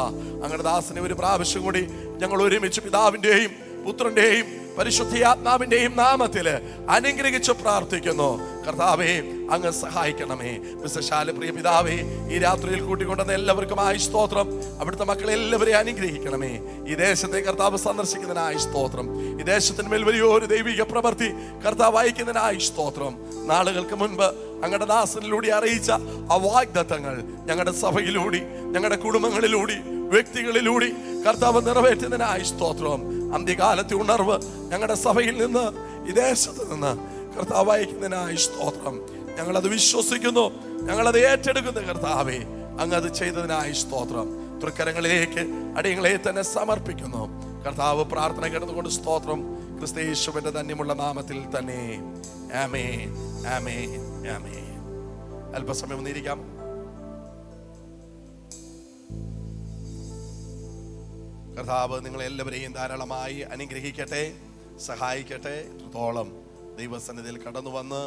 അങ്ങനെ ദാസനെ ഒരു പ്രാവശ്യം കൂടി ഞങ്ങൾ ഒരുമിച്ച് പിതാവിന്റെയും പുത്രന്റെയും പരിശുദ്ധാത്മാവിന്റെയും നാമത്തില് അനുഗ്രഹിച്ച് പ്രാർത്ഥിക്കുന്നു. കർത്താവേ, അങ്ങ് സഹായിക്കണമേ. വിശേഷാല പ്രിയ പിതാവേ, ഈ രാത്രിയിൽ കൂട്ടിക്കൊണ്ടുവന്ന എല്ലാവർക്കുമായി സ്തോത്രം. അവിടുത്തെ മക്കളെ എല്ലാവരെയും അനുഗ്രഹിക്കണമേ. ഈ ദേശത്തെ കർത്താവ് സന്ദർശിക്കുന്നതിനായി സ്തോത്രം. ഈ ദേശത്തിന്മേൽ വലിയൊരു ദൈവിക പ്രവൃത്തി കർത്താവ് അയക്കുന്നതിനായി സ്തോത്രം. നാളുകൾക്ക് മുൻപ് ഞങ്ങളുടെ ദാസനിലൂടെ അറിയിച്ച ആ വാഗ്ദത്തങ്ങൾ ഞങ്ങളുടെ സഭയിലൂടെ, ഞങ്ങളുടെ കുടുംബങ്ങളിലൂടെ, വ്യക്തികളിലൂടെ കർത്താവ് നിറവേറ്റുന്നതിനായി സ്തോത്രം. അന്ത്യകാലത്തെ ഉണർവ് ഞങ്ങളുടെ സഭയിൽ നിന്ന്, ഈ ദേശത്ത് നിന്ന് കർത്താവ് അയക്കുന്നതിനായി സ്തോത്രം. ഞങ്ങളത് വിശ്വസിക്കുന്നു, ഞങ്ങളത് ഏറ്റെടുക്കുന്നു. കർത്താവേ, അങ്ങ് അത് ചെയ്തതിനായി സ്തോത്രം. തൃക്കരങ്ങളിലേക്ക് അടിയങ്ങളെ തന്നെ സമർപ്പിക്കുന്നു. കർത്താവ് പ്രാർത്ഥന കേട്ടതുകൊണ്ട് സ്തോത്രം. ക്രിസ്തുയേശുവിന്റെ ധന്യമുള്ള നാമത്തിൽ തന്നെ. ആമേൻ, ആമേൻ, ആമേൻ. അല്പസമയം ഒന്നിരിക്കാം. കർത്താവ് നിങ്ങളെല്ലാവരെയും ധാരാളമായി അനുഗ്രഹിക്കട്ടെ, സഹായിക്കട്ടെ. ഇത്രത്തോളം ദൈവസന്നിധിയിൽ കടന്നു വന്ന്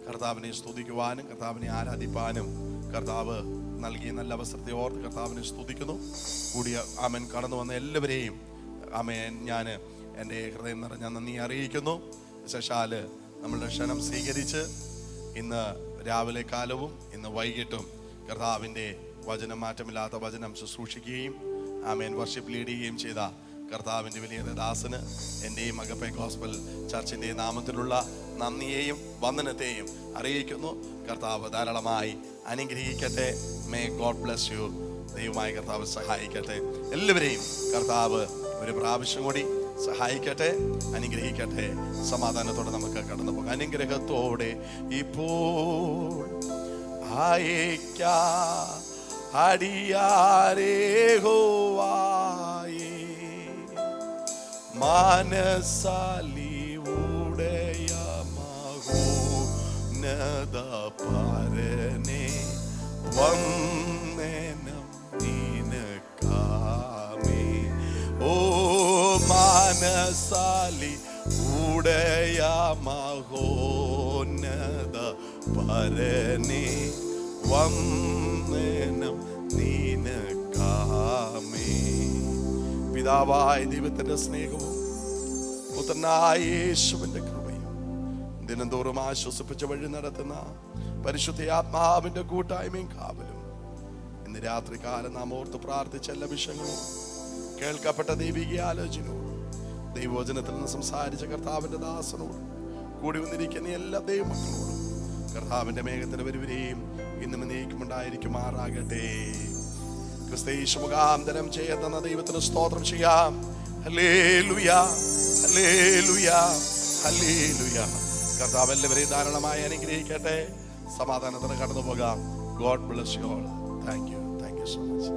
കർത്താവിനെ സ്തുതിക്കുവാനും കർത്താവിനെ ആരാധിപ്പാനും കർത്താവ് നൽകിയ നല്ല അവസരത്തെ ഓർത്ത് കർത്താവിനെ സ്തുതിക്കുന്നു. കൂടിയ ആമേൻ കടന്നു വന്ന എല്ലാവരെയും ആമേൻ ഞാൻ എൻ്റെ ഹൃദയം നിറഞ്ഞ നന്ദി അറിയിക്കുന്നു. വിശേഷാൽ നമ്മളുടെ ക്ഷണം സ്വീകരിച്ച് ഇന്ന് രാവിലെ കാലവും ഇന്ന് വൈകിട്ടും കർത്താവിൻ്റെ വചനം, മാറ്റമില്ലാത്ത വചനം ശുശ്രൂഷിക്കുകയും ആമേൻ വർഷിപ്പ് ലീഡ് ചെയ്യുകയും ചെയ്ത കർത്താവിൻ്റെ വലിയ ദാസന് എൻ്റെയും അഗപ്പെ ഗോസ്ബൽ ചർച്ചിൻ്റെ നാമത്തിലുള്ള നന്ദിയെയും വന്ദനത്തെയും അറിയിക്കുന്നു. കർത്താവ് ധാരാളമായി അനുഗ്രഹിക്കട്ടെ. May God bless you. ദൈവമായ കർത്താവ് സഹായിക്കട്ടെ. എല്ലാവരെയും കർത്താവ് ഒരു പ്രാവശ്യം കൂടി സഹായിക്കട്ടെ, അനുഗ്രഹിക്കട്ടെ. സമാധാനത്തോടെ നമുക്ക് കടന്നു പോകാം. അനുഗ്രഹത്തോടെ ഇപ്പോൾ അടിയാരേ ഹോവായേ മനസാലി ഉടയ മഹോന്നത പരനെ വന്ദനം നിനക്കാമേ. ഓ മനസാലി ഉടയ മഹോന്നത പരനെ വന്ദനം നിനക്കാമേ. പിതാവായ ദൈവത്തിന്റെ സ്നേഹവും പുത്രനായ യേശുവിന്റെ കൃപയും ദിനംതോറും ആശ്വസിപ്പിച്ച വഴി നടത്തുന്ന പരിശുദ്ധ ആത്മാവിന്റെ കൂട്ടായ്മയും കാവലും ഇന്ന് രാത്രി കാലം നാം ഓർത്ത് പ്രാർത്ഥിച്ച എല്ലാ വിഷയങ്ങളും കേൾക്കപ്പെട്ട ദൈവിക ആലോചനയോടും ദൈവവചനത്തിൽ നിന്ന് സംസാരിച്ച കർത്താവിന്റെ ദാസനോടും കൂടി വന്നിരിക്കുന്ന എല്ലാ ദൈവമക്കളോടും കർത്താവിന്റെ മേഘത്തിന്റെ വരുവരെയും ഇന്നും നീക്കുമുണ്ടായിരിക്കുമാറാകട്ടെ. ക്രിസ്തയേശു മുഖാന്തരം ചെയ്യുന്ന ദൈവത്തിന് സ്തോത്രം ചെയ്യാം. ഹല്ലേലൂയ, ഹല്ലേലൂയ, ഹല്ലേലൂയ. കർത്താവ് എല്ലാവരെയും ധാരാളമായി അനുഗ്രഹിക്കട്ടെ. സമാധാനത്തിന് കടന്നു പോകാം. God bless you all. Thank you so much.